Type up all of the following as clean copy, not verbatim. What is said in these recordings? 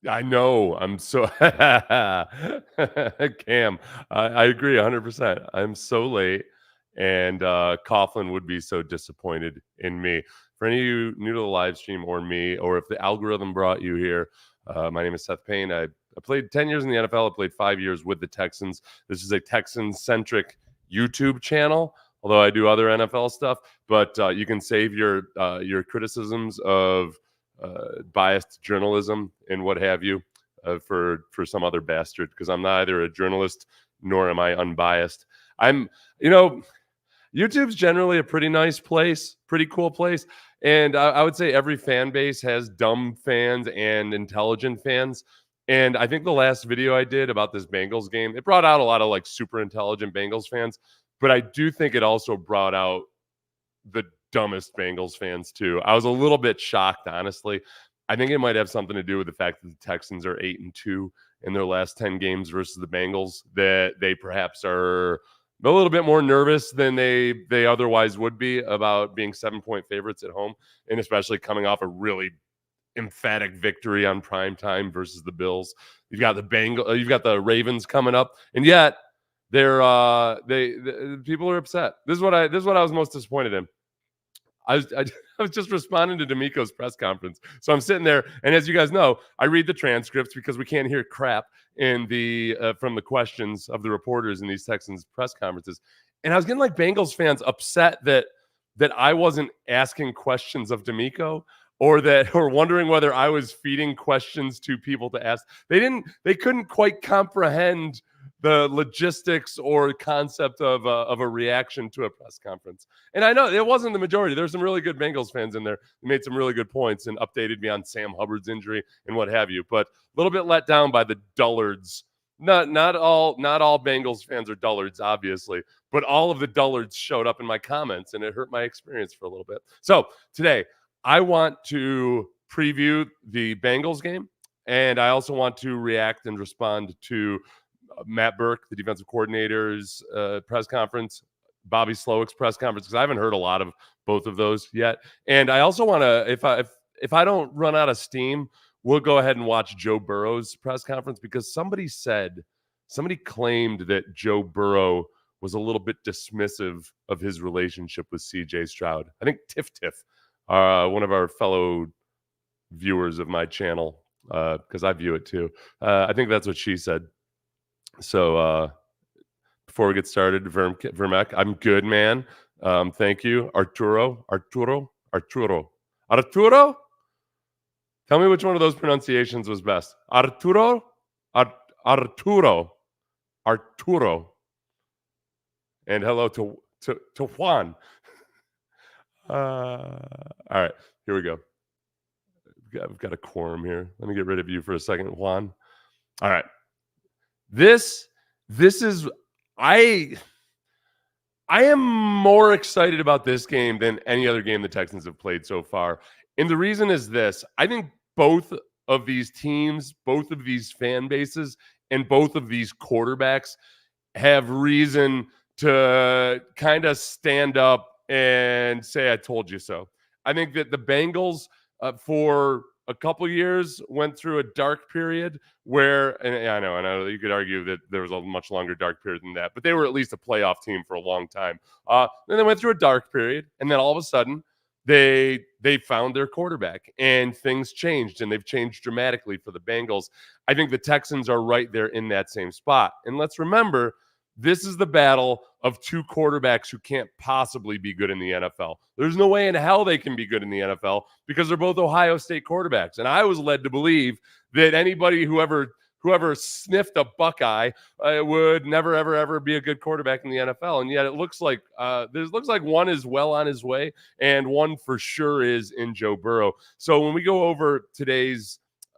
I know. I'm so Cam. I agree 100%. I'm so late, and Coughlin would be so disappointed in me. For any of you new to the live stream or me, or if the algorithm brought you here, my name is Seth Payne. I played 10 years in the NFL. I played 5 years with the Texans. This is a Texans-centric YouTube channel, although I do other NFL stuff. But you can save your criticisms of biased journalism and what have you for some other bastard, because I'm neither a journalist nor am I unbiased. I'm, YouTube's generally a pretty nice place, pretty cool place. And I would say every fan base has dumb fans and intelligent fans. And I think the last video I did about this Bengals game, it brought out a lot of like super intelligent Bengals fans. But I do think it also brought out the dumbest Bengals fans too. I was a little bit shocked, honestly. I think it might have something to do with the fact that the Texans are 8-2 in their last 10 games versus the Bengals, that they perhaps are a little bit more nervous than they otherwise would be about being 7-point favorites at home, and especially coming off a really emphatic victory on prime time versus the Bills. You've got the Ravens coming up, and yet they're people are upset. This is what I was most disappointed in. I was just responding to D'Amico's press conference. So I'm sitting there, and as you guys know, I read the transcripts because we can't hear crap in the from the questions of the reporters in these Texans press conferences. And I was getting like Bengals fans upset that I wasn't asking questions of D'Amico, or wondering whether I was feeding questions to people to ask. They couldn't quite comprehend the logistics or concept of a reaction to a press conference. And I know it wasn't the majority. There's some really good Bengals fans in there who made some really good points and updated me on Sam Hubbard's injury and what have you. But a little bit let down by the dullards. Not all Bengals fans are dullards, obviously, but all of the dullards showed up in my comments, and it hurt my experience for a little bit. So today, I want to preview the Bengals game, and I also want to react and respond to Matt Burke, the defensive coordinator's press conference, Bobby Slowik's press conference, because I haven't heard a lot of both of those yet. And I also want to, if I don't run out of steam, we'll go ahead and watch Joe Burrow's press conference, because somebody claimed that Joe Burrow was a little bit dismissive of his relationship with CJ Stroud. I think Tiff, one of our fellow viewers of my channel, because I view it too. I think that's what she said. So before we get started, Vermek, I'm good, man. Thank you. Arturo. Tell me which one of those pronunciations was best. Arturo. And hello to Juan. All right, here we go. We've got a quorum here. Let me get rid of you for a second, Juan. All right. This is I am more excited about this game than any other game the Texans have played so far. And the reason is this. I think both of these teams, both of these fan bases, and both of these quarterbacks have reason to kind of stand up and say, I told you so. I think that the Bengals, for a couple years, went through a dark period where, and I know you could argue that there was a much longer dark period than that, but they were at least a playoff team for a long time. Then they went through a dark period, and then all of a sudden they found their quarterback, and things changed, and they've changed dramatically for the Bengals. I think the Texans are right there in that same spot. And let's remember, this is the battle of two quarterbacks who can't possibly be good in the NFL. There's no way in hell they can be good in the NFL because they're both Ohio State quarterbacks. And I was led to believe that anybody who ever sniffed a Buckeye would never, ever be a good quarterback in the NFL. And yet it looks like one is well on his way, and one for sure is in Joe Burrow. So when we go over the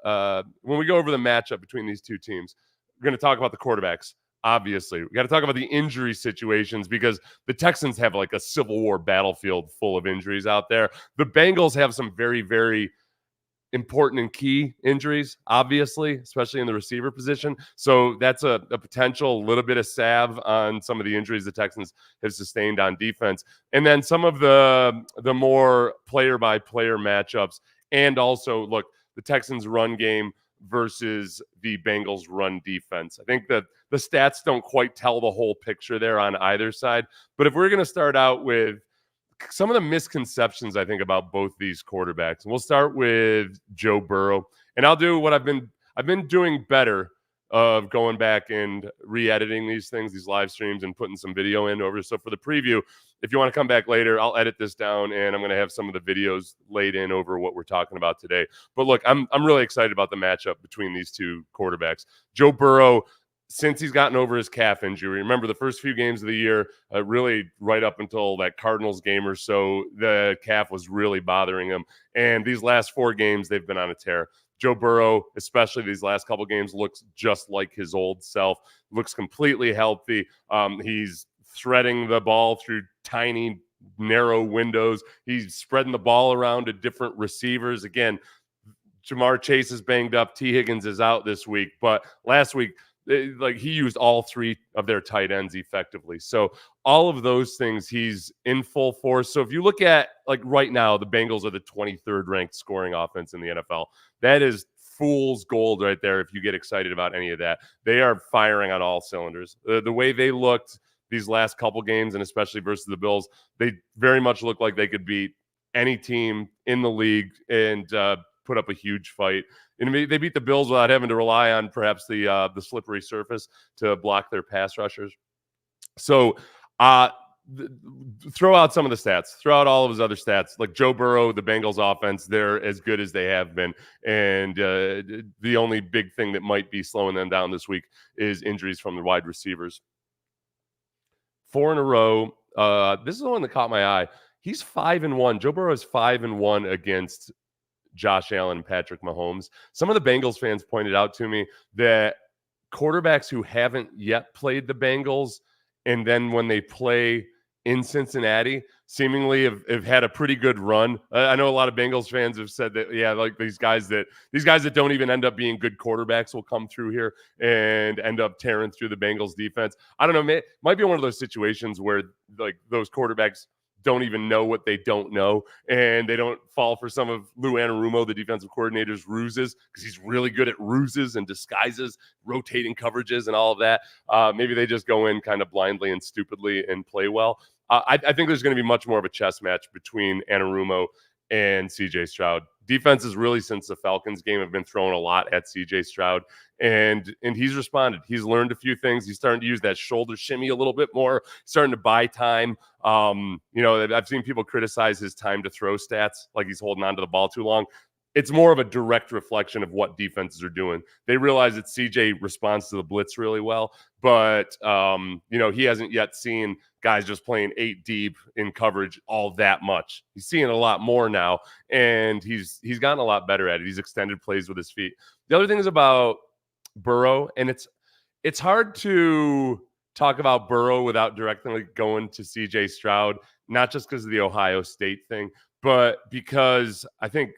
matchup between these two teams, we're going to talk about the quarterbacks. Obviously, we got to talk about the injury situations, because the Texans have like a Civil War battlefield full of injuries out there. The Bengals have some very, very important and key injuries, obviously, especially in the receiver position. So that's a potential little bit of salve on some of the injuries the Texans have sustained on defense. And then some of the more player-by-player matchups. And also, look, the Texans' run game versus the Bengals run defense. I think that the stats don't quite tell the whole picture there on either side. But if we're going to start out with some of the misconceptions I think about both these quarterbacks, and we'll start with Joe Burrow, and I'll do what I've been doing better of going back and re-editing these things, these live streams, and putting some video in over. So for the preview, if you want to come back later, I'll edit this down and I'm going to have some of the videos laid in over what we're talking about today. But look, I'm really excited about the matchup between these two quarterbacks. Joe Burrow, since he's gotten over his calf injury, remember the first few games of the year, really right up until that Cardinals game or so, the calf was really bothering him. And these last 4 games, they've been on a tear. Joe Burrow, especially these last couple games, looks just like his old self, looks completely healthy. He's threading the ball through tiny, narrow windows. He's spreading the ball around to different receivers. Again, Jamar Chase is banged up. T. Higgins is out this week. But last week, he used all 3 of their tight ends effectively. So all of those things, he's in full force. So if you look at, right now, the Bengals are the 23rd ranked scoring offense in the NFL. That is fool's gold right there if you get excited about any of that. They are firing on all cylinders. The way they looked these last couple games, and especially versus the Bills, they very much look like they could beat any team in the league and put up a huge fight. And they beat the Bills without having to rely on perhaps the slippery surface to block their pass rushers. So throw out some of the stats. Throw out all of his other stats. Like Joe Burrow, the Bengals offense, they're as good as they have been. And the only big thing that might be slowing them down this week is injuries from the wide receivers. 4 in a row. This is the one that caught my eye. He's 5-1. Joe Burrow is 5-1 against Josh Allen and Patrick Mahomes. Some of the Bengals fans pointed out to me that quarterbacks who haven't yet played the Bengals, and then when they play in Cincinnati, seemingly have had a pretty good run. I know a lot of Bengals fans have said that, these guys that don't even end up being good quarterbacks will come through here and end up tearing through the Bengals defense. I don't know, might be one of those situations where those quarterbacks don't even know what they don't know, and they don't fall for some of Lou Anarumo, the defensive coordinator's ruses, because he's really good at ruses and disguises, rotating coverages and all of that. Maybe they just go in kind of blindly and stupidly and play well. I think there's going to be much more of a chess match between Anarumo and CJ Stroud. Defenses really since the Falcons game have been throwing a lot at CJ Stroud, and he's responded. He's learned a few things. He's starting to use that shoulder shimmy a little bit more, starting to buy time. I've seen people criticize his time to throw stats, like he's holding on to the ball too long. It's more of a direct reflection of what defenses are doing. They realize that CJ responds to the blitz really well, but he hasn't yet seen guys just playing 8 deep in coverage all that much. He's seeing a lot more now, and he's gotten a lot better at it. He's extended plays with his feet. The other thing is about Burrow, and it's hard to talk about Burrow without directly going to CJ Stroud, not just because of the Ohio State thing, but because I think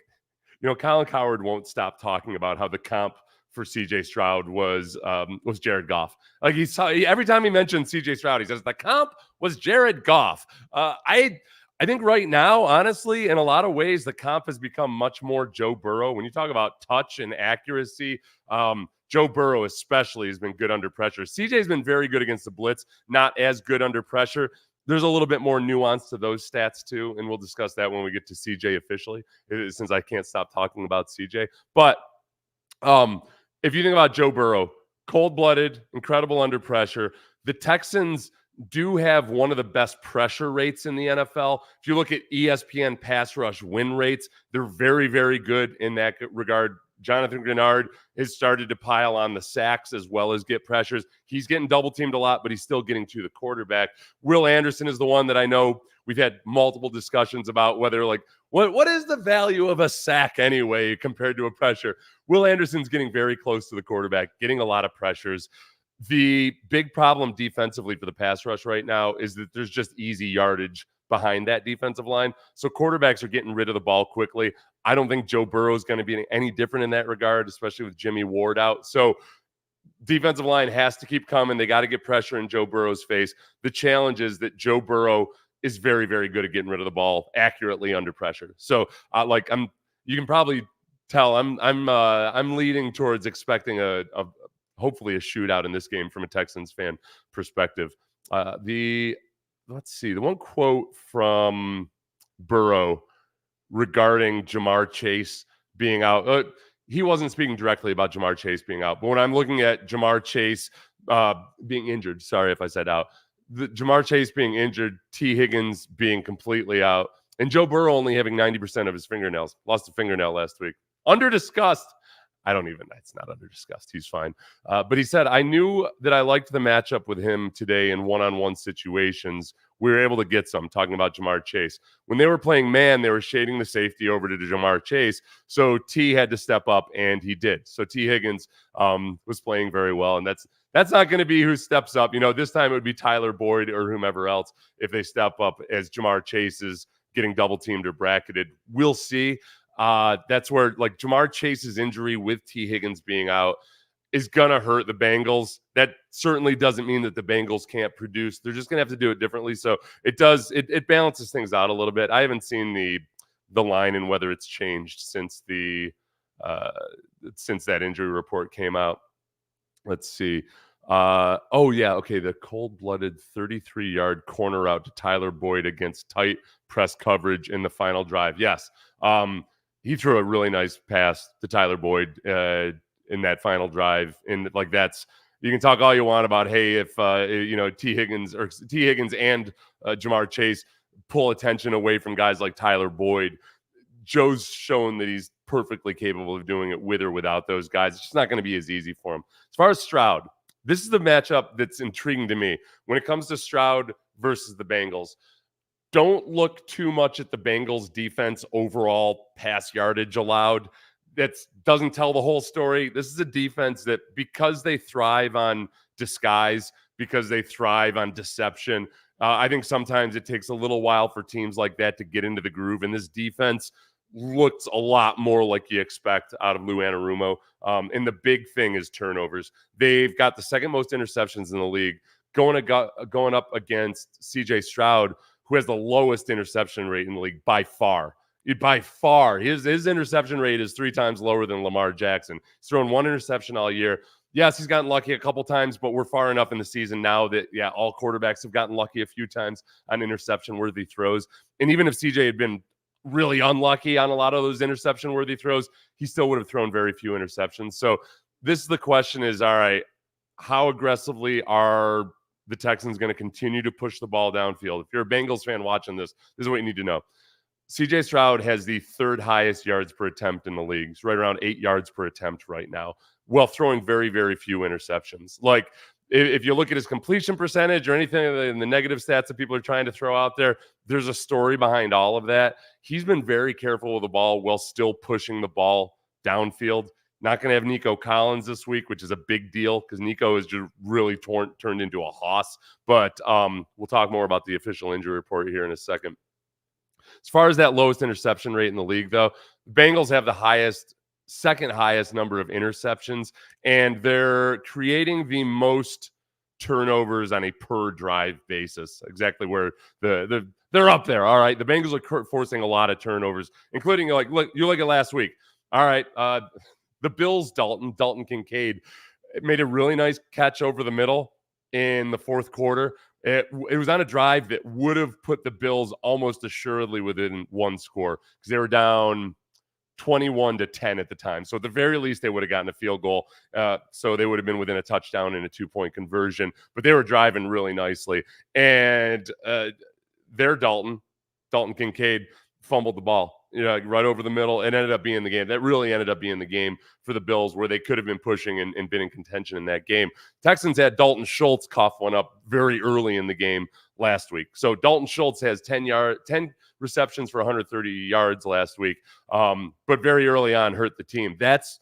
Colin Cowherd won't stop talking about how the comp for CJ Stroud was Jared Goff. Every time he mentions CJ Stroud, he says the comp was Jared Goff. I think right now, honestly, in a lot of ways, the comp has become much more Joe Burrow. When you talk about touch and accuracy, Joe Burrow especially has been good under pressure. CJ's been very good against the blitz, not as good under pressure. There's a little bit more nuance to those stats too, and we'll discuss that when we get to CJ officially, since I can't stop talking about CJ. But if you think about Joe Burrow, cold-blooded, incredible under pressure, the Texans do have one of the best pressure rates in the NFL. If you look at ESPN pass rush win rates, they're very, very good in that regard. Jonathan Grenard has started to pile on the sacks as well as get pressures. He's getting double teamed a lot, but he's still getting to the quarterback. Will Anderson is the one that I know we've had multiple discussions about whether what is the value of a sack anyway compared to a pressure. Will Anderson's getting very close to the quarterback, getting a lot of pressures. The big problem defensively for the pass rush right now is that there's just easy yardage behind that defensive line. So quarterbacks are getting rid of the ball quickly. I don't think Joe Burrow is going to be any different in that regard, especially with Jimmy Ward out. So defensive line has to keep coming. They got to get pressure in Joe Burrow's face. The challenge is that Joe Burrow is very, very good at getting rid of the ball accurately under pressure. So you can probably tell. I'm leading towards expecting a hopefully a shootout in this game from a Texans fan perspective. Let's see, the one quote from Burrow regarding Jamar Chase being out. He wasn't speaking directly about Jamar Chase being out, but when I'm looking at Jamar Chase being injured, sorry if I said out, Jamar Chase being injured, T. Higgins being completely out, and Joe Burrow only having 90% of his fingernails. Lost a fingernail last week. Under discussed. It's not under discussed. He's fine. But he said, I knew that I liked the matchup with him today in one-on-one situations. We were able to get some, talking about Jamar Chase. When they were playing man, they were shading the safety over to Jamar Chase. So T had to step up, and he did. So T. Higgins was playing very well, and that's not going to be who steps up. This time it would be Tyler Boyd or whomever else if they step up as Jamar Chase is getting double-teamed or bracketed. We'll see. That's where like Jamar Chase's injury with T. Higgins being out is going to hurt the Bengals. That certainly doesn't mean that the Bengals can't produce. They're just going to have to do it differently. So it balances things out a little bit. I haven't seen the line and whether it's changed since since that injury report came out. Let's see. The cold-blooded 33-yard corner out to Tyler Boyd against tight press coverage in the final drive. Yes. He threw a really nice pass to Tyler Boyd in that final drive. And like you can talk all you want about, hey, if T. Higgins and Jamar Chase pull attention away from guys like Tyler Boyd, Joe's shown that he's perfectly capable of doing it with or without those guys. It's just not going to be as easy for him. As far as Stroud, this is the matchup that's intriguing to me. When it comes to Stroud versus the Bengals, don't look too much at the Bengals defense overall pass yardage allowed. That doesn't tell the whole story. This is a defense that, because they thrive on disguise, because they thrive on deception, I think sometimes it takes a little while for teams like that to get into the groove. And this defense looks a lot more like you expect out of Lou Anarumo. And the big thing is turnovers. They've got the second most interceptions in the league, going up against C.J. Stroud, who has the lowest interception rate in the league by far. By far. His interception rate is 3 times lower than Lamar Jackson. He's thrown 1 interception all year. Yes, he's gotten lucky a couple times, but we're far enough in the season now that, all quarterbacks have gotten lucky a few times on interception-worthy throws. And even if CJ had been really unlucky on a lot of those interception-worthy throws, he still would have thrown very few interceptions. So the question is, all right, how aggressively are the Texans going to continue to push the ball downfield? If you're a Bengals fan watching this is what you need to know. CJ Stroud has the 3rd highest yards per attempt in the league. It's right around 8 yards per attempt right now, while throwing very, very few interceptions. Like, if you look at his completion percentage or anything in the negative stats that people are trying to throw out there, there's a story behind all of that. He's been very careful with the ball while still pushing the ball downfield. Not going to have Nico Collins this week, which is a big deal because Nico is just really turned into a hoss. But we'll talk more about the official injury report here in a second. As far as that lowest interception rate in the league, though, the Bengals have the second highest number of interceptions, and they're creating the most turnovers on a per drive basis. Exactly where they're up there. All right, the Bengals are forcing a lot of turnovers, including you look at last week. All right, the Bills, Dalton Kincaid made a really nice catch over the middle in the 4th quarter. It was on a drive that would have put the Bills almost assuredly within 1 score because they were down 21-10 at the time. So at the very least, they would have gotten a field goal. So they would have been within a touchdown and a 2-point conversion. But they were driving really nicely. And their Dalton Kincaid fumbled the ball. Right over the middle. It ended up being the game. That really ended up being the game for the Bills, where they could have been pushing and been in contention in that game. Texans had Dalton Schultz cough one up very early in the game last week. So Dalton Schultz has 10 receptions for 130 yards last week, but very early on hurt the team. That's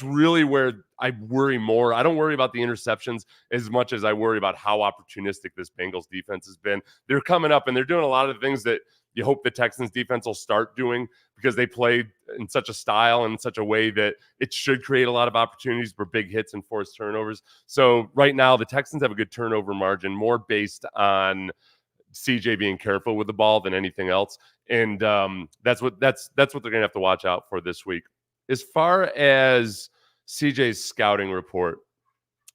really where I worry more. I don't worry about the interceptions as much as I worry about how opportunistic this Bengals defense has been. They're coming up and they're doing a lot of the things that you hope the Texans defense will start doing because they play in such a style and in such a way that it should create a lot of opportunities for big hits and forced turnovers. So right now the Texans have a good turnover margin, more based on CJ being careful with the ball than anything else. And that's what they're going to have to watch out for this week. as far as CJ's scouting report,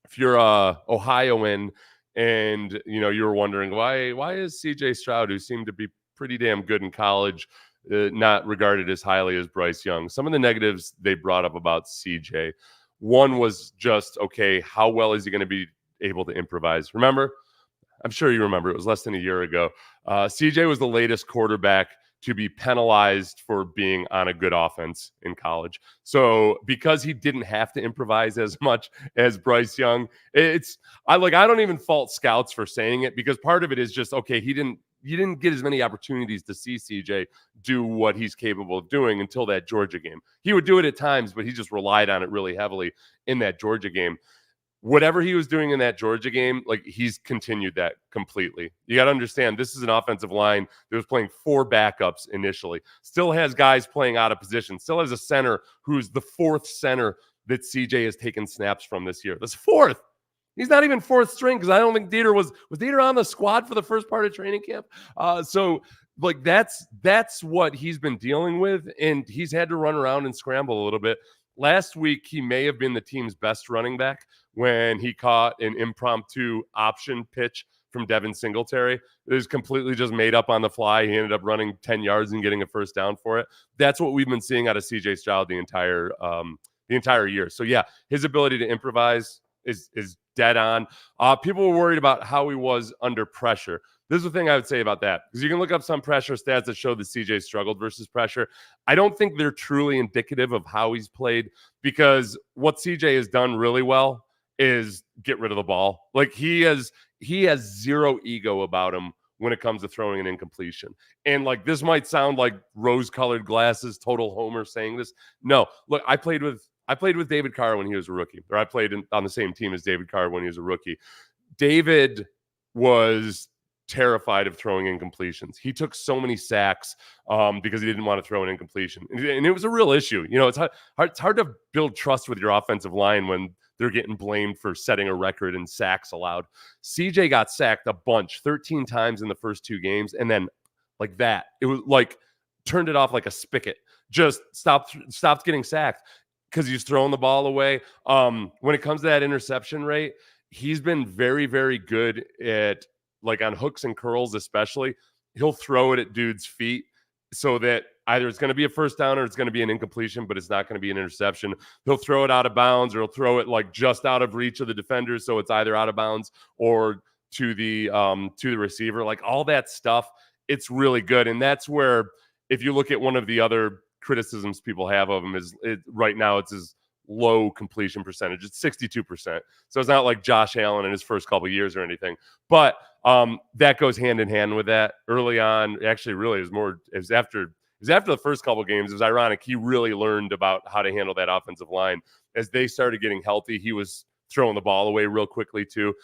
if you're a Ohioan and you were wondering why is CJ Stroud, who seemed to be pretty damn good in college, not regarded as highly as Bryce Young. Some of the negatives they brought up about CJ. One was just, okay, how well is he going to be able to improvise? Remember? I'm sure you remember. It was less than a year ago. CJ was the latest quarterback to be penalized for being on a good offense in college. So because he didn't have to improvise as much as Bryce Young, I don't even fault scouts for saying it, because part of it is just, okay, you didn't get as many opportunities to see CJ do what he's capable of doing until that Georgia game. He would do it at times, but he just relied on it really heavily in that Georgia game. Whatever he was doing in that Georgia game, he's continued that completely. You got to understand, this is an offensive line that was playing 4 backups initially, still has guys playing out of position, still has a center who's the 4th center that CJ has taken snaps from this year. That's 4th. He's not even 4th string, because I don't think Dieter was Dieter on the squad for the first part of training camp. That's what he's been dealing with, and he's had to run around and scramble a little bit. Last week, he may have been the team's best running back when he caught an impromptu option pitch from Devin Singletary. It was completely just made up on the fly. He ended up running 10 yards and getting a first down for it. That's what we've been seeing out of CJ Stroud the entire year. So yeah, his ability to improvise is dead on. People were worried about how he was under pressure. This is the thing I would say about that, because you can look up some pressure stats that show that CJ struggled versus pressure. I don't think they're truly indicative of how he's played, because what CJ has done really well is get rid of the ball. He has zero ego about him when it comes to throwing an incompletion. And this might sound like rose-colored glasses, total homer saying this. No, look, I played with David Carr when he was a rookie, or I played on the same team as David Carr when he was a rookie. David was terrified of throwing incompletions. He took so many sacks because he didn't want to throw an incompletion. And it was a real issue. It's hard to build trust with your offensive line when they're getting blamed for setting a record in sacks allowed. CJ got sacked a bunch, 13 times in the first 2 games. And then it was turned it off like a spigot. Just stopped getting sacked because he's throwing the ball away. When it comes to that interception rate, he's been very, very good at, on hooks and curls especially. He'll throw it at dudes' feet so that either it's going to be a first down or it's going to be an incompletion, but it's not going to be an interception. He'll throw it out of bounds, or he'll throw it just out of reach of the defenders, so it's either out of bounds or to the receiver. All that stuff, it's really good. And that's where, if you look at one of the other criticisms people have of him, right now it's his low completion percentage. It's 62%. So it's not like Josh Allen in his first couple of years or anything. But that goes hand in hand with that. Early on, actually, really, it was after the first couple of games. It was ironic. He really learned about how to handle that offensive line. As they started getting healthy, he was throwing the ball away real quickly too.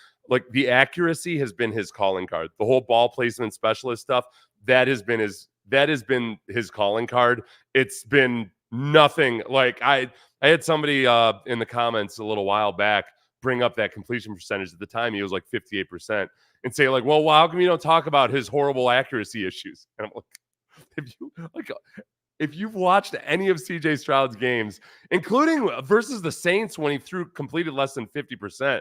The accuracy has been his calling card. The whole ball placement specialist stuff, that has been his calling card. It's been nothing. I had somebody in the comments a little while back bring up that completion percentage. At the time, he was 58%, and say well, how come you don't talk about his horrible accuracy issues? And I'm if you've watched any of CJ Stroud's games, including versus the Saints when he completed less than 50%,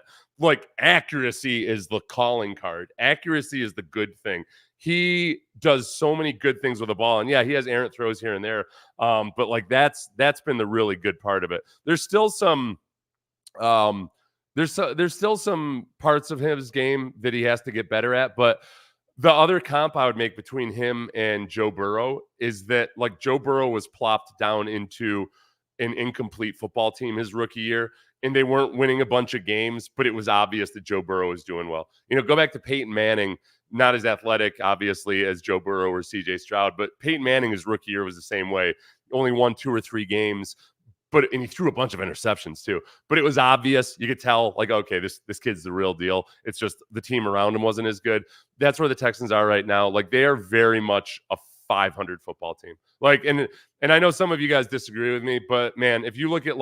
accuracy is the calling card. Accuracy is the good thing. He does so many good things with the ball, and yeah, he has errant throws here and there. But that's been the really good part of it. There's still some there's still some parts of his game that he has to get better at. But the other comp I would make between him and Joe Burrow is that Joe Burrow was plopped down into an incomplete football team his rookie year, and they weren't winning a bunch of games, but it was obvious that Joe Burrow was doing well. Go back to Peyton Manning. Not as athletic, obviously, as Joe Burrow or CJ Stroud, but Peyton Manning, his rookie year, was the same way. Only won 2 or 3 games, and he threw a bunch of interceptions too. But it was obvious. You could tell, okay, this kid's the real deal. It's just the team around him wasn't as good. That's where the Texans are right now. They are very much a 500 football team. And I know some of you guys disagree with me, but man, if you look at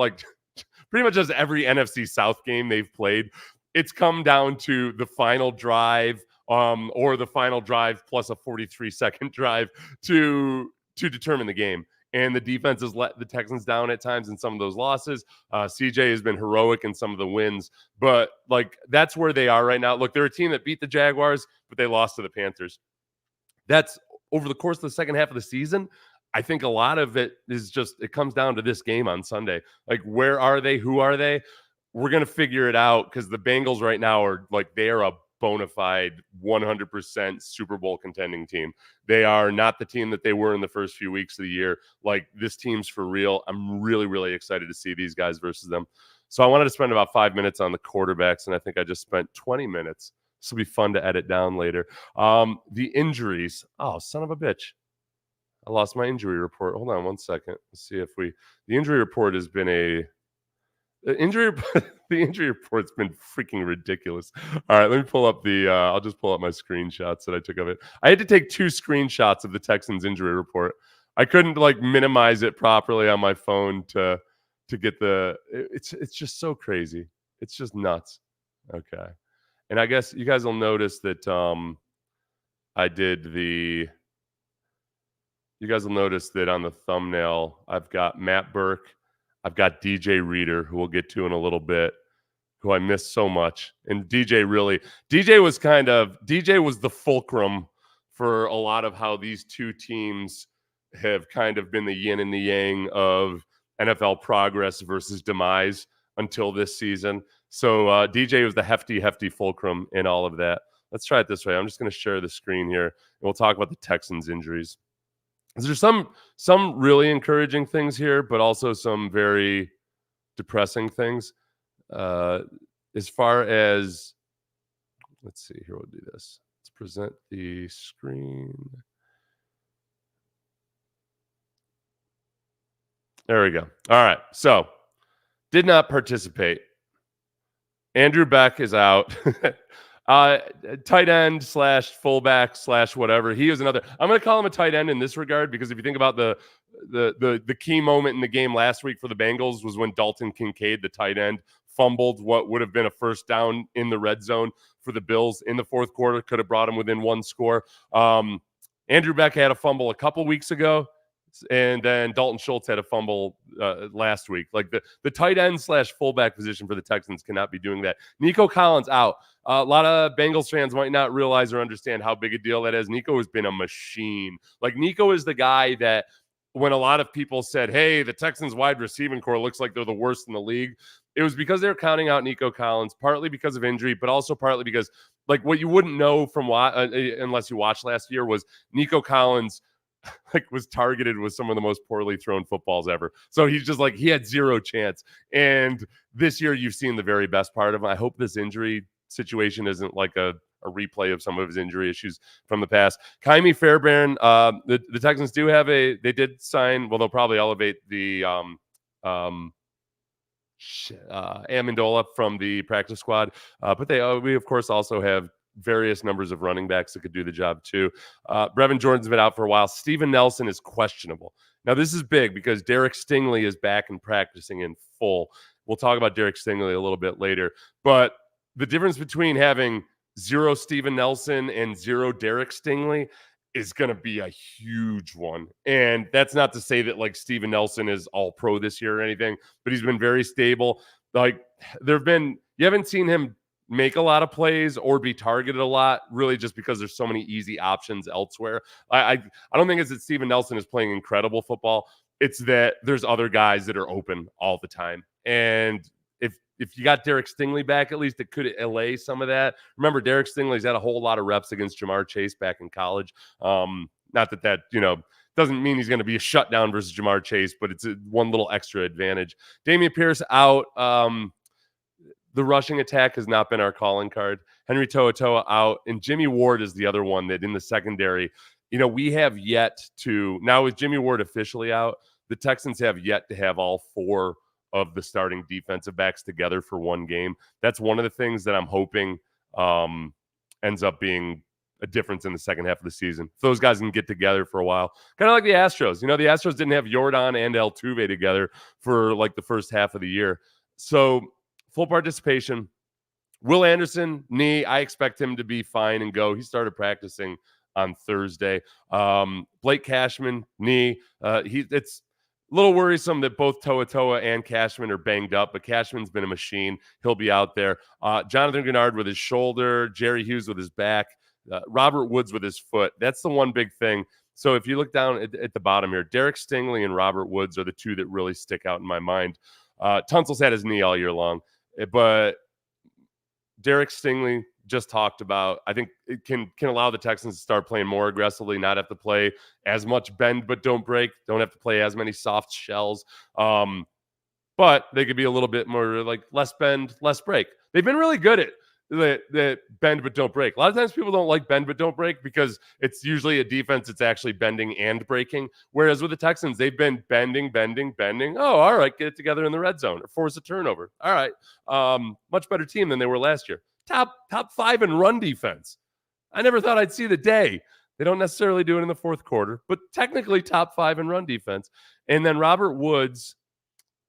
pretty much just every NFC South game they've played, it's come down to the final drive. Or the final drive plus a 43-second drive to determine the game. and the defense has let the Texans down at times in some of those losses. CJ has been heroic in some of the wins, but like that's where they are right now. Look, they're a team that beat the Jaguars, but they lost to the Panthers. That's over the course of the second half of the season. I think a lot of it is just it comes down to this game on Sunday. Like, where are they? Who are they? We're going to figure it out because the Bengals right now are like they are a bona fide 100% Super Bowl contending team. They are not the team that they were in the first few weeks of the year. Like, this team's for real. I'm really, really excited to see these guys versus them. So I wanted to spend about 5 minutes on the quarterbacks, and I think I just spent 20 minutes. This will be fun to edit down later. The injuries. Oh, son of a bitch. I lost my injury report. Hold on one second. Let's see if the injury report has been the injury report's been freaking ridiculous. All right, let me pull up I'll just pull up my screenshots that I took of it. I had to take 2 screenshots of the Texans injury report. I couldn't like minimize it properly on my phone to get it's just so crazy. It's just nuts. Okay. And I guess you guys will notice that you guys will notice that on the thumbnail, I've got Matt Burke, I've got DJ Reader, who we'll get to in a little bit, who I miss so much. And DJ was the fulcrum for a lot of how these two teams have kind of been the yin and the yang of NFL progress versus demise until this season. So DJ was the hefty fulcrum in all of that. Let's try it this way. I'm just going to share the screen here, and we'll talk about the Texans injuries. There's some really encouraging things here, but also some very depressing things. As far as, let's see here, we'll do this. Let's present the screen. There we go. All right. So, did not participate. Andrew Beck is out. Tight end / fullback / whatever. He is another. I'm going to call him a tight end in this regard because if you think about the key moment in the game last week for the Bengals was when Dalton Kincaid, the tight end, fumbled what would have been a first down in the red zone for the Bills in the fourth quarter. Could have brought him within one score. Andrew Beck had a fumble a couple weeks ago. And then Dalton Schultz had a fumble last week. Like the tight end / fullback position for the Texans cannot be doing that. Nico Collins out. A lot of Bengals fans might not realize or understand how big a deal that is. Nico has been a machine. Like, Nico is the guy that when a lot of people said, hey, the Texans wide receiving core looks like they're the worst in the league, it was because they were counting out Nico Collins, partly because of injury, but also partly because, like, what you wouldn't know from unless you watched last year was Nico Collins was targeted with some of the most poorly thrown footballs ever. So he's just like, he had zero chance. And this year you've seen the very best part of him. I hope this injury situation isn't like a replay of some of his injury issues from the past. Kaimi Fairbairn, the Texans do have they did sign, well, they'll probably elevate the Amendola from the practice squad. But we of course also have various numbers of running backs that could do the job too. Brevin Jordan's been out for a while. Steven Nelson is questionable. Now, this is big because Derek Stingley is back and practicing in full. We'll talk about Derek Stingley a little bit later. But the difference between having 0 Steven Nelson and 0 Derek Stingley is going to be a huge one. And that's not to say that like Steven Nelson is all pro this year or anything, but he's been very stable. Like, you haven't seen him make a lot of plays or be targeted a lot, really just because there's so many easy options elsewhere. I don't think it's that Steven Nelson is playing incredible football. It's that there's other guys that are open all the time. And if you got Derek Stingley back, at least it could allay some of that. Remember, Derek Stingley's had a whole lot of reps against Jamar Chase back in college. Not that doesn't mean he's going to be a shutdown versus Jamar Chase, but it's one little extra advantage. Dameon Pierce out. The rushing attack has not been our calling card. Henry To'oTo'o out, and Jimmy Ward is the other one that in the secondary, we have yet to, now with Jimmy Ward officially out, the Texans have yet to have all 4 of the starting defensive backs together for one game. That's one of the things that I'm hoping ends up being a difference in the second half of the season. If those guys can get together for a while. Kind of like the Astros. The Astros didn't have Jordan and Altuve together for like the first half of the year. So full participation. Will Anderson, knee, I expect him to be fine and go. He started practicing on Thursday. Blake Cashman, knee. It's a little worrisome that both Toa and Cashman are banged up, but Cashman's been a machine. He'll be out there. Jonathan Gennard with his shoulder, Jerry Hughes with his back, Robert Woods with his foot. That's the one big thing. So if you look down at the bottom here, Derek Stingley and Robert Woods are the two that really stick out in my mind. Tunsil's had his knee all year long, but Derek Stingley just talked about, I think it can allow the Texans to start playing more aggressively, not have to play as much bend but don't break, don't have to play as many soft shells. But they could be a little bit more like less bend, less break. They've been really good at the bend but don't break. A lot of times people don't like bend but don't break because it's usually a defense that's actually bending and breaking. Whereas with the Texans, they've been bending. Oh, all right, get it together in the red zone or force a turnover. All right, much better team than they were last year. Top 5 in run defense. I never thought I'd see the day. They don't necessarily do it in the fourth quarter, but technically top 5 in run defense. And then Robert Woods,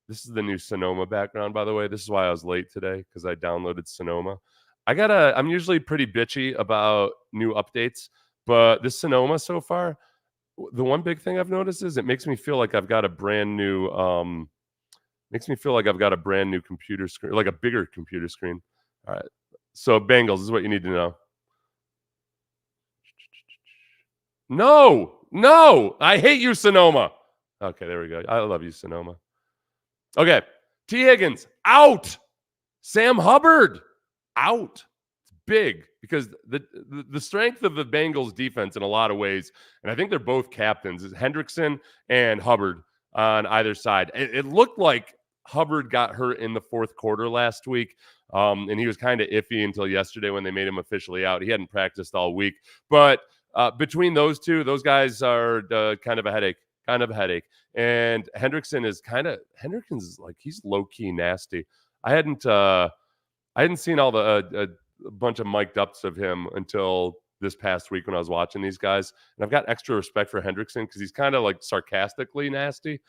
this is the new Sonoma background, by the way. This is why I was late today, because I downloaded Sonoma. I'm usually pretty bitchy about new updates, but this Sonoma so far, the one big thing I've noticed is it makes me feel like I've got a brand new computer screen, like a bigger computer screen. All right. So Bengals, this is what you need to know. No, I hate you, Sonoma. Okay, there we go. I love you, Sonoma. Okay, T. Higgins, out. Sam Hubbard, out. It's big because the strength of the Bengals defense in a lot of ways, and I think they're both captains, is Hendrickson and Hubbard on either side. It looked like Hubbard got hurt in the fourth quarter last week, and he was kind of iffy until yesterday when they made him officially out. He hadn't practiced all week, but between those two, those guys are kind of a headache. And Hendrickson is like, he's low key nasty. I hadn't seen all the a bunch of mic'd ups of him until this past week when I was watching these guys, and I've got extra respect for Hendrickson because he's kind of like sarcastically nasty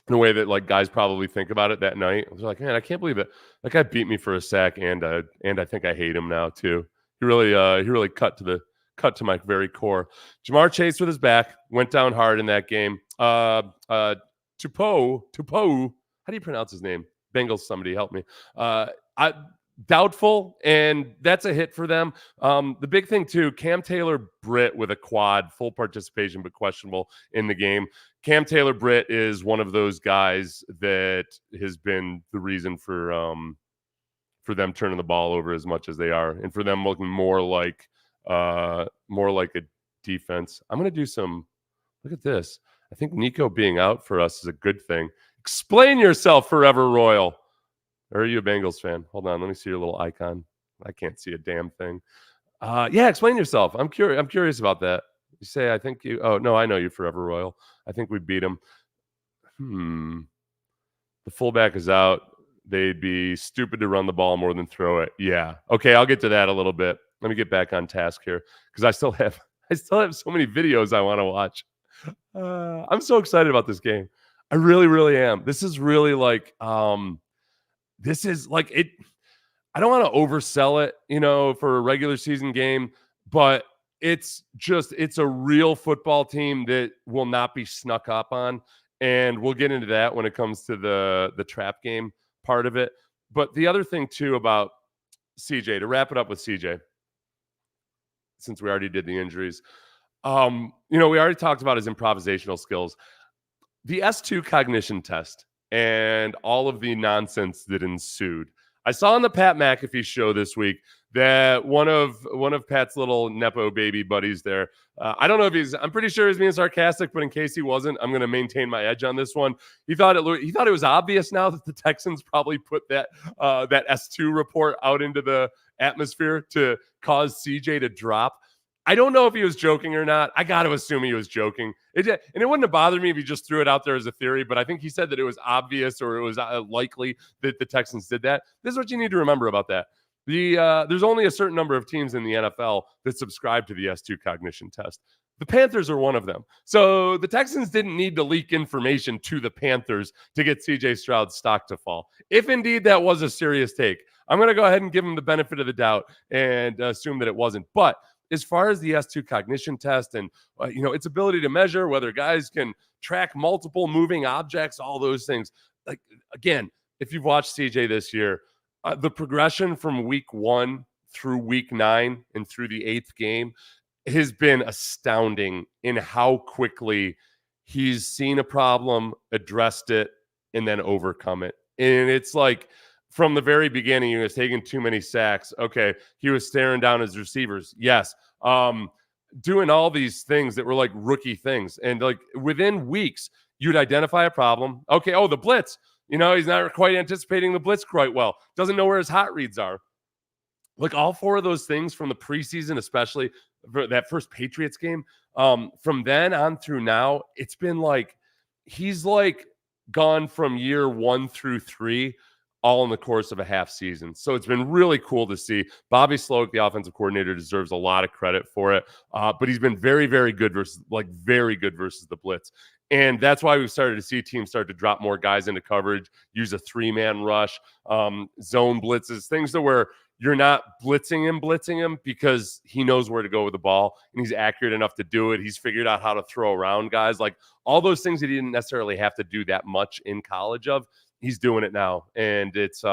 in a way that like guys probably think about it that night. I was like, man, I can't believe it. That guy beat me for a sack, and I think I hate him now too. He really cut to my very core. Jamar Chase with his back went down hard in that game. Tupo, how do you pronounce his name? Bengals, somebody help me. Doubtful, and that's a hit for them. The big thing too, Cam Taylor-Britt with a quad, full participation but questionable in the game. Cam Taylor-Britt is one of those guys that has been the reason for them turning the ball over as much as they are, and for them looking more like a defense. I'm going to do some. Look at this. I think Nico being out for us is a good thing. Explain yourself, Forever Royal. Or are you a Bengals fan? Hold on, let me see your little icon. I can't see a damn thing. Yeah, explain yourself. I'm curious about that. You say, I think you. Oh no, I know you, Forever Royal. I think we beat him. The fullback is out. They'd be stupid to run the ball more than throw it. Yeah. Okay, I'll get to that a little bit. Let me get back on task here because I still have so many videos I want to watch. I'm so excited about this game. I really, really am. This is really like this is like it. I don't want to oversell it, for a regular season game, but it's a real football team that will not be snuck up on. And we'll get into that when it comes to the trap game part of it. But the other thing too about CJ, to wrap it up with CJ, since we already did the injuries, we already talked about his improvisational skills. The S2 cognition test and all of the nonsense that ensued. I saw on the Pat McAfee show this week that one of Pat's little Nepo baby buddies there, I don't know if I'm pretty sure he's being sarcastic, but in case he wasn't, I'm going to maintain my edge on this one. He thought it was obvious now that the Texans probably put that S2 report out into the atmosphere to cause CJ to drop. I don't know if he was joking or not. I got to assume he was joking. And it wouldn't have bothered me if he just threw it out there as a theory, but I think he said that it was obvious or it was likely that the Texans did that. This is what you need to remember about that. There's only a certain number of teams in the NFL that subscribe to the S2 cognition test. The Panthers are one of them. So the Texans didn't need to leak information to the Panthers to get CJ Stroud's stock to fall. If indeed that was a serious take, I'm going to go ahead and give him the benefit of the doubt and assume that it wasn't. But as far as the S2 cognition test and, its ability to measure whether guys can track multiple moving objects, all those things. Like, again, if you've watched CJ this year, the progression from week 1 through week 9 and through the 8th game has been astounding in how quickly he's seen a problem, addressed it, and then overcome it. And it's like from the very beginning, he was taking too many sacks. Okay, he was staring down his receivers. Yes. Doing all these things that were like rookie things. And like within weeks, you'd identify a problem. Okay, the blitz. He's not quite anticipating the blitz quite well. Doesn't know where his hot reads are. Like all 4 of those things from the preseason, especially for that first Patriots game, from then on through now, it's been like he's like gone from year 1 through 3 all in the course of a half season. So it's been really cool to see. Bobby Slowik, the offensive coordinator, deserves a lot of credit for it. But he's been very, very good versus the blitz. And that's why we've started to see teams start to drop more guys into coverage, use a 3-man rush, zone blitzes, things to where you're not blitzing him because he knows where to go with the ball and he's accurate enough to do it. He's figured out how to throw around guys. Like all those things that he didn't necessarily have to do that much in college of, he's doing it now. And it's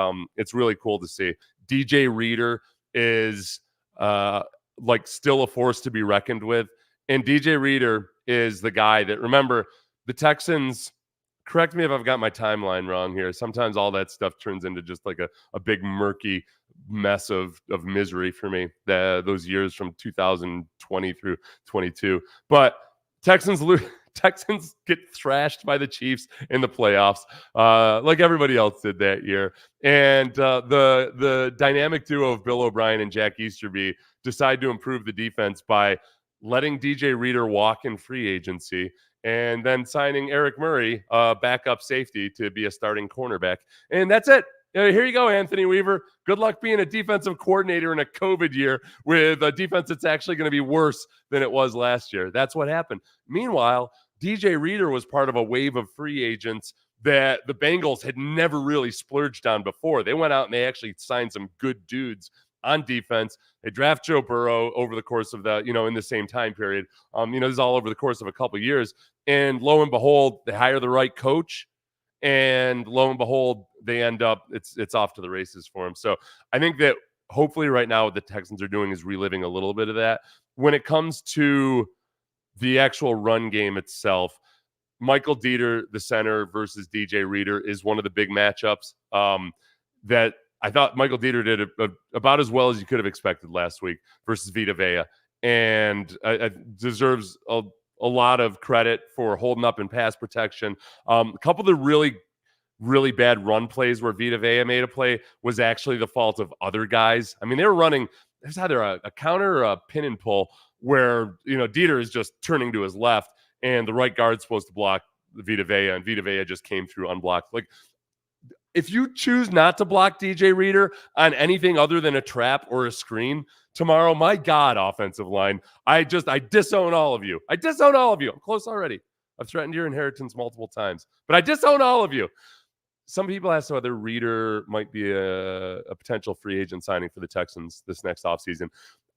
really cool to see. DJ Reader is like still a force to be reckoned with. And DJ Reader is the guy that, remember, the Texans, correct me if I've got my timeline wrong here. Sometimes all that stuff turns into just like a big murky mess of misery for me, those years from 2020 through 22. But Texans get thrashed by the Chiefs in the playoffs, like everybody else did that year. And the dynamic duo of Bill O'Brien and Jack Easterby decide to improve the defense by letting DJ Reader walk in free agency and then signing Eric Murray, backup safety, to be a starting cornerback. And that's it. Here you go, Anthony Weaver. Good luck being a defensive coordinator in a COVID year with a defense that's actually going to be worse than it was last year. That's what happened. Meanwhile, DJ Reader was part of a wave of free agents that the Bengals had never really splurged on before. They went out and they actually signed some good dudes on defense. They draft Joe Burrow over the course of the, in the same time period. This is all over the course of a couple of years. And lo and behold, they hire the right coach. And lo and behold, they end up, it's off to the races for him. So I think that hopefully right now what the Texans are doing is reliving a little bit of that. When it comes to the actual run game itself, Michael Dieter, the center, versus DJ Reader is one of the big matchups that I thought Michael Dieter did about as well as you could have expected last week versus Vita Vea, and deserves a lot of credit for holding up in pass protection. A couple of the really, really bad run plays where Vita Vea made a play was actually the fault of other guys. I mean, they were running, there's either a counter or a pin and pull where, Dieter is just turning to his left and the right guard's supposed to block Vita Vea, and Vita Vea just came through unblocked. Like, if you choose not to block DJ Reader on anything other than a trap or a screen tomorrow, my God, offensive line, I disown all of you. I disown all of you. I'm close already. I've threatened your inheritance multiple times, but I disown all of you. Some people ask whether Reader might be a potential free agent signing for the Texans this next offseason.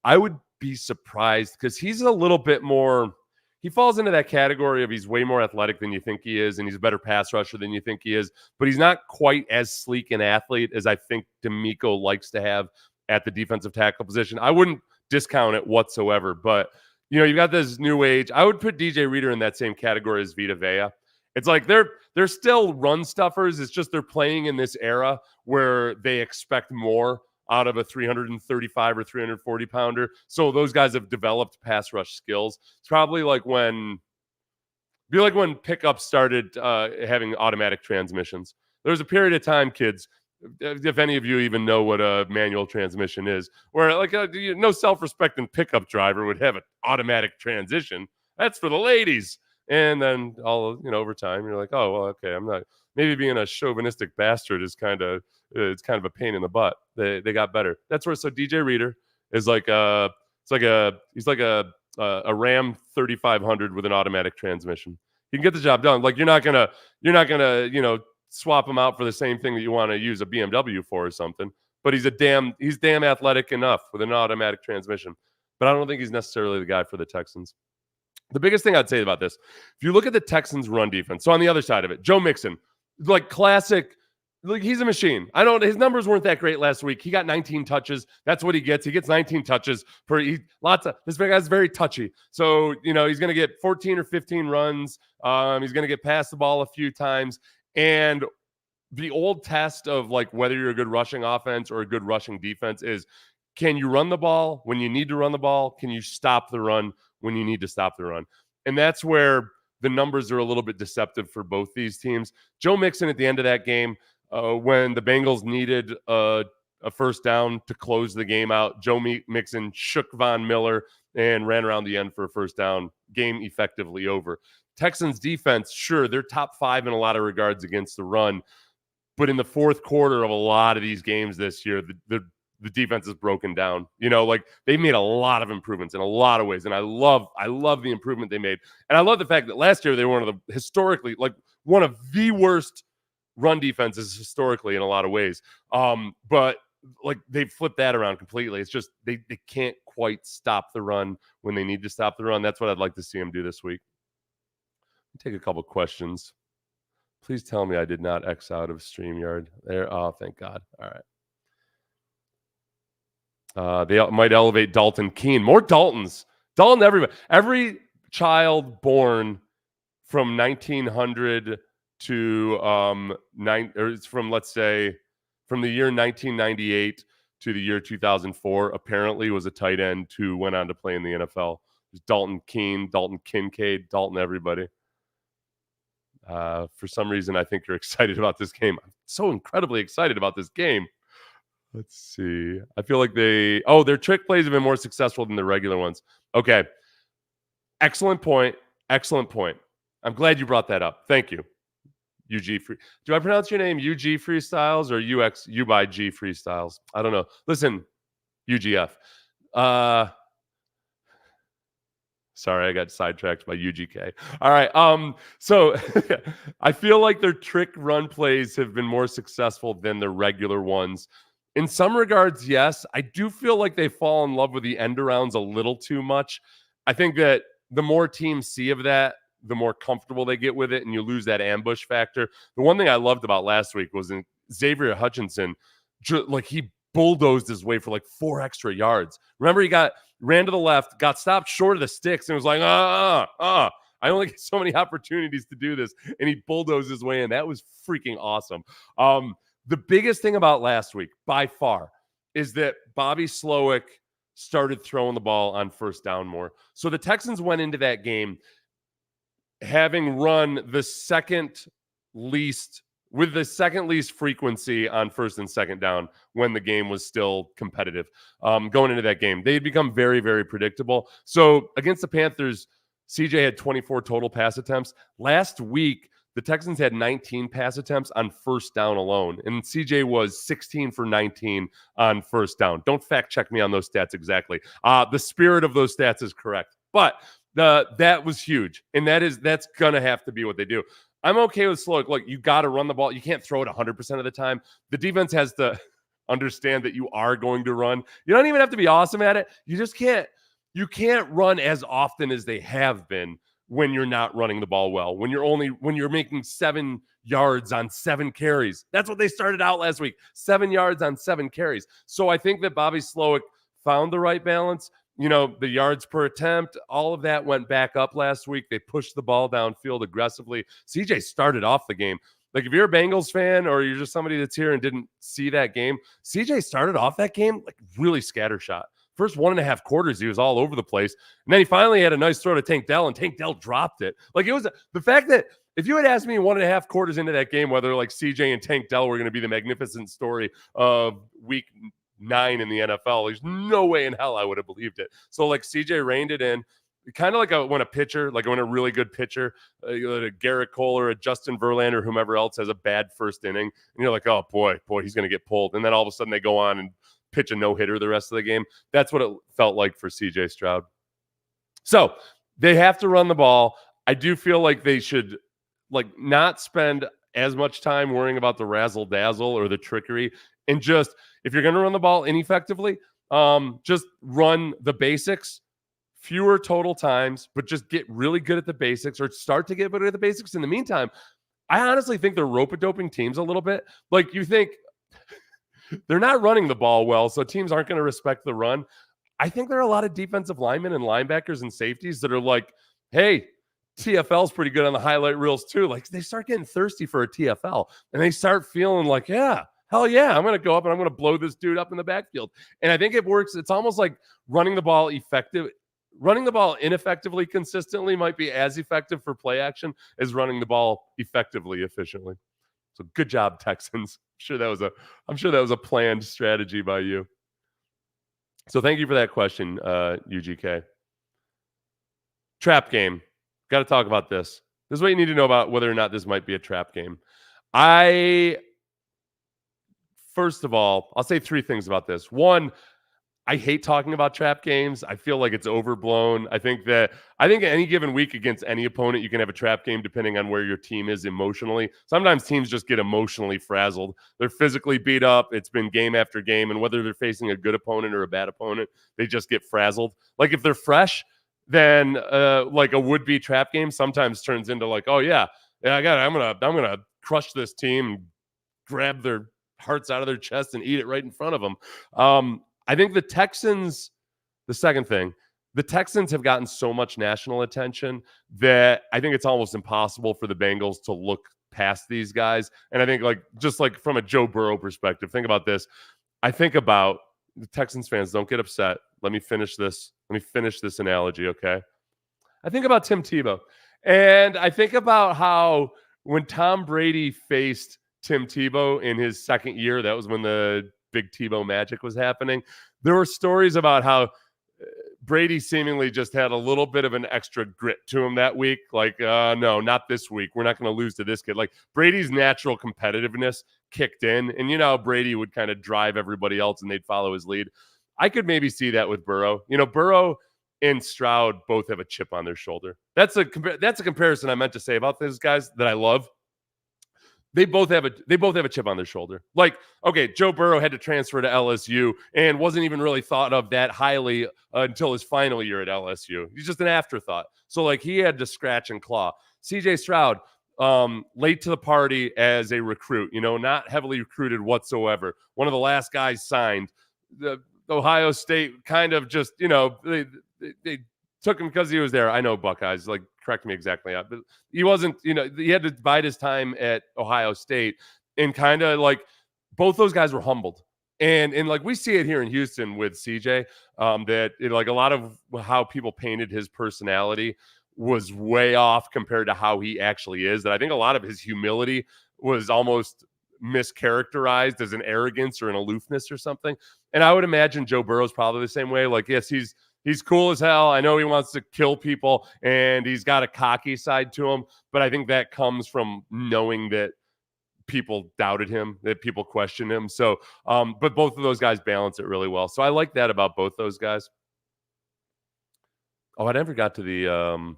I would be surprised because he's a little bit more, he falls into that category of he's way more athletic than you think he is, and he's a better pass rusher than you think he is, but he's not quite as sleek an athlete as I think D'Amico likes to have at the defensive tackle position. I wouldn't discount it whatsoever, but you've got this new age. I would put DJ Reader in that same category as Vita Vea. It's like they're still run stuffers. It's just they're playing in this era where they expect more out of a 335 or 340 pounder. So those guys have developed pass rush skills. It's probably like when pickups started having automatic transmissions. There was a period of time, kids, if any of you even know what a manual transmission is, where like no self-respecting pickup driver would have an automatic transition. That's for the ladies. And then over time, you're like, oh, well, okay, I'm not, maybe being a chauvinistic bastard is it's kind of a pain in the butt. They got better. That's where, so DJ Reader is like he's like a Ram 3500 with an automatic transmission. He can get the job done. Like you're not gonna, swap him out for the same thing that you want to use a BMW for or something, but he's damn athletic enough with an automatic transmission. but I don't think he's necessarily the guy for the Texans. The biggest thing I'd say about this, if you look at the Texans' run defense, so on the other side of it, Joe Mixon, like classic, like he's a machine. His numbers weren't that great last week. He got 19 touches. That's what he gets. He gets 19 touches per. This guy's very touchy. So he's going to get 14 or 15 runs. He's going to get past the ball a few times. And the old test of like whether you're a good rushing offense or a good rushing defense is, can you run the ball when you need to run the ball? Can you stop the run when you need to stop the run? And that's where the numbers are a little bit deceptive for both these teams. Joe Mixon at the end of that game, when the Bengals needed a first down to close the game out, Joe Mixon shook Von Miller and ran around the end for a first down. Game effectively over. Texans defense, sure, they're top 5 in a lot of regards against the run, but in the fourth quarter of a lot of these games this year, the defense is broken down. Like they've made a lot of improvements in a lot of ways. And I love the improvement they made. And I love the fact that last year they were one of the historically, like one of the worst run defenses historically in a lot of ways. But like they've flipped that around completely. It's just, they can't quite stop the run when they need to stop the run. That's what I'd like to see them do this week. Take a couple questions. Please tell me I did not X out of StreamYard there. Oh, thank God. All right. They might elevate Dalton Keene. More Daltons. Dalton, everybody. Every child born from 1900 to let's say from the year 1998 to the year 2004, apparently was a tight end who went on to play in the NFL. There's Dalton Keene, Dalton Kincaid, Dalton everybody. For some reason, I think you're excited about this game. I'm so incredibly excited about this game. Let's see. I feel like their trick plays have been more successful than the regular ones. Okay. Excellent point. I'm glad you brought that up. Thank you. UG Free. Do I pronounce your name UG Freestyles or U by G Freestyles? I don't know. Listen, UGF. Sorry, I got sidetracked by UGK. All right. So I feel like their trick run plays have been more successful than the regular ones. In some regards, yes. I do feel like they fall in love with the end arounds a little too much. I think that the more teams see of that, the more comfortable they get with it, and you lose that ambush factor. The one thing I loved about last week was in Xavier Hutchinson, like he bulldozed his way for like 4 extra yards. Remember, he ran to the left, got stopped short of the sticks, and was like, I only get so many opportunities to do this, and he bulldozed his way in. That was freaking awesome. The biggest thing about last week, by far, is that Bobby Slowik started throwing the ball on first down more. So the Texans went into that game having run the second least frequency on first and second down when the game was still competitive. Going into that game, they had become very, very predictable. So against the Panthers, CJ had 24 total pass attempts. Last week, the Texans had 19 pass attempts on first down alone, and CJ was 16 for 19 on first down. Don't fact check me on those stats exactly. The spirit of those stats is correct, but that was huge, and that's gonna have to be what they do. I'm okay with Slowik. Look, you got to run the ball. You can't throw it 100% of the time. The defense has to understand that you are going to run. You don't even have to be awesome at it. You just can't. You can't run as often as they have been when you're not running the ball well, when you're making 7 yards on 7 carries. That's what they started out last week, 7 yards on 7 carries. So I think that Bobby Slowik found the right balance. The yards per attempt, all of that went back up last week. They pushed the ball downfield aggressively. CJ started off the game. Like if you're a Bengals fan or you're just somebody that's here and didn't see that game, CJ started off that game like really scattershot. First 1.5 quarters, he was all over the place. And then he finally had a nice throw to Tank Dell, and Tank Dell dropped it. Like it was the fact that if you had asked me 1.5 quarters into that game, whether like CJ and Tank Dell were going to be the magnificent story of week 9 in the NFL, there's no way in hell I would have believed it. So like CJ reined it in. Kind of like when a really good pitcher, a Garrett Cole or a Justin Verlander, or whomever else has a bad first inning, and you're like, oh boy, he's going to get pulled. And then all of a sudden they go on and pitch a no-hitter the rest of the game. That's what it felt like for CJ Stroud. So they have to run the ball. I do feel like they should not spend as much time worrying about the razzle-dazzle or the trickery, and just, if you're going to run the ball ineffectively, Just run the basics, fewer total times, but just get really good at the basics or start to get better at the basics. In the meantime, I honestly think they're rope-a-doping teams a little bit. Like, you think they're not running the ball well, so teams aren't going to respect the run. I think there are a lot of defensive linemen and linebackers and safeties that are like, hey, TFL's pretty good on the highlight reels too. Like, they start getting thirsty for a TFL and they start feeling like, yeah, hell yeah, I'm going to go up and I'm going to blow this dude up in the backfield. And I think it works. It's almost like running the ball ineffectively consistently might be as effective for play action as running the ball effectively efficiently. So good job, Texans. I'm sure that was a planned strategy by you. So thank you for that question, UGK. Trap game. Got to talk about this. This is what you need to know about whether or not this might be a trap game. First of all, I'll say three things about this. One, I hate talking about trap games. I feel like it's overblown. I think any given week against any opponent, you can have a trap game depending on where your team is emotionally. Sometimes teams just get emotionally frazzled. They're physically beat up. It's been game after game. And whether they're facing a good opponent or a bad opponent, they just get frazzled. Like, if they're fresh, then like a would-be trap game sometimes turns into like, oh yeah, I'm gonna crush this team and grab their hearts out of their chest and eat it right in front of them. I think the Texans have gotten so much national attention that I think it's almost impossible for the Bengals to look past these guys. And I think, just from a Joe Burrow perspective, think about this. I think about the Texans fans. Don't get upset. Let me finish this analogy, okay? I think about Tim Tebow. And I think about how when Tom Brady faced Tim Tebow in his second year, that was when the big Tebow magic was happening. There were stories about how Brady seemingly just had a little bit of an extra grit to him that week. Like, no, not this week. We're not going to lose to this kid. Like, Brady's natural competitiveness kicked in. And Brady would kind of drive everybody else and they'd follow his lead. I could maybe see that with Burrow. Burrow and Stroud both have a chip on their shoulder. That's a comparison I meant to say about those guys that I love. They both have a chip on their shoulder. Like, okay, Joe Burrow had to transfer to LSU and wasn't even really thought of that highly until his final year at LSU. He's just an afterthought. So, like, he had to scratch and claw. CJ Stroud, late to the party as a recruit, not heavily recruited whatsoever. One of the last guys signed. The Ohio State kind of just, they took him because he was there. I know Buckeyes, like, correct me exactly. But he wasn't, he had to bide his time at Ohio State, and kind of like both those guys were humbled. And like we see it here in Houston with CJ, that like a lot of how people painted his personality was way off compared to how he actually is. That I think a lot of his humility was almost mischaracterized as an arrogance or an aloofness or something. And I would imagine Joe Burrow's probably the same way. Like, yes, he's cool as hell. I know he wants to kill people and he's got a cocky side to him, but I think that comes from knowing that people doubted him, that people questioned him. So, but both of those guys balance it really well. So I like that about both those guys. Oh, I never got to the,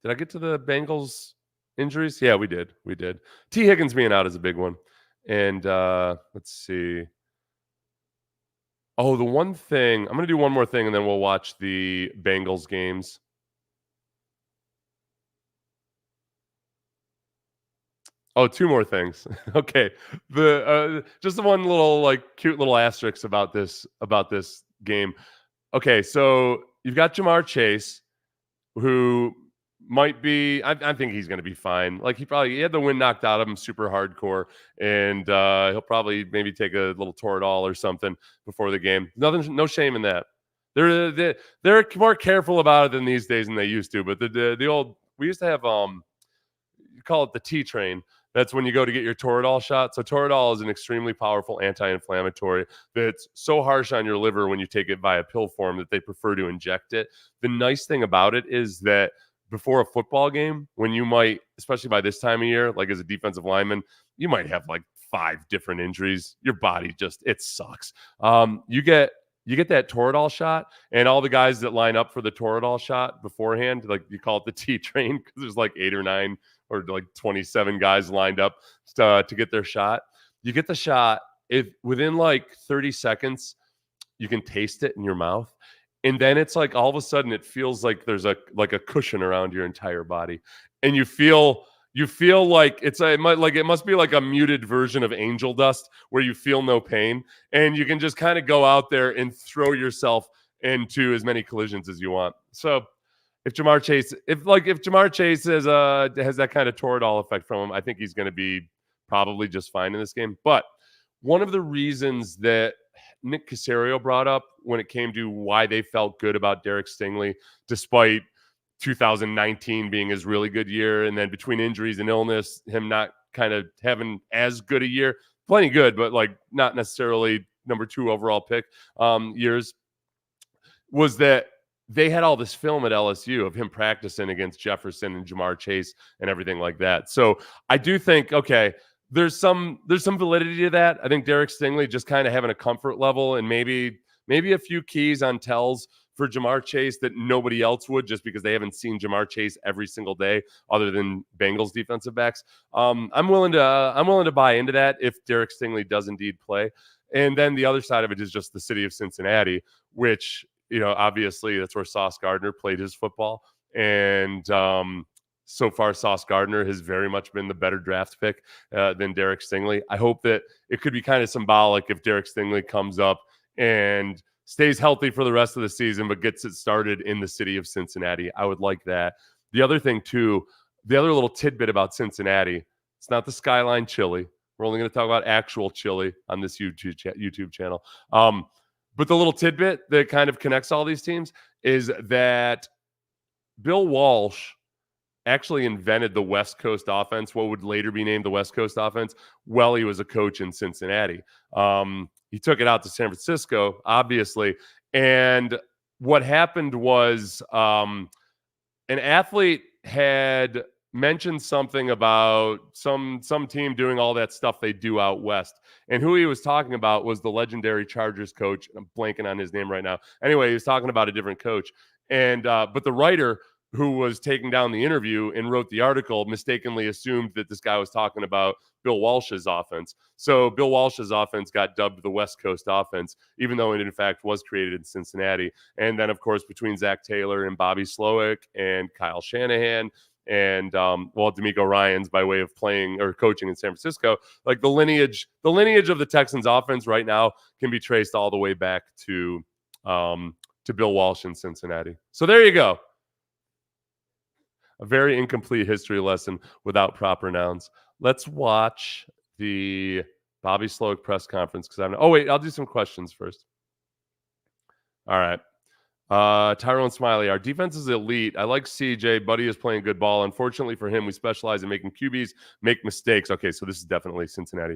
did I get to the Bengals injuries? Yeah, we did. T. Higgins being out is a big one. And let's see. Oh, the one thing, I'm going to do one more thing and then we'll watch the Bengals games. Oh, two more things. Okay. Just the one little, like, cute little asterisk about this game. Okay, so you've got Jamar Chase, who might be, I think he's going to be fine. Like, he had the wind knocked out of him super hardcore, and he'll probably maybe take a little Toradol or something before the game. No shame in that. They're more careful about it than these days than they used to. But the old, we used to have you call it the T train. That's when you go to get your Toradol shot. So Toradol is an extremely powerful anti-inflammatory that's so harsh on your liver when you take it via pill form that they prefer to inject it. The nice thing about it is that before a football game, when you might, especially by this time of year, like as a defensive lineman, you might have like 5 different injuries. Your body just, it sucks. You get that Toradol shot, and all the guys that line up for the Toradol shot beforehand, like you call it the T train, because there's like 8 or 9 or like 27 guys lined up to get their shot. You get the shot. If within like 30 seconds, you can taste it in your mouth. And then it's like all of a sudden it feels like there's a cushion around your entire body. And you feel like it must be like a muted version of angel dust where you feel no pain and you can just kind of go out there and throw yourself into as many collisions as you want. So if Jamar Chase has that kind of Toradol effect from him, I think he's going to be probably just fine in this game. But one of the reasons that Nick Caserio brought up when it came to why they felt good about Derek Stingley, despite 2019 being his really good year, and then between injuries and illness, him not kind of having as good a year, plenty good, but like not necessarily number 2 overall pick years, was that they had all this film at LSU of him practicing against Jefferson and Jamar Chase and everything like that. So I do think, okay, there's some validity to that. I think Derek Stingley just kind of having a comfort level and maybe a few keys on tells for Jamar Chase that nobody else would, just because they haven't seen Jamar Chase every single day other than Bengals defensive backs. I'm willing to buy into that if Derek Stingley does indeed play. And then the other side of it is just the city of Cincinnati, which, obviously that's where Sauce Gardner played his football. And so far, Sauce Gardner has very much been the better draft pick than Derek Stingley. I hope that it could be kind of symbolic if Derek Stingley comes up and stays healthy for the rest of the season, but gets it started in the city of Cincinnati. I would like that. The other thing, too, the other little tidbit about Cincinnati, it's not the Skyline chili. We're only going to talk about actual chili on this YouTube channel. But the little tidbit that kind of connects all these teams is that Bill Walsh actually invented the West Coast offense, what would later be named the West Coast offense, while he was a coach in Cincinnati. He took it out to San Francisco, obviously. And what happened was an athlete had mentioned something about some team doing all that stuff they do out west. And who he was talking about was the legendary Chargers coach. I'm blanking on his name right now. Anyway, he was talking about a different coach. And but the writer who was taking down the interview and wrote the article mistakenly assumed that this guy was talking about Bill Walsh's offense. So Bill Walsh's offense got dubbed the West Coast offense, even though it in fact was created in Cincinnati. And then, of course, between Zach Taylor and Bobby Slowik and Kyle Shanahan and D'Amico Ryans by way of playing or coaching in San Francisco, like the lineage of the Texans offense right now can be traced all the way back to Bill Walsh in Cincinnati. So there you go. A very incomplete history lesson without proper nouns. Let's watch the Bobby Slowik press conference because I'll do some questions first. All right. Tyrone Smiley, our defense is elite. I like CJ. Buddy is playing good ball. Unfortunately for him, we specialize in making QBs make mistakes. Okay, so this is definitely Cincinnati.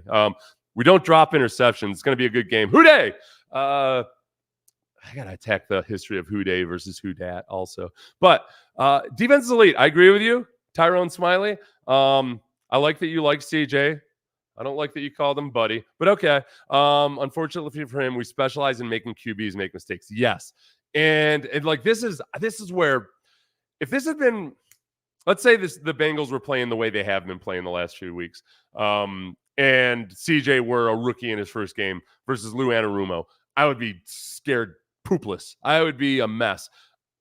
We don't drop interceptions. It's going to be a good game. Houday! I got to attack the history of Houday versus Houdat also. But defense is elite. I agree with you, Tyrone Smiley. I like that you like CJ. I don't like that you called him Buddy. But okay. Unfortunately for him, we specialize in making QBs make mistakes. Yes. And like this is where, if this had been, let's say the Bengals were playing the way they have been playing the last few weeks, and CJ were a rookie in his first game versus Lou Anarumo, I would be scared poopless. I would be a mess.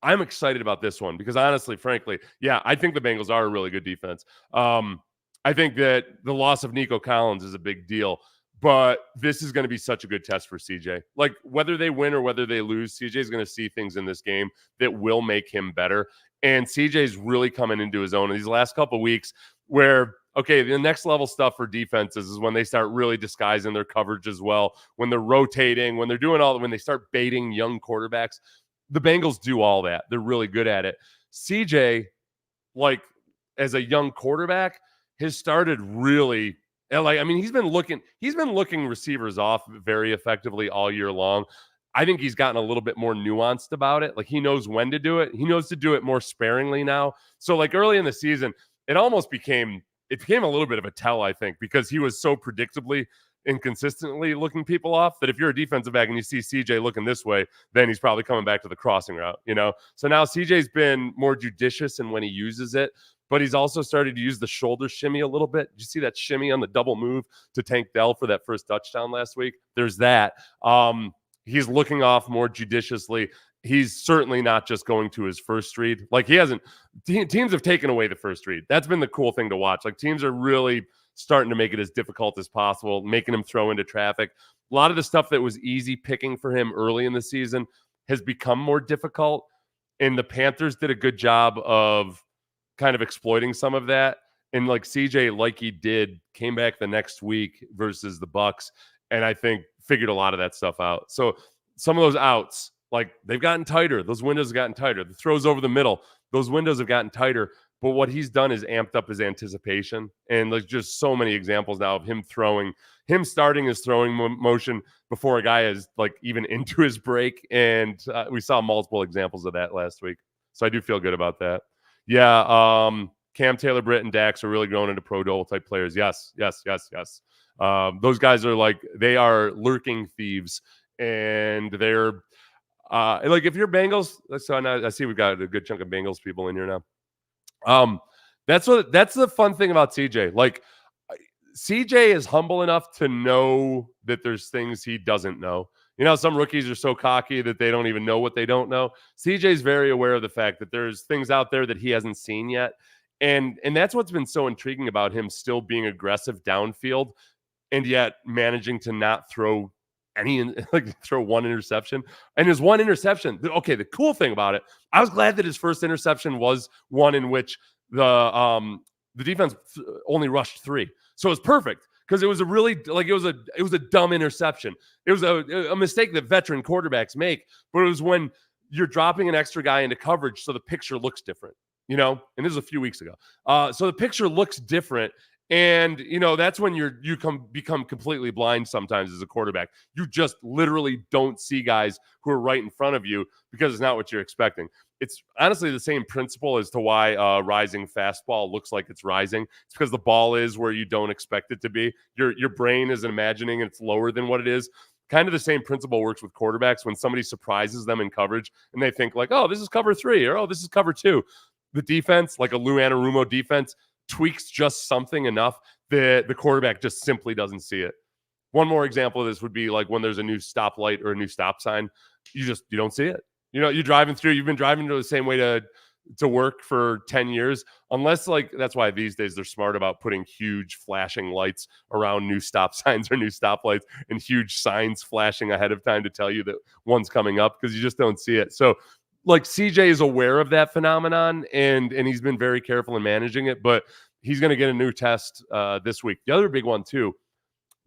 I'm excited about this one because honestly, frankly, yeah, I think the Bengals are a really good defense. I think that the loss of Nico Collins is a big deal. But this is going to be such a good test for CJ. Like, whether they win or whether they lose, CJ is going to see things in this game that will make him better. And CJ is really coming into his own in these last couple of weeks where, okay, the next level stuff for defenses is when they start really disguising their coverage as well, when they're rotating, when they're doing when they start baiting young quarterbacks. The Bengals do all that. They're really good at it. CJ, like, as a young quarterback, has started really – he's been looking receivers off very effectively all year long. I think he's gotten a little bit more nuanced about it. Like, he knows when to do it. He knows to do it more sparingly now. So, like, early in the season, it became a little bit of a tell, I think, because he was so predictably and consistently looking people off that if you're a defensive back and you see CJ looking this way, then he's probably coming back to the crossing route, So now CJ's been more judicious in when he uses it. But he's also started to use the shoulder shimmy a little bit. Did you see that shimmy on the double move to Tank Dell for that first touchdown last week? There's that. He's looking off more judiciously. He's certainly not just going to his first read. Like he hasn't. Teams have taken away the first read. That's been the cool thing to watch. Like teams are really starting to make it as difficult as possible, making him throw into traffic. A lot of the stuff that was easy picking for him early in the season has become more difficult. And the Panthers did a good job of kind of exploiting some of that. And like CJ, like he did, came back the next week versus the Bucks, and I think figured a lot of that stuff out. So some of those outs, like they've gotten tighter. Those windows have gotten tighter. The throws over the middle, those windows have gotten tighter. But what he's done is amped up his anticipation. And there's just so many examples now of him starting his throwing motion before a guy is like even into his break. And we saw multiple examples of that last week. So I do feel good about that. Yeah. Cam Taylor, Britt, and Dax are really growing into Pro Bowl type players. Yes. Those guys are like, they are lurking thieves. And they're like, if you're Bengals, so I see we've got a good chunk of Bengals people in here now. That's the fun thing about CJ. Like CJ is humble enough to know that there's things he doesn't know. You know, some rookies are so cocky that they don't even know what they don't know. CJ's very aware of the fact that there's things out there that he hasn't seen yet. And that's what's been so intriguing about him still being aggressive downfield and yet managing to not throw throw one interception. And his one interception, okay, the cool thing about it, I was glad that his first interception was one in which the defense only rushed 3. So it was perfect because it was a really it was a dumb interception. It was a mistake that veteran quarterbacks make, but it was when you're dropping an extra guy into coverage so the picture looks different, you know? And this was a few weeks ago. So the picture looks different. And, you know, that's when you become completely blind sometimes as a quarterback. You just literally don't see guys who are right in front of you because it's not what you're expecting. It's honestly the same principle as to why rising fastball looks like it's rising. It's because the ball is where you don't expect it to be. Your brain is imagining it's lower than what it is. Kind of the same principle works with quarterbacks when somebody surprises them in coverage and they think like, oh, this is cover 3 or oh, this is cover 2. The defense, like a Lou Anarumo defense, tweaks just something enough that the quarterback just simply doesn't see it. One more example of this would be like when there's a new stoplight or a new stop sign, you don't see it. You know, you've been driving to the same way to work for 10 years, unless like, that's why these days they're smart about putting huge flashing lights around new stop signs or new stoplights and huge signs flashing ahead of time to tell you that one's coming up because you just don't see it. So like CJ is aware of that phenomenon and he's been very careful in managing it, but he's going to get a new test this week. The other big one too,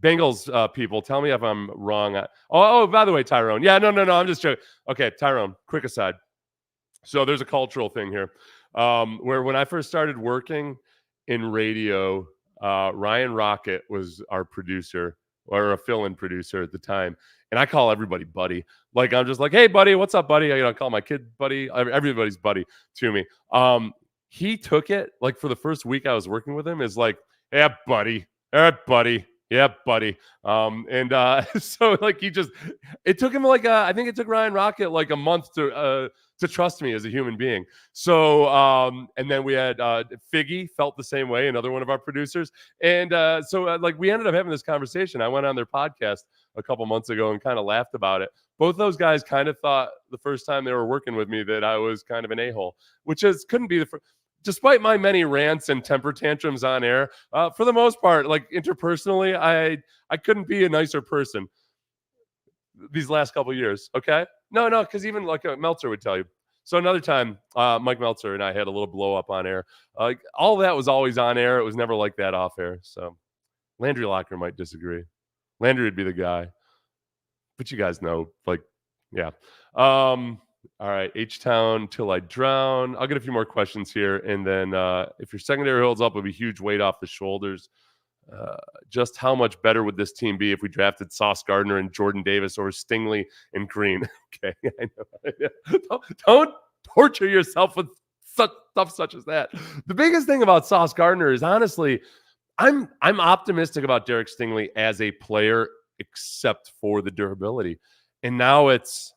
Bengals people, tell me if I'm wrong. By the way, Tyrone. Yeah, no, I'm just joking. Okay, Tyrone, quick aside. So there's a cultural thing here where when I first started working in radio, Ryan Rocket was our producer or a fill-in producer at the time. And I call everybody buddy. Like, I'm just like, hey, buddy, what's up, buddy? I call my kid buddy. Everybody's buddy to me. He took it, like, for the first week I was working with him, is like, yeah, buddy. All right, buddy. Yeah, buddy. So, like, it took him, like, I think it took Ryan Rocket, like, a month to trust me as a human being. So, and then we had Figgy felt the same way, another one of our producers. And like, we ended up having this conversation. I went on their podcast a couple months ago and kind of laughed about it. Both those guys kind of thought the first time they were working with me that I was kind of an a-hole, which couldn't be the first. Despite my many rants and temper tantrums on air, for the most part, like interpersonally, I couldn't be a nicer person these last couple of years. Okay. No, because even like Meltzer would tell you. So another time, Mike Meltzer and I had a little blow up on air. All that was always on air. It was never like that off air. So Landry Locker might disagree. Landry would be the guy. But you guys know, like, yeah. All right, H-Town till I drown. I'll get a few more questions here. And then if your secondary holds up, it'll be huge weight off the shoulders. Just how much better would this team be if we drafted Sauce Gardner and Jordan Davis or Stingley and Green? Okay, I know. Don't torture yourself with stuff such as that. The biggest thing about Sauce Gardner is, honestly, I'm optimistic about Derek Stingley as a player, except for the durability. And now it's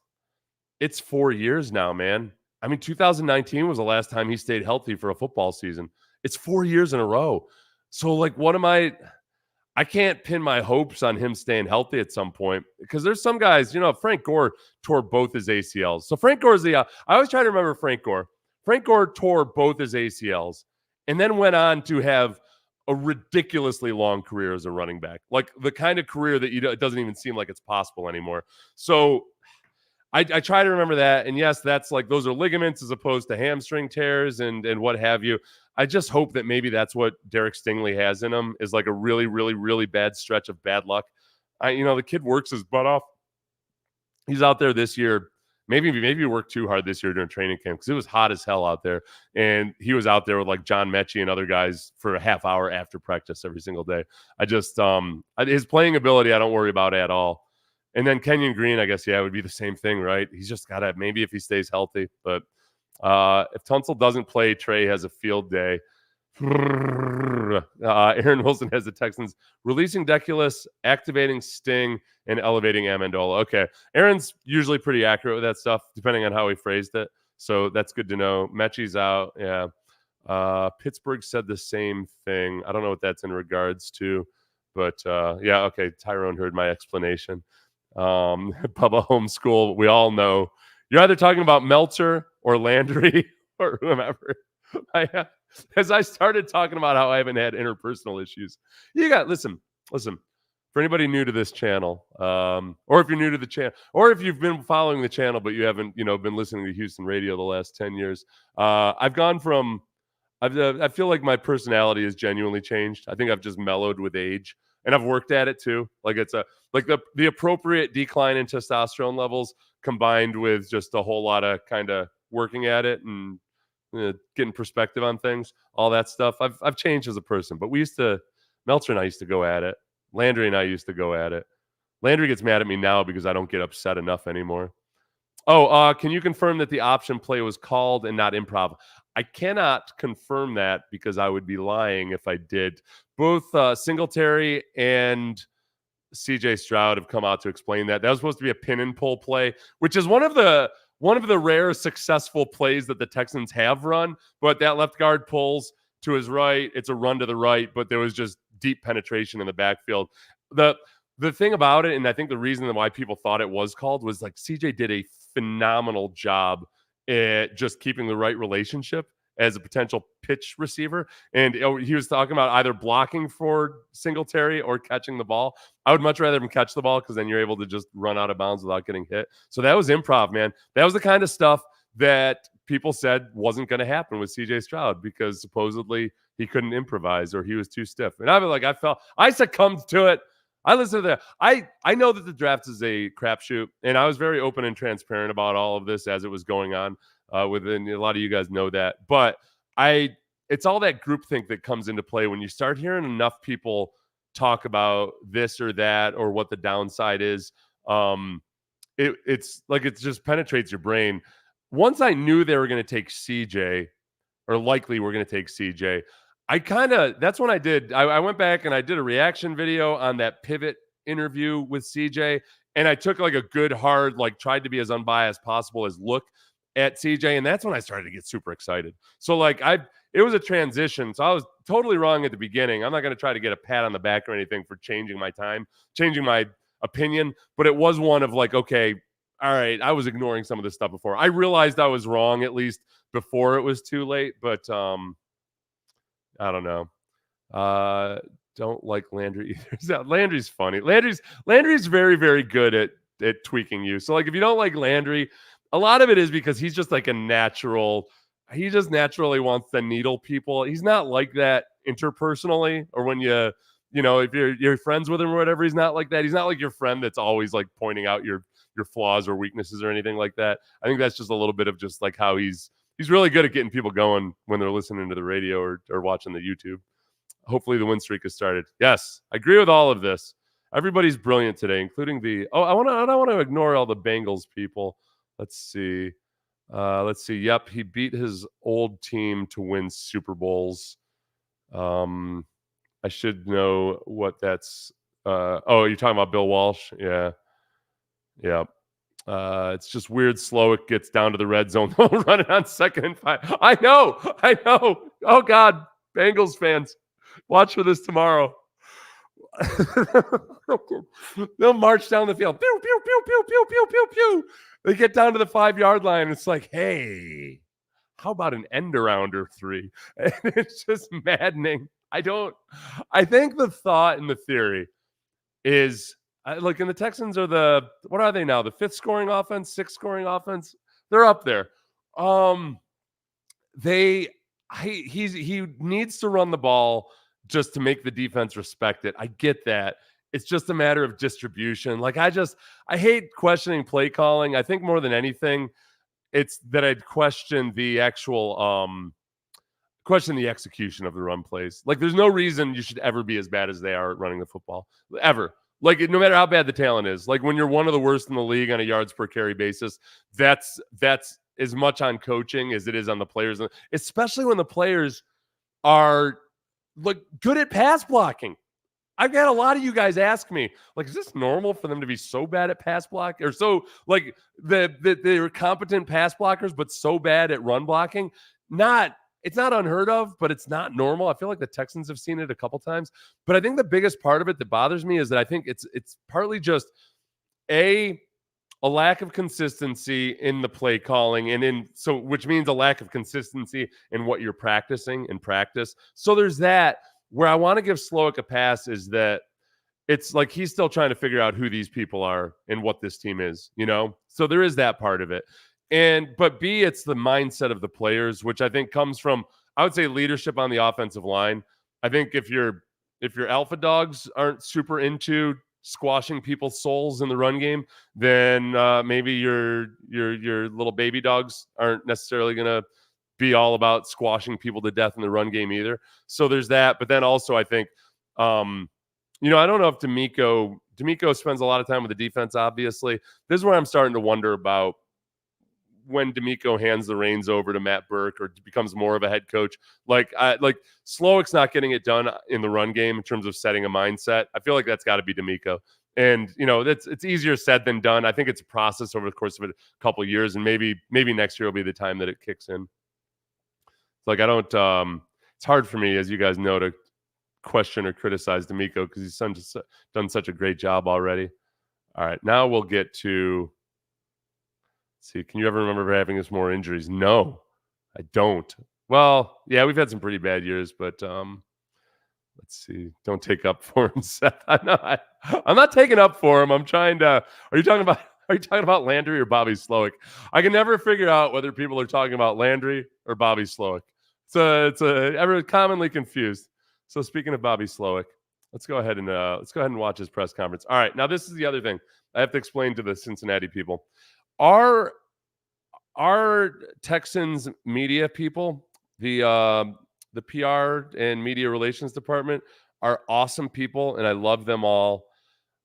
4 years now, man. I mean, 2019 was the last time he stayed healthy for a football season. It's 4 years in a row. So, like, what am I I can't pin my hopes on him staying healthy at some point because there's some guys, Frank Gore tore both his ACLs. So Frank Gore's I always try to remember Frank Gore. Frank Gore tore both his ACLs and then went on to have a ridiculously long career as a running back, like the kind of career that it doesn't even seem like it's possible anymore. So I try to remember that. And yes, that's like those are ligaments as opposed to hamstring tears and what have you. I just hope that maybe that's what Derek Stingley has in him is like a really, really, really bad stretch of bad luck. The kid works his butt off. He's out there this year. Maybe he worked too hard this year during training camp because it was hot as hell out there. And he was out there with like John Mechie and other guys for a half hour after practice every single day. I just his playing ability, I don't worry about at all. And then Kenyon Green, I guess, it would be the same thing, right? He's just got to maybe if he stays healthy. But if Tunsil doesn't play, Trey has a field day. Aaron Wilson has the Texans releasing Deculus, activating Sting, and elevating Amendola. Okay. Aaron's usually pretty accurate with that stuff, depending on how he phrased it. So that's good to know. Mechie's out. Yeah. Pittsburgh said the same thing. I don't know what that's in regards to. But, yeah, okay. Tyrone heard my explanation. Bubba Homeschool, we all know. You're either talking about Meltzer or Landry or whomever. As I started talking about how I haven't had interpersonal issues, listen. For anybody new to this channel, or if you're new to the channel, or if you've been following the channel but you haven't, been listening to Houston radio the last 10 years, I've gone from. I feel like my personality has genuinely changed. I think I've just mellowed with age, and I've worked at it too. Like it's the appropriate decline in testosterone levels combined with just a whole lot of kind of working at it and getting perspective on things, all that stuff. I've changed as a person, but Meltzer and I used to go at it. Landry and I used to go at it. Landry gets mad at me now because I don't get upset enough anymore. Oh, can you confirm that the option play was called and not improv? I cannot confirm that because I would be lying if I did. Both Singletary and CJ Stroud have come out to explain that. That was supposed to be a pin and pull play, which is one of the rare successful plays that the Texans have run. But that left guard pulls to his right. It's a run to the right, but there was just deep penetration in the backfield. The thing about it, and I think the reason why people thought it was called was like CJ did a phenomenal job at just keeping the right relationship as a potential pitch receiver. And he was talking about either blocking for Singletary or catching the ball. I would much rather him catch the ball because then you're able to just run out of bounds without getting hit. So that was improv, man. That was the kind of stuff that people said wasn't going to happen with CJ Stroud because supposedly he couldn't improvise or he was too stiff. And I succumbed to it. I listened to that. I know that the draft is a crapshoot, and I was very open and transparent about all of this as it was going on. Within a lot of you guys know that, but it's all that groupthink that comes into play when you start hearing enough people talk about this or that or what the downside is. It's like it just penetrates your brain. Once I knew they were going to take CJ, or likely were going to take CJ. That's when I went back and I did a reaction video on that pivot interview with CJ. And I took like a good hard, tried to be as unbiased possible as look at CJ. And that's when I started to get super excited. So it was a transition. So I was totally wrong at the beginning. I'm not going to try to get a pat on the back or anything for changing my opinion, but it was one of okay, all right, I was ignoring some of this stuff before. I realized I was wrong, at least before it was too late, but, I don't know. Don't like Landry either. Landry's funny. Landry's very, very good at tweaking you. So if you don't like Landry, a lot of it is because he's just like a natural. He just naturally wants to needle people. He's not like that interpersonally, or when if you're friends with him or whatever. He's not like that. He's not like your friend that's always pointing out your flaws or weaknesses or anything like that. I think that's just a little bit of just how he's really good at getting people going when they're listening to the radio or watching the YouTube. Hopefully the win streak has started. Yes, I agree with all of this. Everybody's brilliant today, including I don't want to ignore all the Bengals people. Let's see. Yep, he beat his old team to win Super Bowls. I should know what that's. You're talking about Bill Walsh? Yeah. Yeah. It's just weird. Slowik gets down to the red zone, running on 2nd and 5. I know. Oh God, Bengals fans, watch for this tomorrow. They'll march down the field. Pew, pew, pew, pew, pew, pew, pew, pew. They get down to the 5-yard line. It's like, hey, how about an end around or 3? And it's just maddening. I think the thought and the theory is, look, and the Texans are what are they now? The 5th scoring offense, 6th scoring offense? They're up there. He needs to run the ball just to make the defense respect it. I get that. It's just a matter of distribution. Like, I hate questioning play calling. I think more than anything, it's that I'd question the actual question the execution of the run plays. Like, there's no reason you should ever be as bad as they are at running the football. Ever. Like, no matter how bad the talent is. Like, when you're one of the worst in the league on a yards per carry basis, that's as much on coaching as it is on the players, especially when the players are like good at pass blocking. I've got a lot of you guys ask me, like, is this normal for them to be so bad at pass block, or so like they're competent pass blockers but so bad at run blocking? It's not unheard of, but it's not normal. I feel like the Texans have seen it a couple times, but I think the biggest part of it that bothers me is that I think it's partly just a lack of consistency in the play calling, and which means a lack of consistency in what you're practicing in practice. So there's that. Where I want to give Slowik a pass is that it's like he's still trying to figure out who these people are and what this team is, So there is that part of it. But B, it's the mindset of the players, which I think comes from, I would say, leadership on the offensive line. I think if your alpha dogs aren't super into squashing people's souls in the run game, then maybe your little baby dogs aren't necessarily going to be all about squashing people to death in the run game either. So there's that. But then also I think, I don't know if D'Amico spends a lot of time with the defense, obviously. This is where I'm starting to wonder about when D'Amico hands the reins over to Matt Burke or becomes more of a head coach. Like Slowik's not getting it done in the run game in terms of setting a mindset. I feel like that's got to be D'Amico. And, it's easier said than done. I think it's a process over the course of a couple of years, and maybe next year will be the time that it kicks in. Like, I don't, it's hard for me, as you guys know, to question or criticize D'Amico because he's done such a great job already. All right, now we'll get to, let's see, can you ever remember having us more injuries? No, I don't. Well, yeah, we've had some pretty bad years, but let's see. Don't take up for him, Seth. I'm not taking up for him. I'm trying to, are you talking about Landry or Bobby Slowik? I can never figure out whether people are talking about Landry or Bobby Slowik. Everyone's commonly confused. So speaking of Bobby Slowik, let's go ahead and watch his press conference. All right, now this is the other thing I have to explain to the Cincinnati people. Our Texans media people, the PR and media relations department, are awesome people, and I love them all.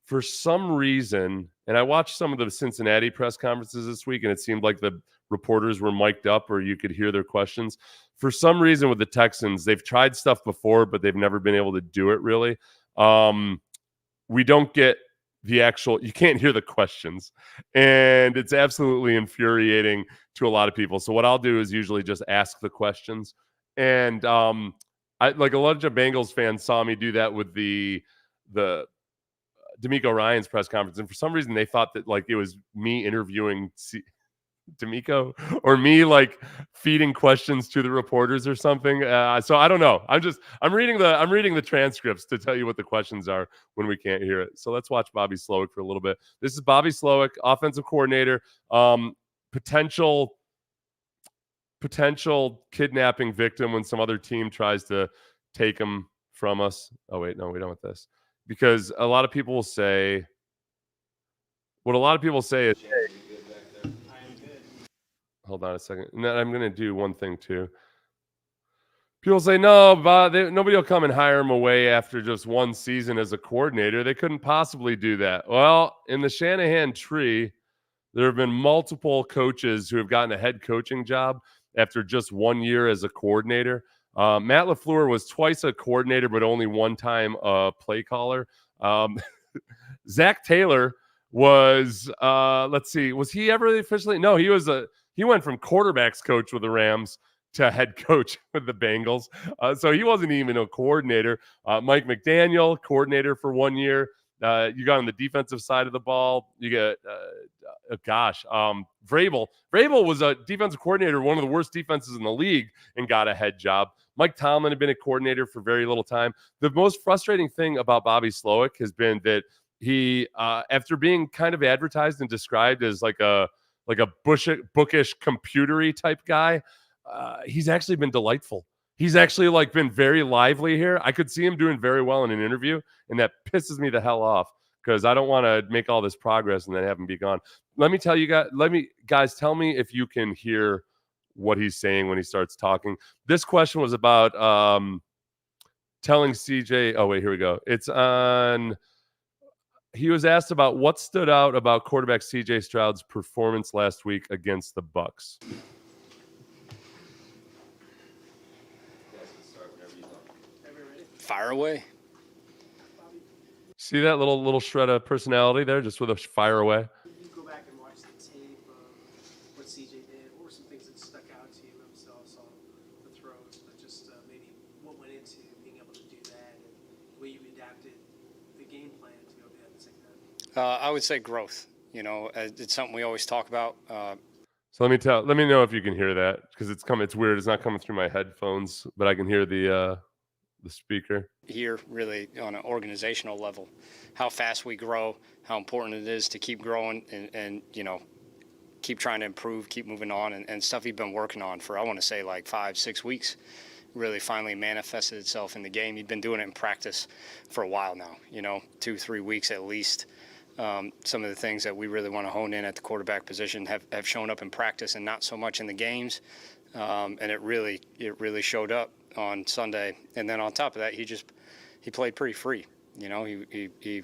For some reason, and I watched some of the Cincinnati press conferences this week, and it seemed like the reporters were mic'd up or you could hear their questions. For some reason with the Texans, they've tried stuff before, but they've never been able to do it really. We don't get you can't hear the questions, and it's absolutely infuriating to a lot of people. So what I'll do is usually just ask the questions. And I like a lot of Bengals fans saw me do that with the D'Amico Ryan's press conference, and for some reason they thought that like it was me interviewing D'Amico or me like feeding questions to the reporters or something. So I don't know. I'm reading the transcripts to tell you what the questions are when we can't hear it. So let's watch Bobby Slowik for a little bit. This is Bobby Slowik, offensive coordinator, potential kidnapping victim when some other team tries to take him from us. Oh wait, no, we don't want this. Because a lot of people will say, is, hold on a second. And then I'm going to do one thing too. People say, no, nobody will come and hire him away after just one season as a coordinator. They couldn't possibly do that. Well, in the Shanahan tree, there have been multiple coaches who have gotten a head coaching job after just 1 year as a coordinator. Matt LaFleur was twice a coordinator, but only one time a play caller. Zach Taylor was, let's see, was he ever officially? No, he went from quarterbacks coach with the Rams to head coach with the Bengals. So he wasn't even a coordinator. Mike McDaniel, coordinator for 1 year. You got on the defensive side of the ball. You get, Vrabel. Vrabel was a defensive coordinator, one of the worst defenses in the league, and got a head job. Mike Tomlin had been a coordinator for very little time. The most frustrating thing about Bobby Slowik has been that he, after being kind of advertised and described as like a bookish, computery type guy, he's actually been delightful. He's actually like been very lively here. I could see him doing very well in an interview, and that pisses me the hell off because I don't want to make all this progress and then have him be gone. Let me tell you guys, tell me if you can hear what he's saying when he starts talking. This question was about telling CJ. Oh, wait, here we go. It's on. He was asked about what stood out about quarterback CJ Stroud's performance last week against the Bucks. Fire away. See that little shred of personality there, just with a fire away. You go back and watch the tape of what CJ did. What were some things that stuck out to you? Obviously, I saw the throws, but just maybe what went into being able to do that and the way you adapted the game plan to be able to do that at the same time. I would say growth. You know, it's something we always talk about. So let me know if you can hear that because it's weird. It's not coming through my headphones, but I can hear the speaker. Here, really, on an organizational level, how fast we grow, how important it is to keep growing and you know, keep trying to improve, keep moving on, and stuff he'd been working on for, I want to say, like 5-6 weeks, really finally manifested itself in the game. He'd been doing it in practice for a while now, you know, 2-3 weeks at least. Some of the things that we really want to hone in at the quarterback position have shown up in practice and not so much in the games. And it really showed up on Sunday. And then on top of that, he played pretty free. You know, he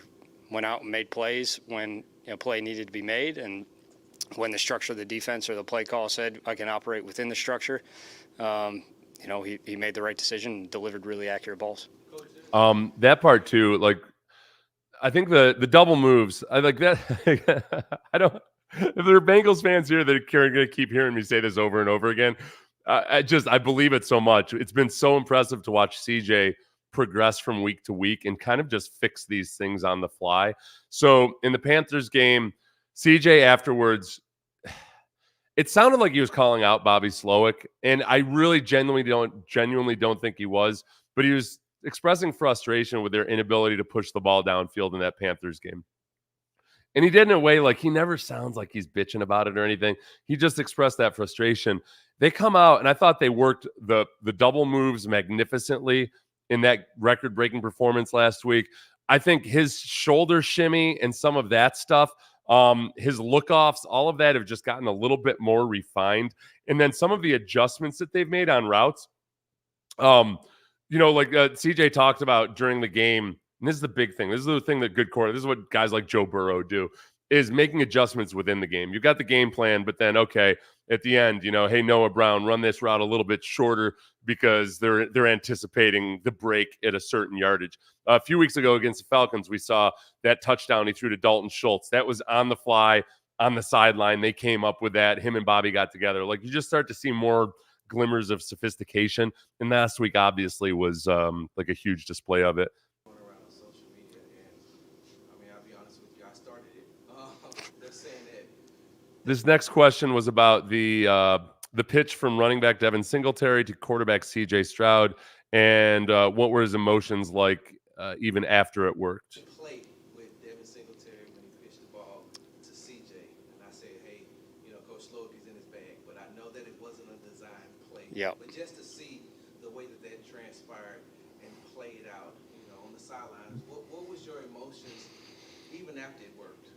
went out and made plays when a play needed to be made, and when the structure of the defense or the play call said I can operate within the structure, you know, he made the right decision and delivered really accurate balls. That part too, like I think the double moves, I like that. I don't. If there are Bengals fans here that are going to keep hearing me say this over and over again, I believe it so much. It's been so impressive to watch CJ progress from week to week and kind of just fix these things on the fly. So in the Panthers game, CJ afterwards, it sounded like he was calling out Bobby Slowik, and I really genuinely don't think he was, but he was expressing frustration with their inability to push the ball downfield in that Panthers game. And he did in a way like he never sounds like he's bitching about it or anything. He just expressed that frustration. They come out, and I thought they worked the double moves magnificently in that record-breaking performance last week. I think his shoulder shimmy and some of that stuff, his look-offs, all of that have just gotten a little bit more refined. And then some of the adjustments that they've made on routes, you know, like CJ talked about during the game, and this is the big thing. This is the thing that this is what guys like Joe Burrow do, is making adjustments within the game. You've got the game plan, but then, okay, at the end, you know, hey, Noah Brown, run this route a little bit shorter because they're anticipating the break at a certain yardage. A few weeks ago against the Falcons, we saw that touchdown he threw to Dalton Schultz. That was on the fly, on the sideline. They came up with that. Him and Bobby got together. Like, you just start to see more glimmers of sophistication. And last week, obviously, was like a huge display of it. This next question was about the pitch from running back Devin Singletary to quarterback CJ Stroud, and what were his emotions like even after it worked. Play with Devin Singletary when he pitched the ball to CJ, and I said, hey, you know, Coach Slowik is in his bag, but I know that it wasn't a design play. Yeah. But just to see the way that transpired and played out, you know, on the sidelines, what was your emotions even after it worked?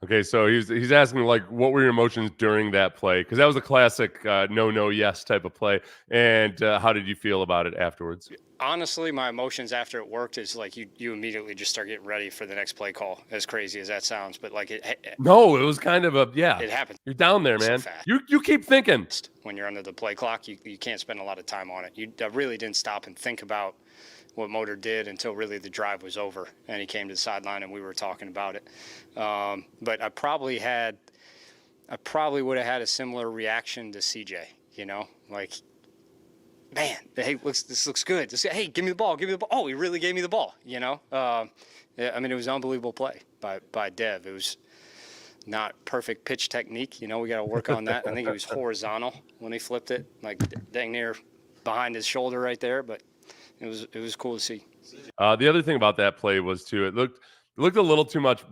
Okay, so he's asking, like, what were your emotions during that play? Because that was a classic no, yes type of play. And how did you feel about it afterwards? Honestly, my emotions after it worked is like you immediately just start getting ready for the next play call, as crazy as that sounds. But like No, it was kind of it happens. You're down there, man. So fast. You keep thinking. When you're under the play clock, you can't spend a lot of time on it. I really didn't stop and think about what Motor did until really the drive was over and he came to the sideline and we were talking about it. But I probably would have had a similar reaction to CJ. you know, like, man, hey, this looks good. Hey, give me the ball. Oh, he really gave me the ball, you know. Yeah, I mean, it was an unbelievable play by Dev. It was not perfect pitch technique. You know, we got to work on that. I think he was horizontal when he flipped it, like dang near behind his shoulder right there. But it was cool to see. The other thing about that play was too, it looked a little too much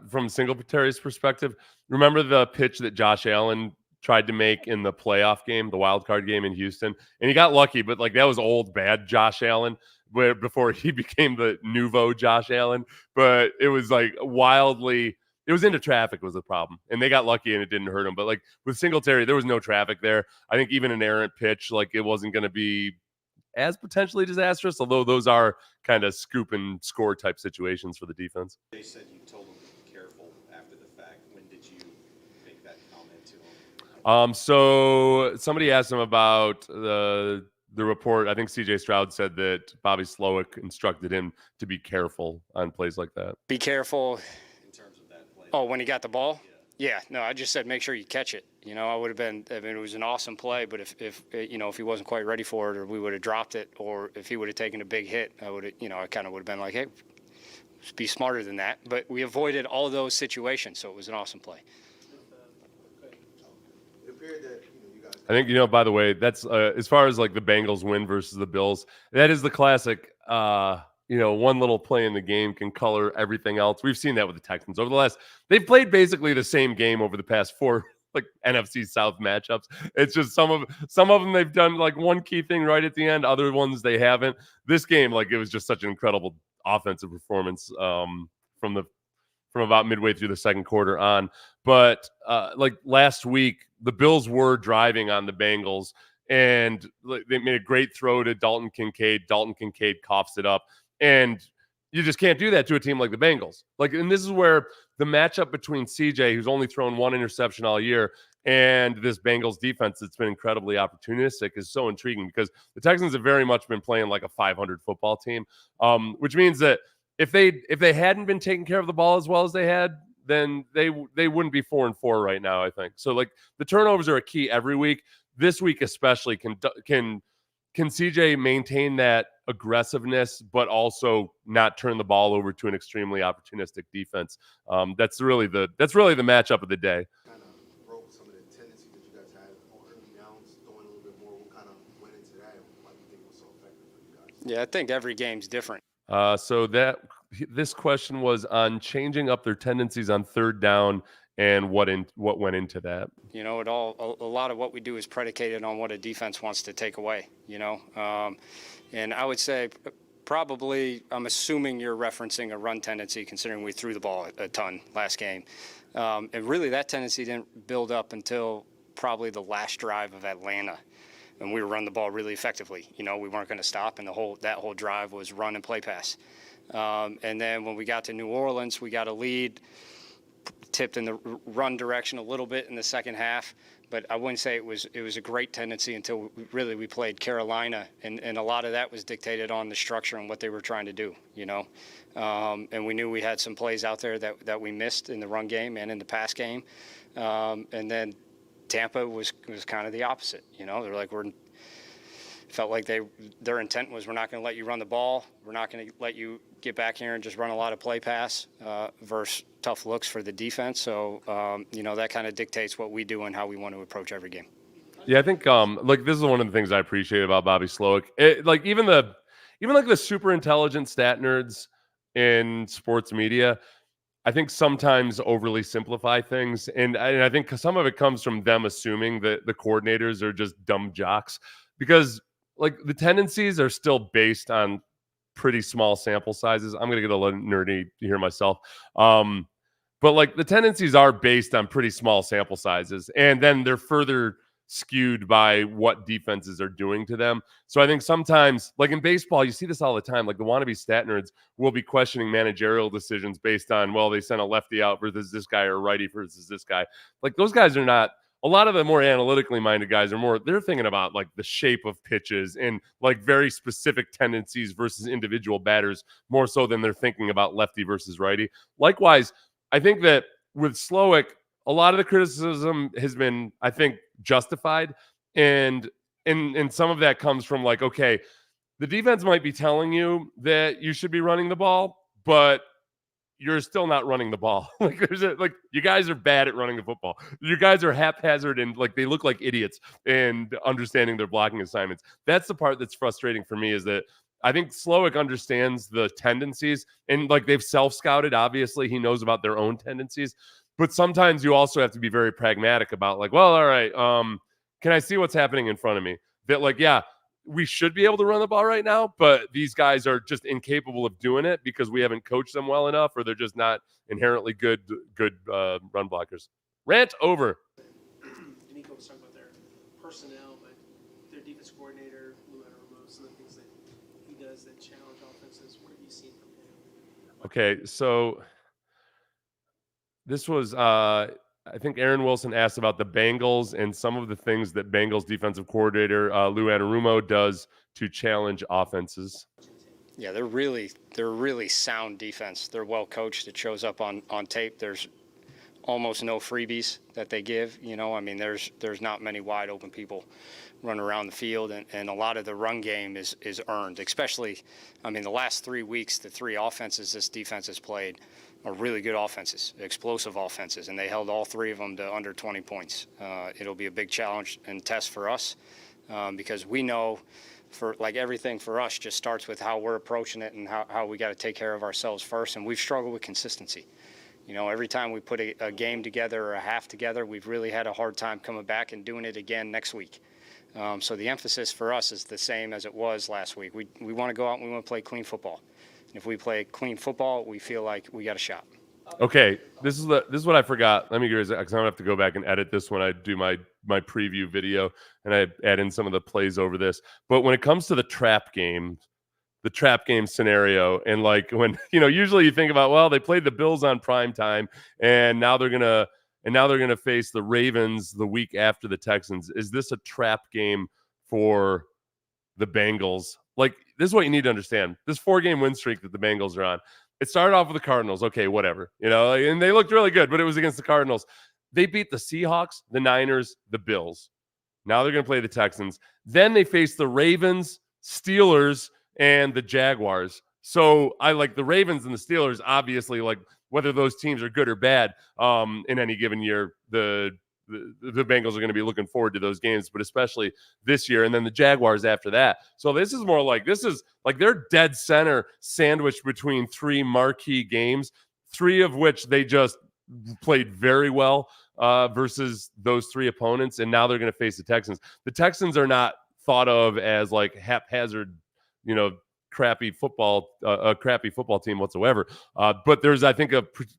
from Singletary's perspective. Remember the pitch that Josh Allen tried to make in the playoff game, the wild card game in Houston, and he got lucky, but like that was old bad Josh Allen where before he became the nouveau Josh Allen. But it was like wildly. It was into traffic was the problem, and they got lucky and it didn't hurt them. But like with Singletary, there was no traffic there. I think even an errant pitch, like it wasn't going to be as potentially disastrous, although those are kind of scoop and score type situations for the defense. They said you told them to be careful after the fact. When did you make that comment to him? So somebody asked him about the report. I think CJ Stroud said that Bobby Slowik instructed him to be careful on plays like that. Be careful. In terms of that play. Oh, when he got the ball? Yeah. No, I just said make sure you catch it. You know, I mean, it was an awesome play, but if you know, if he wasn't quite ready for it, or we would have dropped it, or if he would have taken a big hit, I would have, you know, I kind of would have been like, hey, be smarter than that. But we avoided all of those situations, so it was an awesome play. It appeared that you guys. I think, you know, by the way, that's as far as like the Bengals win versus the Bills, that is the classic. You know, one little play in the game can color everything else. We've seen that with the Texans over the last. They've played basically the same game over the past 4 like NFC South matchups. It's just some of them they've done like one key thing right at the end. Other ones they haven't. This game, like it was just such an incredible offensive performance from about midway through the second quarter on. But like last week, the Bills were driving on the Bengals, and they made a great throw to Dalton Kincaid. Dalton Kincaid coughs it up, and you just can't do that to a team like the Bengals. Like, and this is where the matchup between CJ, who's only thrown one interception all year, and this Bengals defense that's been incredibly opportunistic is so intriguing, because the Texans have very much been playing like a 500 football team, which means that if they hadn't been taking care of the ball as well as they had, then they wouldn't be 4-4 right now, I think. So like the turnovers are a key every week. This week especially, can CJ maintain that aggressiveness, but also not turn the ball over to an extremely opportunistic defense? That's really the matchup of the day. Kind of broke some of the tendencies that you guys had on early downs, throwing a little bit more. What kind of went into that, and why do you think it was so effective for you guys? Yeah, I think every game's different. So this question was on changing up their tendencies on third down and what went into that. You know, a lot of what we do is predicated on what a defense wants to take away, you know. And I would say probably, I'm assuming you're referencing a run tendency, considering we threw the ball a ton last game. And really that tendency didn't build up until probably the last drive of Atlanta. And we were running the ball really effectively. You know, we weren't going to stop, and that whole drive was run and play pass. And then when we got to New Orleans, we got a lead, tipped in the run direction a little bit in the second half, but I wouldn't say it was a great tendency until we played Carolina, and a lot of that was dictated on the structure and what they were trying to do, you know. And we knew we had some plays out there that we missed in the run game and in the pass game. And then Tampa was kind of the opposite, you know. They're like, felt like their intent was, we're not going to let you run the ball. We're not going to let you get back here and just run a lot of play pass versus tough looks for the defense. So, you know, that kind of dictates what we do and how we want to approach every game. Yeah, I think like this is one of the things I appreciate about Bobby Slowik. Like even like the super intelligent stat nerds in sports media, I think sometimes overly simplify things, and I think some of it comes from them assuming that the coordinators are just dumb jocks, because like the tendencies are still based on pretty small sample sizes. I'm gonna get a little nerdy here myself, but like the tendencies are based on pretty small sample sizes, and then they're further skewed by what defenses are doing to them. So I think sometimes, like in baseball, you see this all the time. Like the wannabe stat nerds will be questioning managerial decisions based on, well, they sent a lefty out versus this guy, or righty versus this guy. Like those guys are not. A lot of the more analytically minded guys they're thinking about like the shape of pitches and like very specific tendencies versus individual batters, more so than they're thinking about lefty versus righty. Likewise, I think that with Slowik, a lot of the criticism has been, I think, justified. And some of that comes from like, okay, the defense might be telling you that you should be running the ball, but you're still not running the ball. Like you guys are bad at running the football. You guys are haphazard and like they look like idiots and understanding their blocking assignments. That's the part that's frustrating for me, is that I think Slowik understands the tendencies, and like they've self-scouted. Obviously, he knows about their own tendencies, but sometimes you also have to be very pragmatic about like, well, all right, can I see what's happening in front of me? That like, yeah, we should be able to run the ball right now, but these guys are just incapable of doing it because we haven't coached them well enough, or they're just not inherently good run blockers. Rant over. D'Amico was talking about their personnel, but their defense coordinator, Lou Anarumo, some of the things that he does that challenge offenses. What have you seen from him? Okay, so this was I think Aaron Wilson asked about the Bengals and some of the things that Bengals defensive coordinator Lou Anarumo does to challenge offenses. Yeah, they're really sound defense. They're well coached. It shows up on tape. There's almost no freebies that they give. You know, I mean, there's not many wide open people running around the field, and a lot of the run game is earned. Especially, I mean, the last 3 weeks, the 3 offenses this defense has played are really good offenses, explosive offenses, and they held all 3 of them to under 20 points. It'll be a big challenge and test for us because we know, for like everything for us just starts with how we're approaching it and how we got to take care of ourselves first. And we've struggled with consistency. You know, every time we put a game together or a half together, we've really had a hard time coming back and doing it again next week. So the emphasis for us is the same as it was last week. We want to go out and we want to play clean football. And if we play clean football, we feel like we got a shot. Okay, this is what I forgot. Let me get, because I'm gonna have to go back and edit this when I do my preview video, and I add in some of the plays over this. But when it comes to the trap game scenario, and like when usually you think about, well, they played the Bills on prime time, and now they're gonna face the Ravens the week after the Texans. Is this a trap game for the Bengals? Like, this is what you need to understand. This 4-game win streak that the Bengals are on, it started off with the Cardinals. Okay, whatever. And they looked really good, but it was against the Cardinals. They beat the Seahawks, the Niners, the Bills. Now they're going to play the Texans. Then they face the Ravens, Steelers, and the Jaguars. So I like the Ravens and the Steelers, obviously, like whether those teams are good or bad in any given year, the Bengals are going to be looking forward to those games, but especially this year, and then the Jaguars after that. So this is they're dead center sandwiched between 3 marquee games, 3 of which they just played very well versus those 3 opponents, and now they're going to face the Texans. The Texans are not thought of as like haphazard, crappy football team whatsoever. But there's, I think,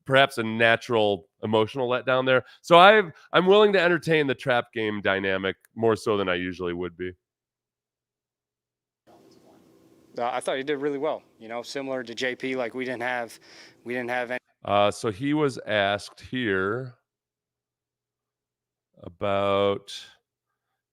perhaps a natural emotional letdown there. So I'm willing to entertain the trap game dynamic more so than I usually would be. I thought you did really well. Similar to JP, like we didn't have any. So he was asked here about.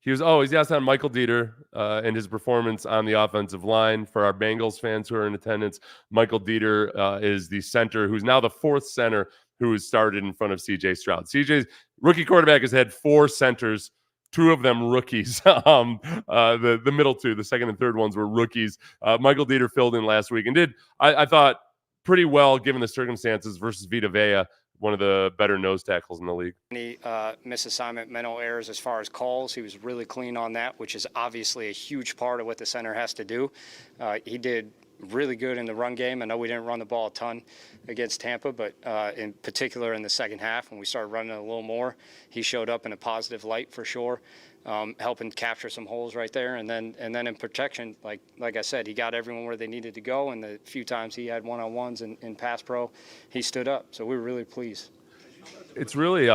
He's asked on Michael Dieter and his performance on the offensive line. For our Bengals fans who are in attendance, Michael Dieter is the center who's now the 4th center who has started in front of C.J. Stroud. CJ's rookie quarterback has had 4 centers, 2 of them rookies. The middle 2, the second and third ones, were rookies. Michael Dieter filled in last week and did, I thought, pretty well given the circumstances versus Vita Vea, one of the better nose tackles in the league. Any misassignment, mental errors as far as calls. He was really clean on that, which is obviously a huge part of what the center has to do. He did really good in the run game. I know we didn't run the ball a ton against Tampa, but in particular in the second half when we started running it a little more, he showed up in a positive light for sure, helping capture some holes right there. And then in protection, like I said, he got everyone where they needed to go, and the few times he had one-on-ones in pass pro, he stood up. So we were really pleased. It's really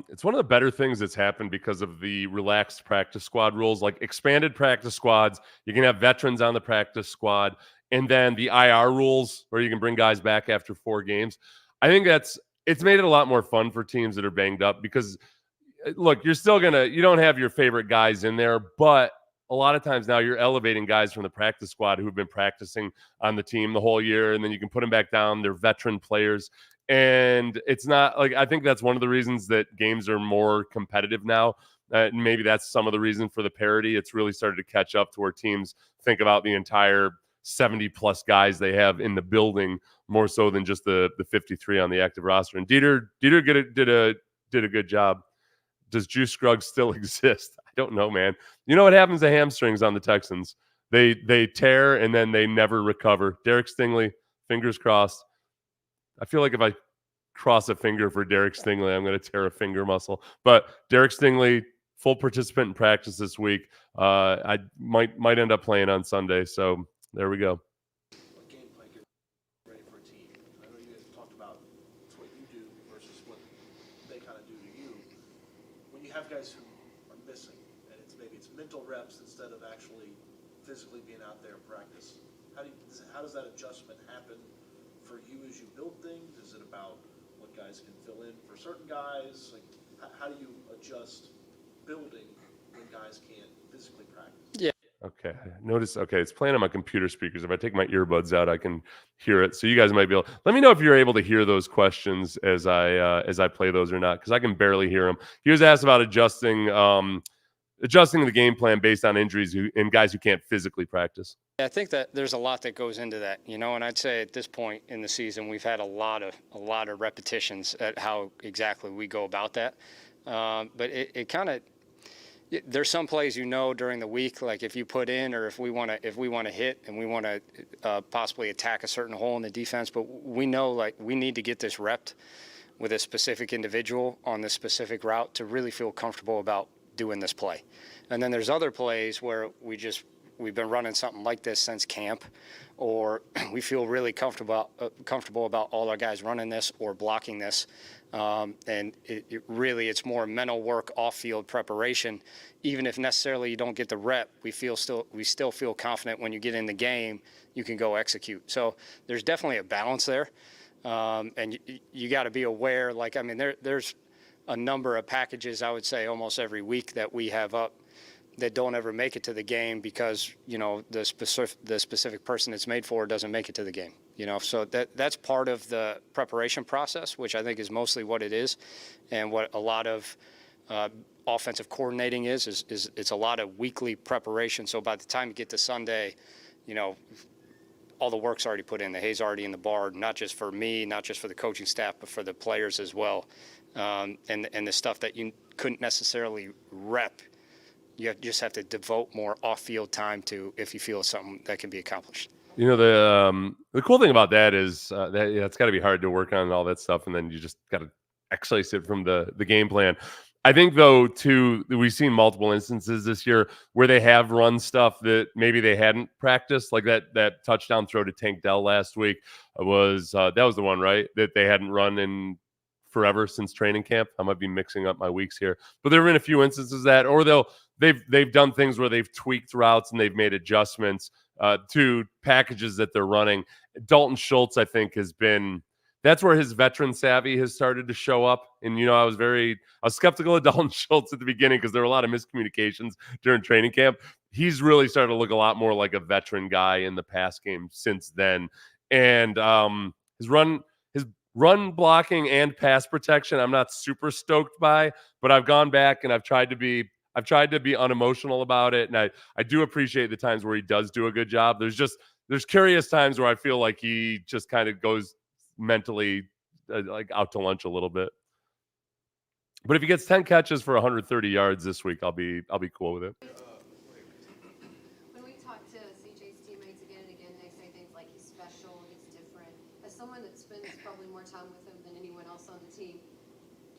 it's one of the better things that's happened because of the relaxed practice squad rules, like expanded practice squads. You can have veterans on the practice squad, and then the IR rules where you can bring guys back after 4 games. I think it's made it a lot more fun for teams that are banged up because, look, you don't have your favorite guys in there, but a lot of times now you're elevating guys from the practice squad who've been practicing on the team the whole year, and then you can put them back down. They're veteran players. And it's not like, I think that's one of the reasons that games are more competitive now. Maybe that's some of the reason for the parity. It's really started to catch up to where teams think about the entire 70 plus guys they have in the building more so than just the 53 on the active roster. And Dieter did a good job. Does Juice Scruggs still exist? I don't know, man. You know what happens to hamstrings on the Texans? They tear and then they never recover. Derek Stingley, fingers crossed. I feel like if I cross a finger for Derek Stingley, I'm going to tear a finger muscle. But Derek Stingley, full participant in practice this week. I might end up playing on Sunday. So there we go. What game plan get ready for a team? I know you guys talked about it's what you do versus what they kind of do to you. When you have guys who are missing, and maybe it's mental reps instead of actually physically being out there in practice, how does that adjustment happen for you as you build things? Is it about what guys can fill in for certain guys? Like, how do you adjust building when guys can't physically practice? Yeah. Okay. Notice, okay, it's playing on my computer speakers. If I take my earbuds out, I can hear it. So you guys might be able, let me know if you're able to hear those questions as I play those or not, because I can barely hear them. He was asked about adjusting the game plan based on injuries and guys who can't physically practice. I think that there's a lot that goes into that, and I'd say at this point in the season, we've had a lot of repetitions at how exactly we go about that. But it kind of, there's some plays during the week, like if you put in or if we want to hit and we want to possibly attack a certain hole in the defense, but we know like we need to get this repped with a specific individual on this specific route to really feel comfortable about doing this play. And then there's other plays where we've been running something like this since camp, or we feel really comfortable about all our guys running this or blocking this. And it's more mental work, off-field preparation. Even if necessarily you don't get the rep, we still feel confident when you get in the game, you can go execute. So there's definitely a balance there. And you got to be aware, there's a number of packages, I would say almost every week, that we have up that don't ever make it to the game because, the specific person it's made for doesn't make it to the game. So that's part of the preparation process, which I think is mostly what it is. And what a lot of offensive coordinating is it's a lot of weekly preparation. So by the time you get to Sunday, all the work's already put in. The hay's already in the barn, not just for me, not just for the coaching staff, but for the players as well. And the stuff that you couldn't necessarily rep, you just have to devote more off-field time to if you feel something that can be accomplished. The cool thing about that is it's got to be hard to work on all that stuff, and then you just got to exercise it from the game plan. I think, though, too, we've seen multiple instances this year where they have run stuff that maybe they hadn't practiced, like that touchdown throw to Tank Dell last week that was the one, right, that they hadn't run in forever since training camp. I might be mixing up my weeks here, but there have been a few instances of that, or they've done things where they've tweaked routes and they've made adjustments to packages that they're running. Dalton Schultz, I think, that's where his veteran savvy has started to show up. And, I was skeptical of Dalton Schultz at the beginning because there were a lot of miscommunications during training camp. He's really started to look a lot more like a veteran guy in the pass game since then. And his run blocking and pass protection, I'm not super stoked by, but I've gone back and I've tried to be unemotional about it. And I do appreciate the times where he does do a good job. There's curious times where I feel like he just kind of goes mentally like out to lunch a little bit. But if he gets 10 catches for 130 yards this week, I'll be cool with it. When we talk to CJ's teammates again and again, they say things like he's special, he's different. As someone that spends probably more time with him than anyone else on the team,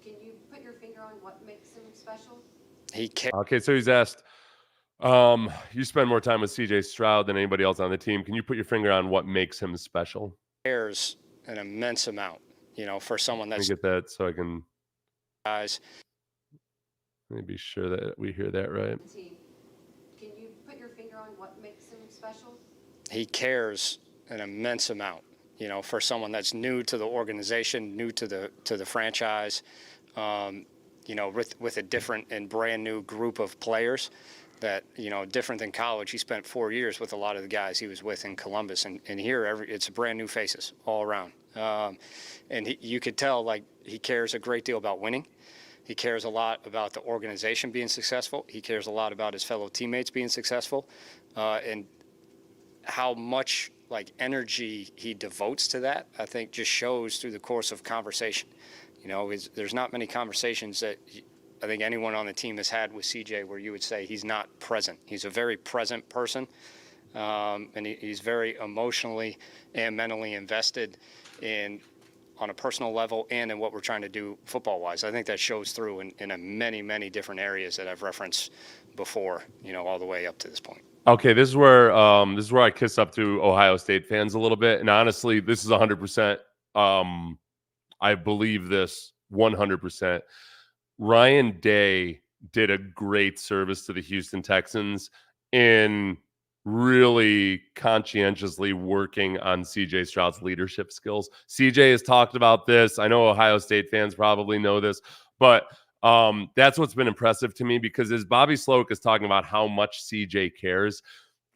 can you put your finger on what makes him special? Okay, so he's asked, you spend more time with CJ Stroud than anybody else on the team. Can you put your finger on what makes him special? Cares an immense amount, for someone that's. Let me get that so I can. Guys. Let me be sure that we hear that right. Can you put your finger on what makes him special? He cares an immense amount, for someone that's new to the organization, new to the franchise, with a different and brand new group of players that, different than college. He spent 4 years with a lot of the guys he was with in Columbus, and here it's brand new faces all around. And you could tell, like, he cares a great deal about winning. He cares a lot about the organization being successful. He cares a lot about his fellow teammates being successful, and how much energy he devotes to that, I think, just shows through the course of conversation. There's not many conversations that I think anyone on the team has had with CJ where you would say he's not present. He's a very present person, and he's very emotionally and mentally invested on a personal level and in what we're trying to do football-wise. I think that shows through in many, many different areas that I've referenced before, all the way up to this point. Okay, this is where I kiss up to Ohio State fans a little bit, and honestly, this is 100%. I believe this 100%. Ryan Day did a great service to the Houston Texans in really conscientiously working on CJ Stroud's leadership skills. CJ has talked about this. I know Ohio State fans probably know this, but that's what's been impressive to me, because as Bobby Slowik is talking about how much CJ cares,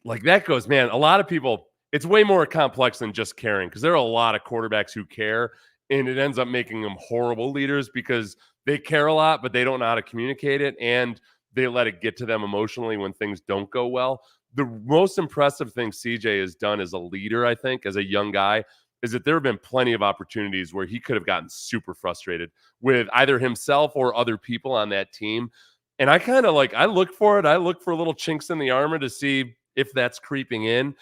that goes, man, a lot of people, it's way more complex than just caring, because there are a lot of quarterbacks who care, and it ends up making them horrible leaders because they care a lot, but they don't know how to communicate it, and they let it get to them emotionally when things don't go well. The most impressive thing CJ has done as a leader, I think, as a young guy, is that there have been plenty of opportunities where he could have gotten super frustrated with either himself or other people on that team. And I kind of I look for it. I look for little chinks in the armor to see if that's creeping in.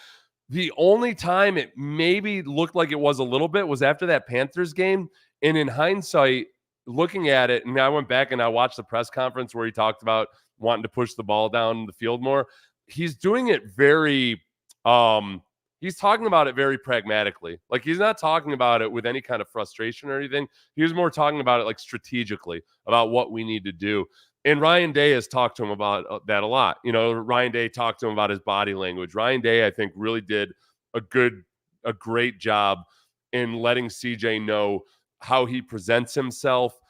The only time it maybe looked like it was a little bit was after that Panthers game. And in hindsight, looking at it, and I went back and I watched the press conference where he talked about wanting to push the ball down the field more. He's doing it very he's talking about it very pragmatically. He's not talking about it with any kind of frustration or anything. He was more talking about it strategically about what we need to do. And Ryan Day has talked to him about that a lot. Ryan Day talked to him about his body language. Ryan Day, I think, really did a great job in letting CJ know how he presents himself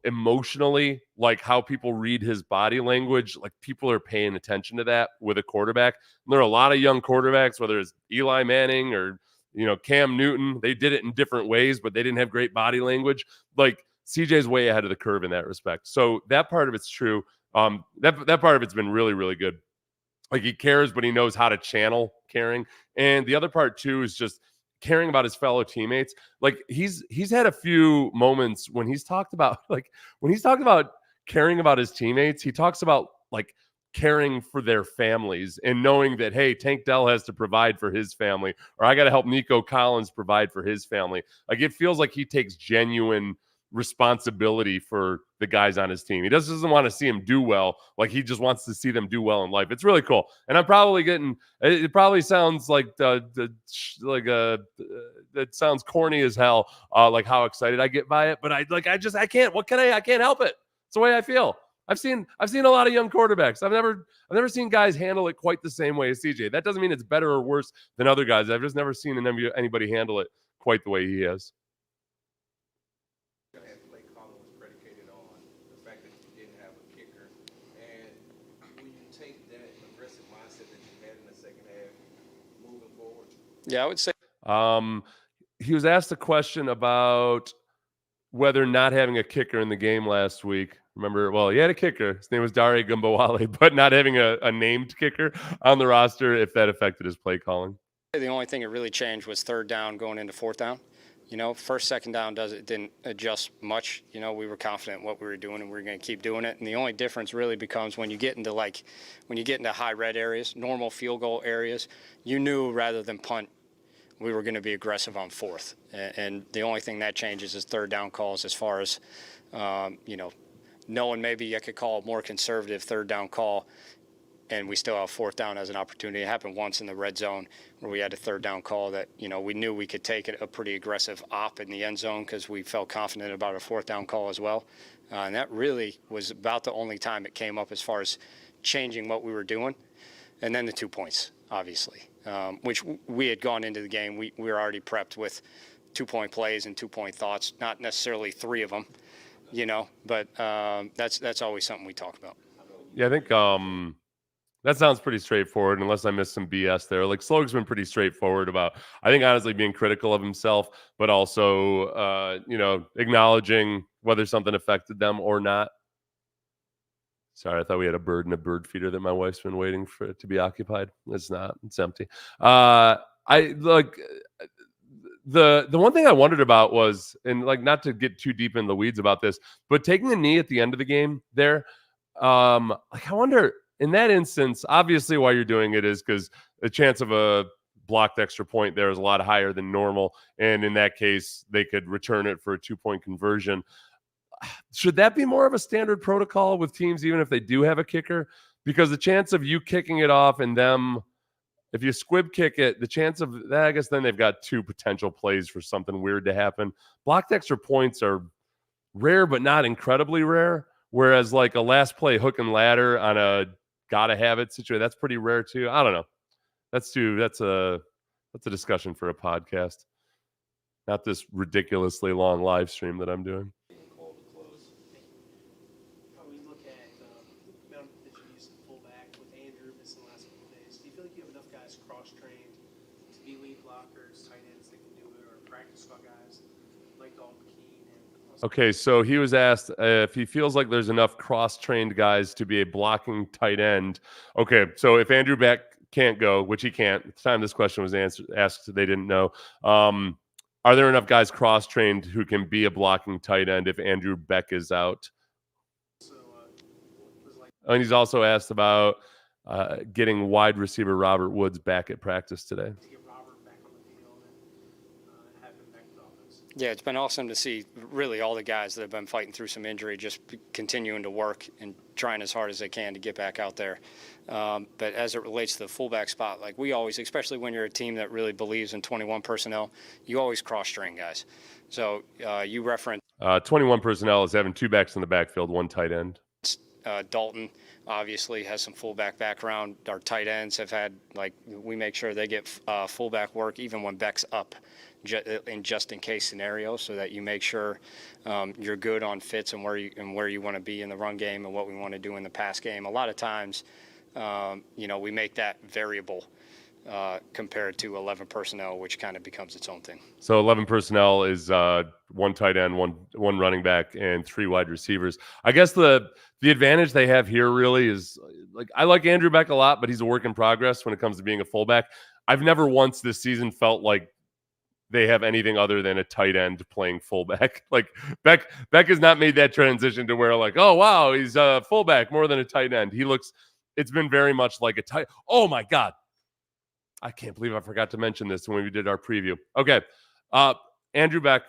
emotionally, how people read his body language. People are paying attention to that with a quarterback. And there are a lot of young quarterbacks, whether it's Eli Manning or Cam Newton. They did it in different ways, but they didn't have great body language. CJ's way ahead of the curve in that respect. So that part of it's true. That part of it's been really, really good. He cares, but he knows how to channel caring. And the other part too is just caring about his fellow teammates. He's had a few moments when he's talked about caring about his teammates. He talks about caring for their families and knowing that, hey, Tank Dell has to provide for his family, or I got to help Nico Collins provide for his family. It feels like he takes genuine responsibility for the guys on his team. He doesn't want to see them do well. He just wants to see them do well in life. It's really cool. And I'm probably it probably sounds that sounds corny as hell, how excited I get by it, but I can't help it. It's the way I feel. I've seen a lot of young quarterbacks. I've never seen guys handle it quite the same way as CJ. That doesn't mean it's better or worse than other guys. I've just never seen anybody handle it quite the way he has. Yeah, I would say. He was asked a question about whether not having a kicker in the game last week. Remember, well, he had a kicker. His name was Dare Gumbawale, but not having a named kicker on the roster, if that affected his play calling. The only thing that really changed was third down going into fourth down. First, second down didn't adjust much. We were confident in what we were doing, and we were going to keep doing it. And the only difference really becomes when you get into high red areas, normal field goal areas, you knew rather than punt, we were going to be aggressive on fourth. And the only thing that changes is third down calls, as far as, knowing maybe I could call a more conservative third down call, and we still have fourth down as an opportunity. It happened once in the red zone where we had a third down call that, we knew we could take a pretty aggressive op in the end zone because we felt confident about a fourth down call as well. And that really was about the only time it came up as far as changing what we were doing. And then the 2 points, obviously, which we had gone into the game. We were already prepped with 2-point plays and 2-point thoughts, not necessarily 3 of them, but that's always something we talk about. Yeah, I think That sounds pretty straightforward, unless I missed some BS there. Like Slowik's been pretty straightforward about, I think, honestly, being critical of himself, but also, acknowledging whether something affected them or not. Sorry, I thought we had a bird and a bird feeder that my wife's been waiting for it to be occupied. It's not. It's empty. I like the one thing I wondered about was, and like not to get too deep in the weeds about this, but taking a knee at the end of the game there. Like I wonder in that instance, obviously why you're doing it is because the chance of a blocked extra point there is a lot higher than normal. And in that case, they could return it for a 2-point conversion. Should that be more of a standard protocol with teams, even if they do have a kicker? Because the chance of you kicking it off and them, if you squib kick it, the chance of that, I guess then they've got 2 potential plays for something weird to happen. Blocked extra points are rare, but not incredibly rare. Whereas like a last play hook and ladder on a gotta have it situation, that's pretty rare too. I don't know. That's a discussion for a podcast, not this ridiculously long live stream that I'm doing. When we look at the amount that you use the fullback with Andrew missing the last couple of days, do you feel like you have enough guys cross-trained to be lead blockers, tight ends that can do it, or practice squad guys like Dalton Keene? Okay, so he was asked if he feels like there's enough cross-trained guys to be a blocking tight end. Okay, so if Andrew Beck can't go, which he can't, at the time this question was asked, they didn't know. Are there enough guys cross-trained who can be a blocking tight end if Andrew Beck is out? And he's also asked about getting wide receiver Robert Woods back at practice today. To get Robert back on the field and have him back in the offense. Yeah, it's been awesome to see really all the guys that have been fighting through some injury just continuing to work and trying as hard as they can to get back out there. But as it relates to the fullback spot, like we always, especially when you're a team that really believes in 21 personnel, you always cross-train guys. So you referenced 21 personnel is having 2 backs in the backfield, 1 tight end. Dalton obviously has some fullback background. Our tight ends have had, like, we make sure they get fullback work even when Beck's up in just in case scenarios, so that you make sure you're good on fits and where you want to be in the run game and what we want to do in the pass game. A lot of times, we make that variable compared to 11 personnel, which kind of becomes its own thing. So 11 personnel is 1 tight end, one running back, and 3 wide receivers. I guess the advantage they have here really is, like, I like Andrew Beck a lot, but he's a work in progress when it comes to being a fullback. I've never once this season felt like they have anything other than a tight end playing fullback. Like Beck has not made that transition to where, like, oh wow, he's a fullback more than a tight end. It's been very much like a tight. Oh my God, I can't believe I forgot to mention this when we did our preview. Okay, Andrew Beck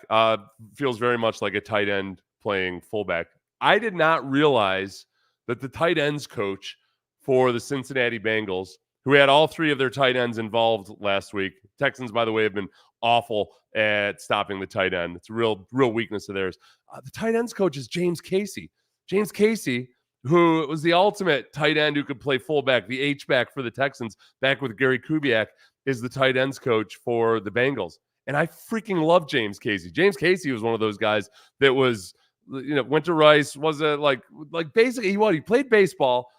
feels very much like a tight end playing fullback. I did not realize that the tight ends coach for the Cincinnati Bengals, who had all 3 of their tight ends involved last week. Texans, by the way, have been awful at stopping the tight end. It's a real weakness of theirs. The tight ends coach is James Casey. James Casey, who was the ultimate tight end who could play fullback, the H-back for the Texans, back with Gary Kubiak, is the tight ends coach for the Bengals. And I freaking love James Casey. James Casey was one of those guys that was, went to Rice, was a like basically he played baseball,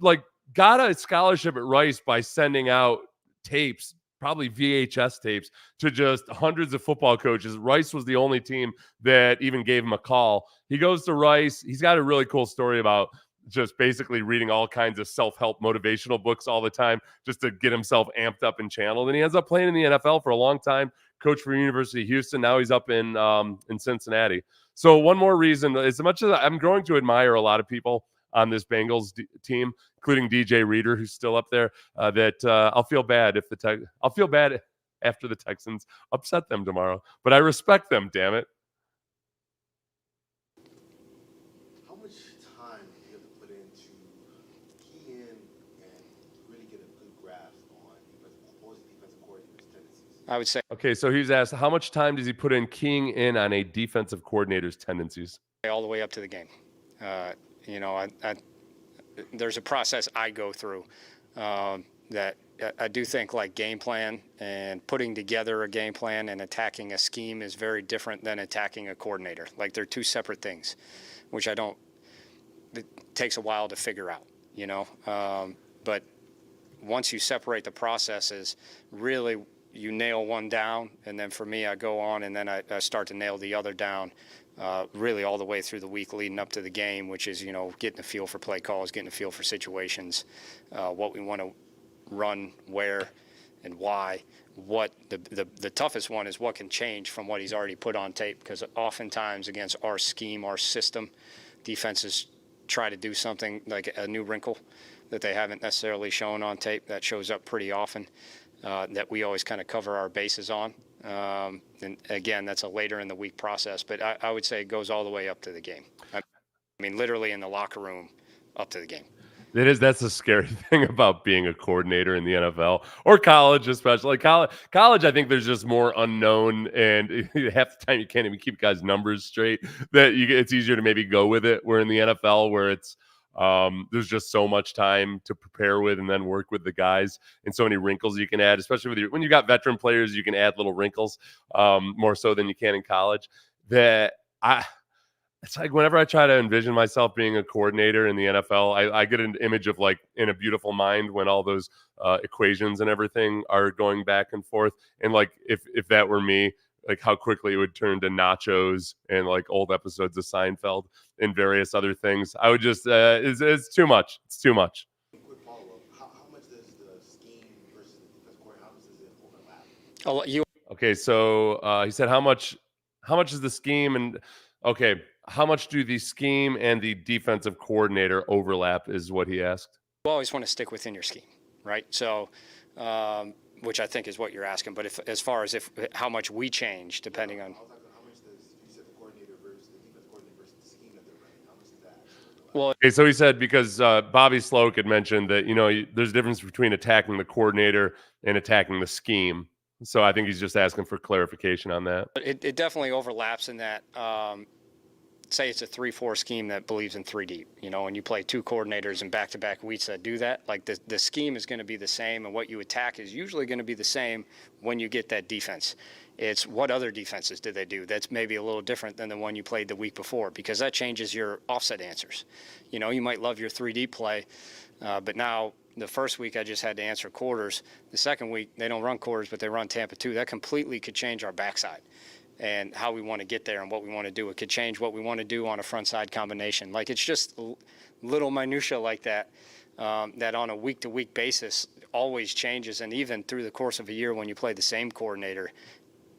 like got a scholarship at Rice by sending out tapes, probably VHS tapes, to just hundreds of football coaches. Rice was the only team that even gave him a call. He goes to Rice. He's got a really cool story about just basically reading all kinds of self-help motivational books all the time just to get himself amped up and channeled. And he ends up playing in the NFL for a long time, coach for University of Houston. Now he's up in Cincinnati. So one more reason, as much as I'm growing to admire a lot of people on this Bengals team, including DJ Reader, who's still up there, that I'll feel bad after the Texans upset them tomorrow. But I respect them, damn it. How much time do you have to put into key in and really get a good grasp on defensive coordinator's tendencies? I would say. Okay, so he's asked, how much time does he put in keying in on a defensive coordinator's tendencies? All the way up to the game. There's a process I go through that I do think, like, game plan and putting together a game plan and attacking a scheme is very different than attacking a coordinator. Like, they're 2 separate things, which it takes a while to figure out, But once you separate the processes, really you nail one down, and then for me, I go on and then I start to nail the other down, really all the way through the week leading up to the game, which is, getting a feel for play calls, getting a feel for situations, what we want to run, where, and why. What the toughest one is what can change from what he's already put on tape, because oftentimes against our scheme, our system, defenses try to do something like a new wrinkle that they haven't necessarily shown on tape that shows up pretty often, that we always kind of cover our bases on. And again, that's a later in the week process, but I would say it goes all the way up to the game. I mean, literally in the locker room up to the game. That's a scary thing about being a coordinator in the NFL or college, especially college. I think there's just more unknown, and half the time you can't even keep guys' numbers straight. It's easier to maybe go with it. Where in the NFL, where it's there's just so much time to prepare with and then work with the guys, and so many wrinkles you can add. Especially when you got veteran players, you can add little wrinkles more so than you can in college. It's like whenever I try to envision myself being a coordinator in the NFL, I get an image of like In a Beautiful Mind when all those equations and everything are going back and forth. And like if that were me, like how quickly it would turn to nachos and like old episodes of Seinfeld and various other things. I would just it's too much. It's too much. Quick follow-up. How much does the scheme versus the defense coordinator, how much does it overlap? Okay, so he said how much is the scheme, and okay, how much do the scheme and the defensive coordinator overlap is what he asked. You always want to stick within your scheme, right? So, which I think is what you're asking. But as far as how much we change, depending on. I was like, how much does you said the coordinator versus the defense coordinator versus the scheme that they're running? How much is that? Well, okay, so he said because Bobby Slowik had mentioned that there's a difference between attacking the coordinator and attacking the scheme. So I think he's just asking for clarification on that. It definitely overlaps in that. Say it's a 3-4 scheme that believes in 3 deep, and you play 2 coordinators in back-to-back weeks that do that. Like the scheme is going to be the same, and what you attack is usually going to be the same when you get that defense. It's what other defenses did they do that's maybe a little different than the one you played the week before, because that changes your offset answers. You might love your 3 deep play, but now the first week I just had to answer quarters. The second week they don't run quarters, but they run Tampa 2. That completely could change our backside and how we want to get there and what we want to do. It could change what we want to do on a front side combination. Like it's just little minutia like that, that on a week-to-week basis always changes. And even through the course of a year when you play the same coordinator,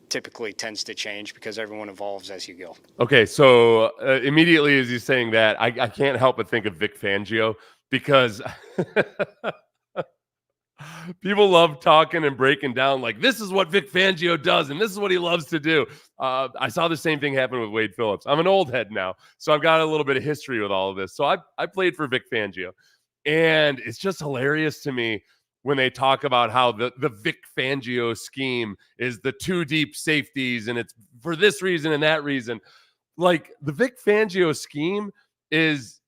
typically tends to change because everyone evolves as you go. Okay, so immediately as he's saying that, I can't help but think of Vic Fangio because people love talking and breaking down like this is what Vic Fangio does and this is what he loves to do. I saw the same thing happen with Wade Phillips. I'm an old head now, so I've got a little bit of history with all of this. So I played for Vic Fangio, and it's just hilarious to me when they talk about how the Vic Fangio scheme is the 2 deep safeties and it's for this reason and that reason. Like the Vic Fangio scheme is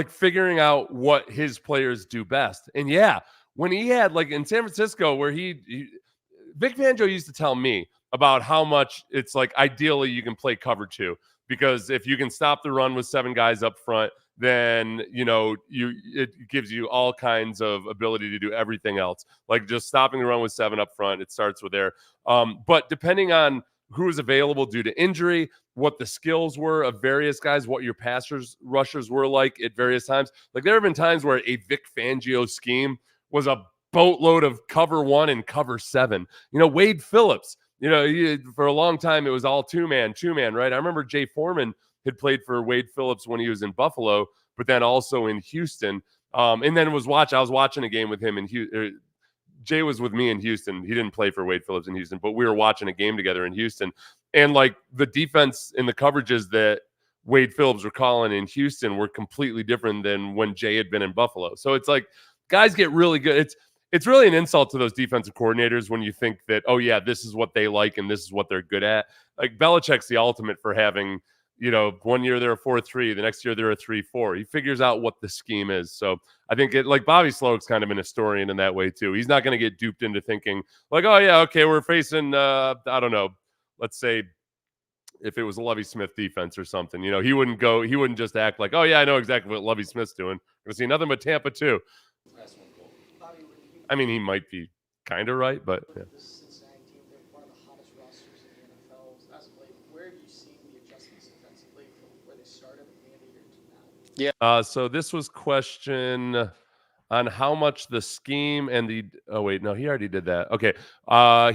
figuring out what his players do best. And yeah, when he had like in San Francisco where Vic Fangio used to tell me about how much it's like ideally you can play cover 2, because if you can stop the run with 7 guys up front, then it gives you all kinds of ability to do everything else. Like just stopping the run with 7 up front, it starts with there. But depending on who was available due to injury, what the skills were of various guys, what your rushers were like at various times. Like there have been times where a Vic Fangio scheme was a boatload of cover 1 and cover 7. Wade Phillips, for a long time it was all two-man, right? I remember Jay Foreman had played for Wade Phillips when he was in Buffalo, but then also in Houston. And then I was watching a game with him in Houston. Jay was with me in Houston. He didn't play for Wade Phillips in Houston, but we were watching a game together in Houston. And like the defense and the coverages that Wade Phillips were calling in Houston were completely different than when Jay had been in Buffalo. So it's like guys get really good. It's really an insult to those defensive coordinators when you think that, oh yeah, this is what they like and this is what they're good at. Like Belichick's the ultimate for having, 1 year they're a 4-3, the next year they're a 3-4. He figures out what the scheme is. So I think like Bobby Slowik's kind of an historian in that way too. He's not going to get duped into thinking like, oh yeah, okay, we're facing, I don't know, let's say if it was a Lovie Smith defense or something, he wouldn't just act like, oh yeah, I know exactly what Lovie Smith's doing. We're going to see nothing but Tampa 2. I mean, he might be kind of right, but yeah. The Cincinnati team, they're one of the hottest rosters in the NFL as of late. Where have you seen the adjustments defensively from where they started at the end of the year to now? So this was question on how much the scheme and the wait, no, he already did that. Okay.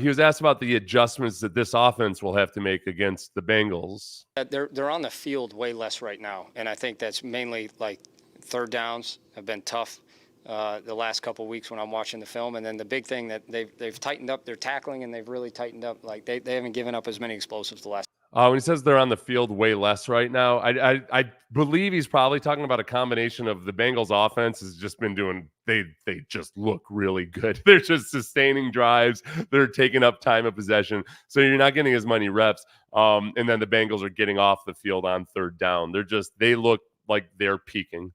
He was asked about the adjustments that this offense will have to make against the Bengals. They're on the field way less right now, and I think that's mainly like third downs have been tough the last couple of weeks when I'm watching the film, and then the big thing that they've tightened up their tackling, and they've really tightened up. Like they haven't given up as many explosives the last. When he says they're on the field way less right now, I believe he's probably talking about a combination of the Bengals offense has just been doing, they just look really good. They're just sustaining drives. They're taking up time of possession. So you're not getting as many reps. And then the Bengals are getting off the field on third down. They look like they're peaking.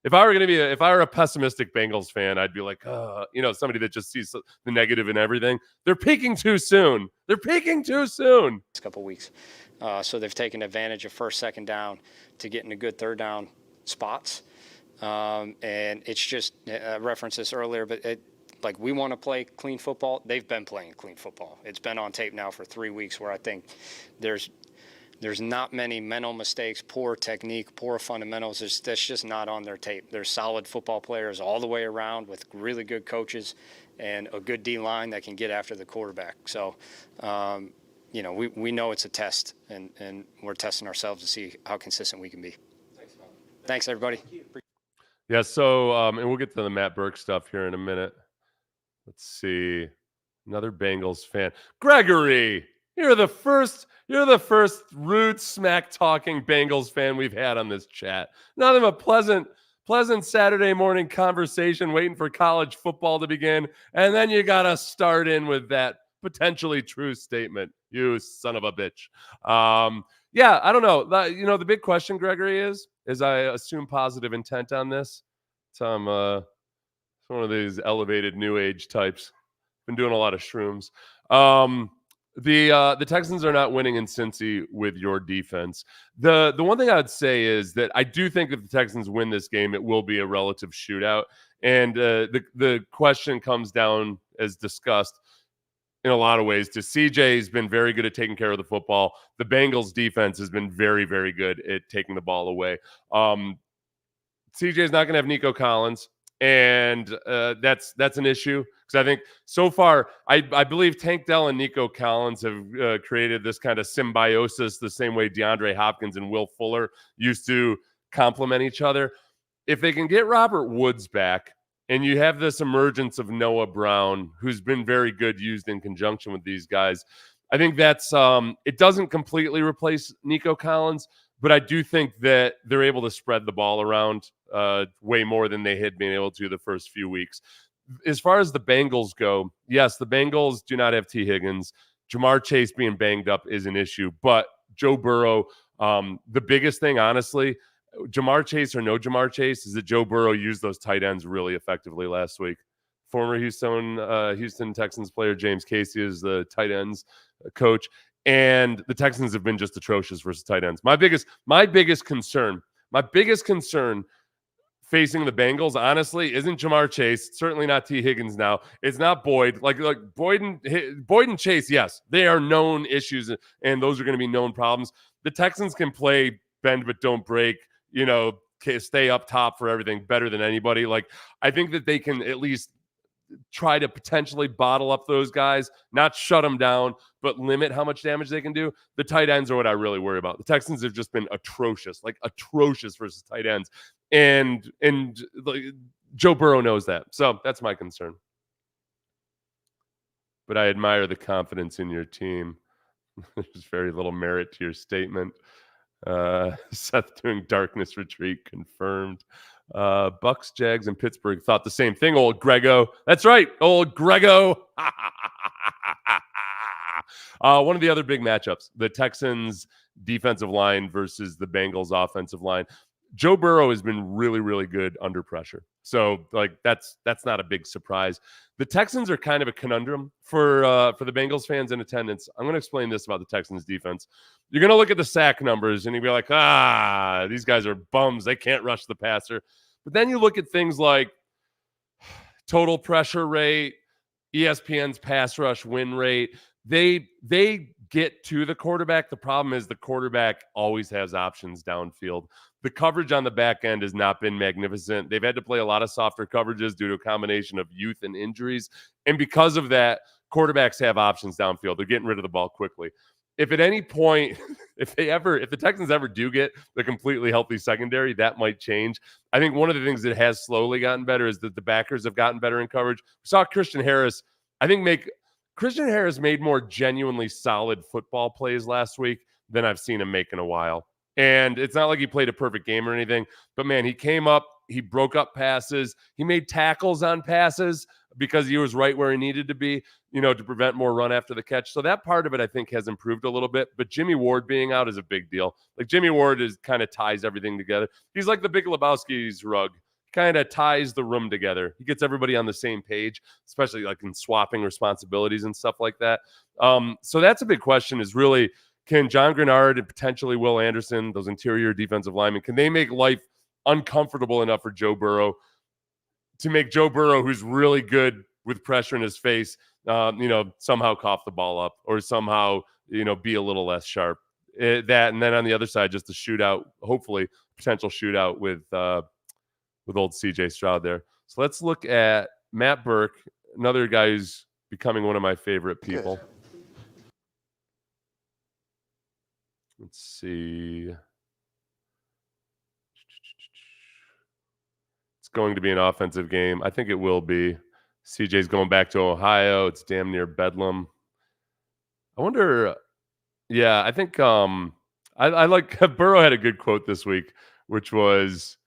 If I were a pessimistic Bengals fan, I'd be like, somebody that just sees the negative in everything. They're peaking too soon. Couple weeks. So they've taken advantage of first, second down to get into good third down spots. And it's just, I referenced this earlier, but we want to play clean football. They've been playing clean football. It's been on tape now for 3 weeks where I think there's not many mental mistakes, poor technique, poor fundamentals. That's just not on their tape. They're solid football players all the way around with really good coaches and a good D-line that can get after the quarterback. So, we know it's a test, and we're testing ourselves to see how consistent we can be. Thanks, everybody. Yeah, so, and we'll get to the Matt Burke stuff here in a minute. Let's see. Another Bengals fan. Gregory! You're the first rude smack talking Bengals fan we've had on this chat. Nothing but pleasant Saturday morning conversation waiting for college football to begin, and then you gotta start in with that potentially true statement. You son of a bitch. Yeah, I don't know. The big question, Gregory, is I assume positive intent on this. So I'm one of these elevated new age types. Been doing a lot of shrooms. The Texans are not winning in Cincy with your defense. The one thing I'd say is that I do think if the Texans win this game, it will be a relative shootout. And the question comes down, as discussed, in a lot of ways, to CJ has been very good at taking care of the football. The Bengals defense has been very, very good at taking the ball away. CJ is not going to have Nico Collins. And that's an issue because I think so far, I believe Tank Dell and Nico Collins have created this kind of symbiosis the same way DeAndre Hopkins and Will Fuller used to complement each other. If they can get Robert Woods back and you have this emergence of Noah Brown, who's been very good used in conjunction with these guys, I think that's it doesn't completely replace Nico Collins, but I do think that they're able to spread the ball around way more than they had been able to the first few weeks. As far as the Bengals go, yes, the Bengals do not have T. Higgins. Jamar Chase being banged up is an issue, but Joe Burrow, the biggest thing, honestly, Jamar Chase or no Jamar Chase, is that Joe Burrow used those tight ends really effectively last week. Former Houston Texans player James Casey is the tight ends coach, and the Texans have been just atrocious versus tight ends. My biggest concern facing the Bengals, honestly, isn't Jamar Chase. Certainly not T. Higgins now. It's not Boyd. Like Boyd and Chase, yes, they are known issues, and those are going to be known problems. The Texans can play bend but don't break, stay up top for everything better than anybody. Like, I think that they can at least try to potentially bottle up those guys, not shut them down, but limit how much damage they can do. The tight ends are what I really worry about. The Texans have just been atrocious versus tight ends. And Joe Burrow knows that. So that's my concern. But I admire the confidence in your team. There's very little merit to your statement. Seth doing darkness retreat confirmed. Bucks, Jags, and Pittsburgh thought the same thing. Old Grego. That's right. Old Grego. One of the other big matchups, the Texans defensive line versus the Bengals offensive line. Joe Burrow has been really, really good under pressure. So that's not a big surprise. The Texans are kind of a conundrum for the Bengals fans in attendance. I'm going to explain this about the Texans defense. You're going to look at the sack numbers and you'll be like, these guys are bums. They can't rush the passer. But then you look at things like total pressure rate, ESPN's pass rush win rate. They get to the quarterback. The problem is the quarterback always has options downfield. The coverage on the back end has not been magnificent. They've had to play a lot of softer coverages due to a combination of youth and injuries. And because of that, quarterbacks have options downfield. They're getting rid of the ball quickly. If at any point, if the Texans ever do get the completely healthy secondary, that might change. I think one of the things that has slowly gotten better is that the backers have gotten better in coverage. We saw Christian Harris, Christian Harris made more genuinely solid football plays last week than I've seen him make in a while. And it's not like he played a perfect game or anything, but man, he came up, he broke up passes, he made tackles on passes because he was right where he needed to be, to prevent more run after the catch. So that part of it, I think, has improved a little bit. But Jimmy Ward being out is a big deal. Like Jimmy Ward kind of ties everything together. He's like the Big Lebowski's rug. Kind of ties the room together. He gets everybody on the same page, especially like in swapping responsibilities and stuff like that. So that's a big question is really, can John Grenard and potentially Will Anderson, those interior defensive linemen, can they make life uncomfortable enough for Joe Burrow to make Joe Burrow, who's really good with pressure in his face, somehow cough the ball up or somehow, be a little less sharp? That, and then on the other side, just a shootout, hopefully potential shootout with old CJ Stroud there. So let's look at Matt Burke, another guy who's becoming one of my favorite people. Good. Let's see. It's going to be an offensive game. I think it will be. CJ's going back to Ohio. It's damn near Bedlam. I wonder. Yeah, I think I like Burrow had a good quote this week, which was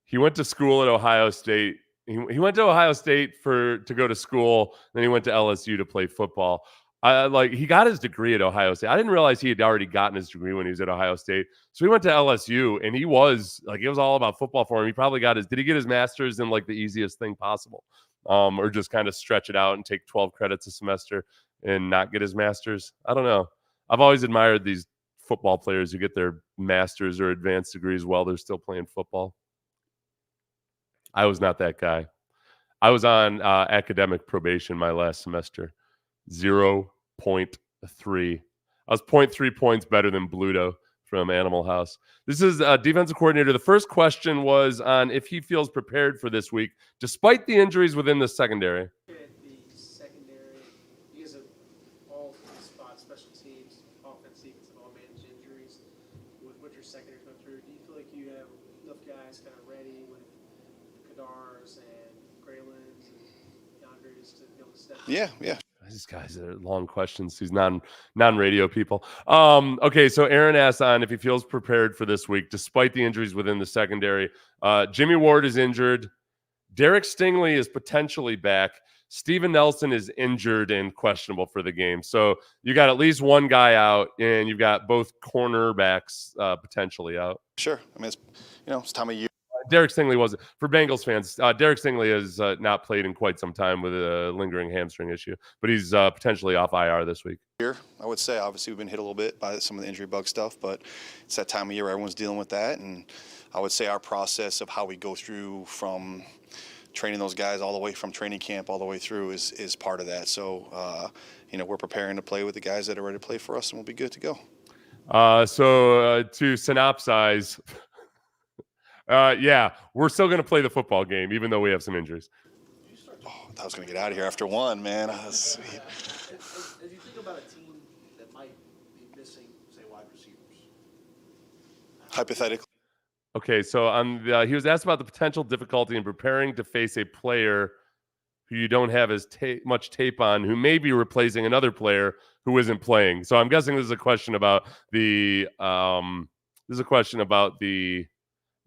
he went to school at Ohio State. He went to Ohio State to go to school. Then he went to LSU to play football. He got his degree at Ohio State. I didn't realize he had already gotten his degree when he was at Ohio State. So he went to LSU, and it was all about football for him. He probably did he get his master's in the easiest thing possible? Or just kind of stretch it out and take 12 credits a semester and not get his master's? I don't know. I've always admired these football players who get their master's or advanced degrees while they're still playing football. I was not that guy. I was on academic probation my last semester. 0.3. I was 0.3 points better than Bluto from Animal House. This is defensive coordinator. The first question was on if he feels prepared for this week, despite the injuries within the secondary. The secondary, you guys have all spot special teams, offense, defense, have all managed injuries. With what your secondary's going through, do you feel like you have enough guys kind of ready with Kadars and Graylands and DeAndres to be able to step in? Yeah. These guys are long questions. These non-radio people. Okay, so Aaron asked on if he feels prepared for this week, despite the injuries within the secondary. Jimmy Ward is injured. Derek Stingley is potentially back. Steven Nelson is injured and questionable for the game. So you got at least one guy out, and you've got both cornerbacks potentially out. Sure. I mean, it's time of year. Derek Stingley wasn't. For Bengals fans, Derek Stingley has not played in quite some time with a lingering hamstring issue, but he's potentially off IR this week. I would say, obviously, we've been hit a little bit by some of the injury bug stuff, but it's that time of year where everyone's dealing with that. And I would say our process of how we go through from training those guys all the way from training camp all the way through is part of that. So, we're preparing to play with the guys that are ready to play for us, and we'll be good to go. So to synopsize, we're still going to play the football game, even though we have some injuries. I was going to get out of here after one, man. Sweet. As you think about a team that might be missing, say, wide receivers. Hypothetically. Okay, so he was asked about the potential difficulty in preparing to face a player who you don't have as much tape on, who may be replacing another player who isn't playing. So I'm guessing this is a question about the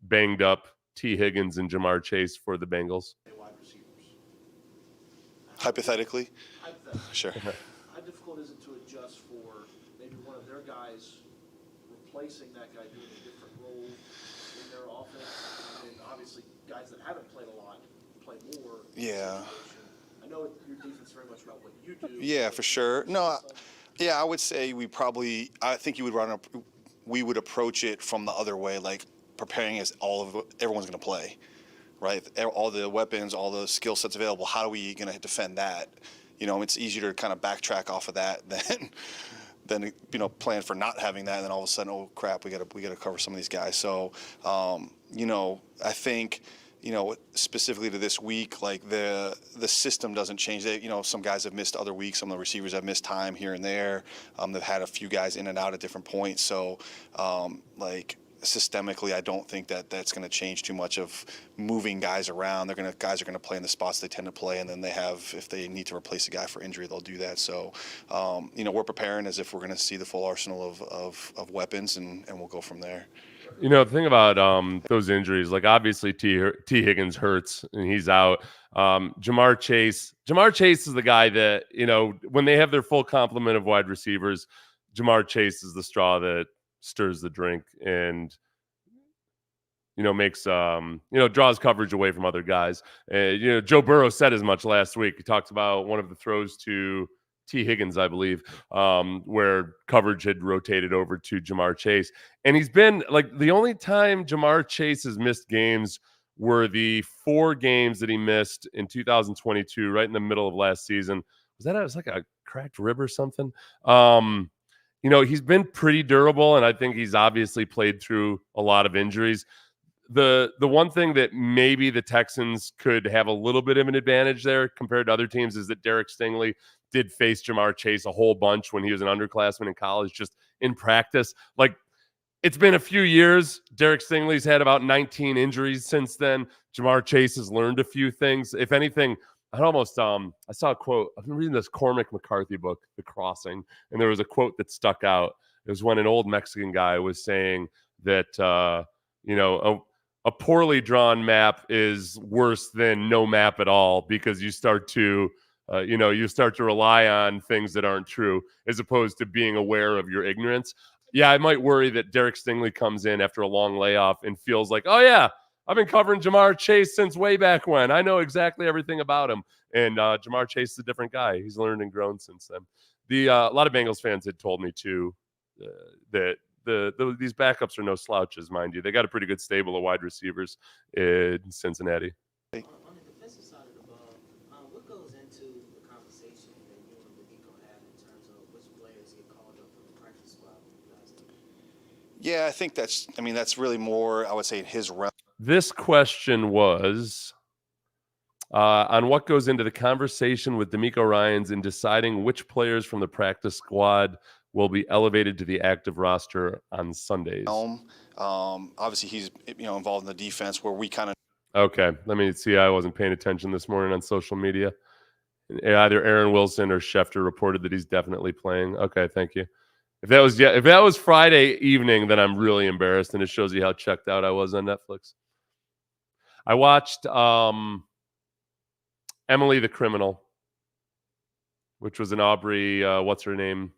banged up T. Higgins and Jamar Chase for the Bengals. Wide receivers. Hypothetically? Sure. How difficult is it to adjust for maybe one of their guys replacing that guy doing a different role in their offense? And obviously, guys that haven't played a lot play more. Yeah. I know your defense is very much about what you do. Yeah, for sure. No, I would say I think we would approach it from the other way, like preparing as everyone's going to play. right? All the weapons, all the skill sets available. How are we going to defend that? It's easier to kind of backtrack off of that than plan for not having that, and then all of a sudden, oh crap, we got to cover some of these guys. So, I think, specifically to this week, like the system doesn't change. Some guys have missed other weeks. Some of the receivers have missed time here and there. They've had a few guys in and out at different points. So, systemically, I don't think that that's going to change too much of moving guys around. Guys are going to play in the spots they tend to play, and then if they need to replace a guy for injury, they'll do that. So, we're preparing as if we're going to see the full arsenal of weapons, and we'll go from there. The thing about those injuries, like obviously T. Higgins hurts and he's out. Jamar Chase is the guy that, when they have their full complement of wide receivers, Jamar Chase is the straw that stirs the drink and, makes, draws coverage away from other guys. Joe Burrow said as much last week. He talked about one of the throws to T. Higgins, I believe, where coverage had rotated over to Jamar Chase. And he's been like, the only time Jamar Chase has missed games were the 4 games that he missed in 2022, right in the middle of last season. It was like a cracked rib or something. He's been pretty durable, and I think he's obviously played through a lot of injuries. The one thing that maybe the Texans could have a little bit of an advantage there compared to other teams is that Derek Stingley did face Jamar Chase a whole bunch when he was an underclassman in college, just in practice. Like, it's been a few years. Derek Stingley's had about 19 injuries since then. Jamar Chase has learned a few things. If anything, I saw a quote. I've been reading this Cormac McCarthy book, The Crossing, and there was a quote that stuck out. It was when an old Mexican guy was saying that, a poorly drawn map is worse than no map at all, because you start to rely on things that aren't true as opposed to being aware of your ignorance. Yeah, I might worry that Derek Stingley comes in after a long layoff and feels like, oh yeah, I've been covering Jamar Chase since way back when. I know exactly everything about him. And Jamar Chase is a different guy. He's learned and grown since then. A lot of Bengals fans had told me too that these backups are no slouches, mind you. They got a pretty good stable of wide receivers in Cincinnati. On the defensive side of the ball, what goes into the conversation that you and D'Amico have in terms of which players get called up from the practice squad? Yeah, I think that's really more, I would say, in his realm. This question was on what goes into the conversation with D'Amico Ryans in deciding which players from the practice squad will be elevated to the active roster on Sundays. Obviously, he's involved in the defense where we kind of. Okay, let me see. I wasn't paying attention this morning on social media. Either Aaron Wilson or Schefter reported that he's definitely playing. Okay, thank you. If that was Friday evening, then I'm really embarrassed, and it shows you how checked out I was on Netflix. I watched Emily the Criminal, which was an Aubrey, what's her name,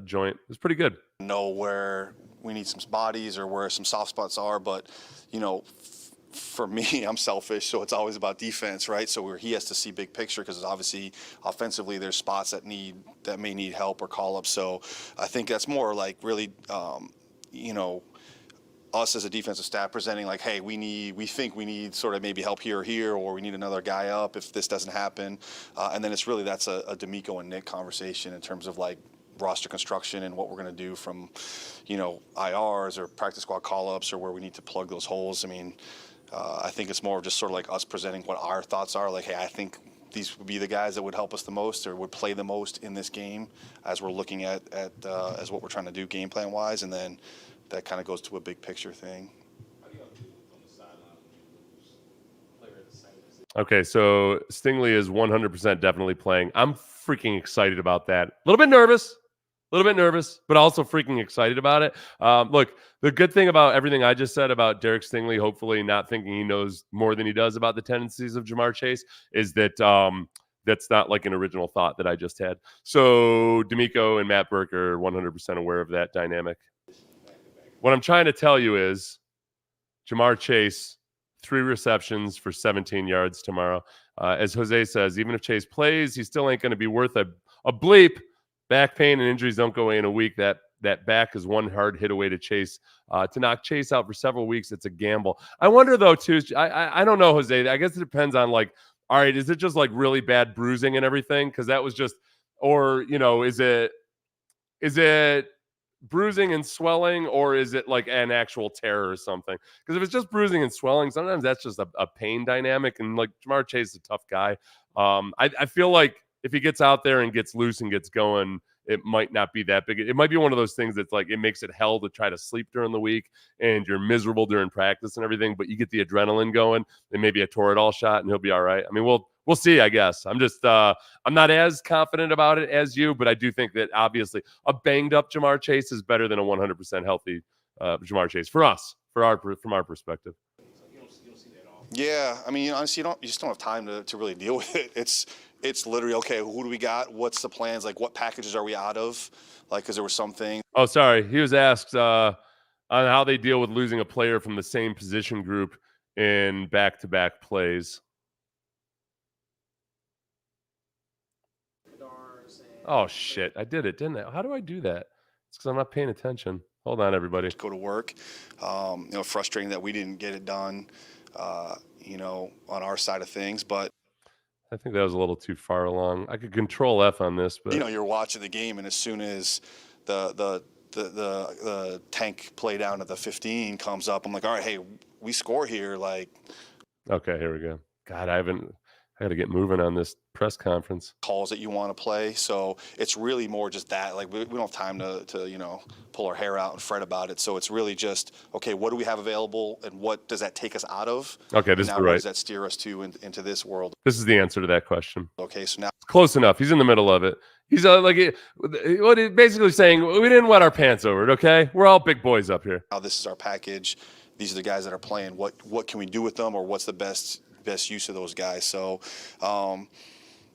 joint. It was pretty good. Know where we need some bodies or where some soft spots are, but for me, I'm selfish, so it's always about defense, right? So where he has to see big picture, because obviously offensively there's spots that may need help or call up. So I think that's more like really us as a defensive staff presenting like, hey, we think we need sort of maybe help here, or we need another guy up if this doesn't happen. And then that's a D'Amico and Nick conversation in terms of like roster construction and what we're going to do from, IRs or practice squad call-ups or where we need to plug those holes. I mean, I think it's more of just sort of like us presenting what our thoughts are. Like, hey, I think these would be the guys that would help us the most or would play the most in this game as we're looking at as what we're trying to do game plan wise. And then that kind of goes to a big picture thing. Okay, so Stingley is 100% definitely playing. I'm freaking excited about that. A little bit nervous, but also freaking excited about it. Look, the good thing about everything I just said about Derek Stingley, hopefully not thinking he knows more than he does about the tendencies of Jamar Chase, is that that's not like an original thought that I just had. So D'Amico and Matt Burke are 100% aware of that dynamic. What I'm trying to tell you is Jamar Chase, 3 receptions for 17 yards tomorrow. As Jose says, even if Chase plays, he still ain't going to be worth a bleep. Back pain and injuries don't go away in a week. That that back is one hard hit away to Chase. To knock Chase out for several weeks, it's a gamble. I wonder though too. I don't know, Jose. I guess it depends on like, all right, is it just like really bad bruising and everything? Because that was just, or is it bruising and swelling, or is it like an actual tear or something? Because if it's just bruising and swelling, sometimes that's just a pain dynamic. And like Jamar Chase is a tough guy. I feel like if he gets out there and gets loose and gets going, it might not be that big. It might be one of those things that's like, it makes it hell to try to sleep during the week and you're miserable during practice and everything, but you get the adrenaline going and maybe a Toradol shot and he'll be all right. I mean, we'll see, I guess. I'm just, I'm not as confident about it as you, but I do think that obviously a banged up Jamar Chase is better than a 100% healthy Jamar Chase from our perspective. Yeah, I mean, honestly, you just don't have time to really deal with it. It's literally, okay, who do we got? What's the plans? Like, what packages are we out of? Like, because there were some things. Oh, sorry. He was asked on how they deal with losing a player from the same position group in back-to-back plays. Oh, shit. I did it, didn't I? How do I do that? It's because I'm not paying attention. Hold on, everybody. Go to work. Frustrating that we didn't get it done, on our side of things. But I think that was a little too far along. I could control F on this, but you're watching the game, and as soon as the tank play down at the 15 comes up, I'm like, all right, hey, we score here. Like, okay, here we go. God, I got to get moving on this press conference. Calls that you want to play. So it's really more just that. Like, we don't have time to pull our hair out and fret about it. So it's really just, okay, what do we have available and what does that take us out of? Okay, this is right. What does that steer us into this world? This is the answer to that question. Okay, so now. Close enough. He's in the middle of it. He's what he's basically saying, we didn't wet our pants over it, okay? We're all big boys up here. Now this is our package. These are the guys that are playing. What can we do with them, or what's the best use of those guys? So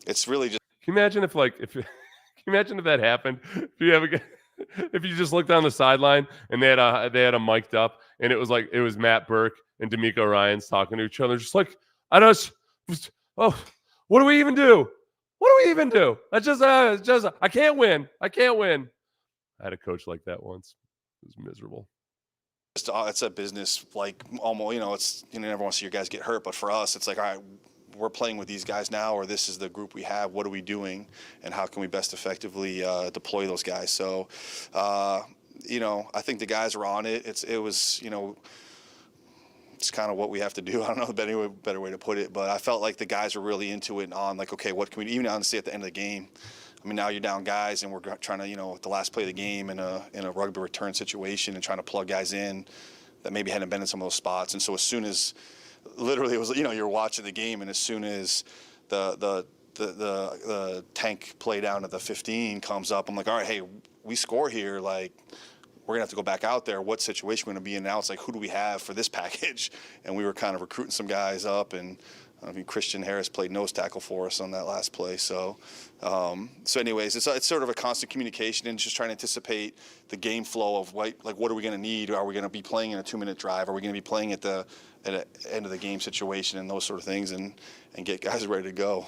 it's really just. Can you imagine if that happened? If you just looked down the sideline and they had a mic'd up and it was Matt Burke and D'Amico Ryans talking to each other, just like, what do we even do? What do we even do? That's just I can't win. I had a coach like that once. It was miserable. It's a business, like, almost, it's, you never want to see your guys get hurt, but for us, it's like, all right, we're playing with these guys now, or this is the group we have. What are we doing, and how can we best effectively deploy those guys? So, I think the guys are on it. It's kind of what we have to do. I don't know a better way to put it, but I felt like the guys were really into it and on, like, okay, what can we, even honestly at the end of the game. I mean, now you're down guys, and we're trying to, the last play of the game in a rugby return situation, and trying to plug guys in that maybe hadn't been in some of those spots. And so as soon as, literally, it was, you're watching the game, and as soon as the tank play down at the 15 comes up, I'm like, all right, hey, we score here. Like, we're gonna have to go back out there. What situation we're gonna be in now? It's like, who do we have for this package? And we were kind of recruiting some guys up, and Christian Harris played nose tackle for us on that last play. So, anyways, it's sort of a constant communication and just trying to anticipate the game flow of what are we going to need? Are we going to be playing in a 2-minute drive? Are we going to be playing at the end of the game situation and those sort of things, and get guys ready to go.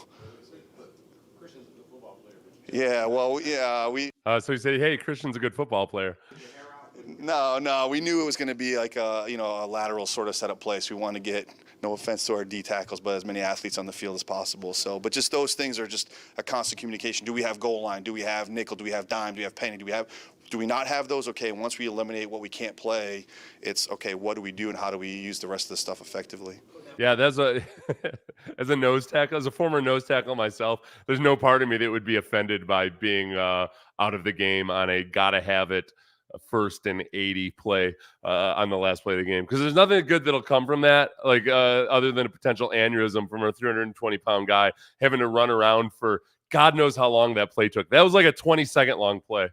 Christian's a good football player. Yeah, well, yeah, So he said, "Hey, Christian's a good football player." No, we knew it was going to be like a lateral sort of setup play. So we wanted to get, no offense to our D tackles, but as many athletes on the field as possible. So, but just those things are just a constant communication. Do we have goal line? Do we have nickel? Do we have dime? Do we have penny? Do we not have those? Okay, once we eliminate what we can't play, it's okay, what do we do and how do we use the rest of the stuff effectively? Yeah, as a nose tackle, as a former nose tackle myself, there's no part of me that would be offended by being out of the game on a gotta have it 1st and 80 play on the last play of the game, because there's nothing good that'll come from that, like other than a potential aneurysm from a 320-pound guy having to run around for God knows how long that play took. That was like a 20-second long play.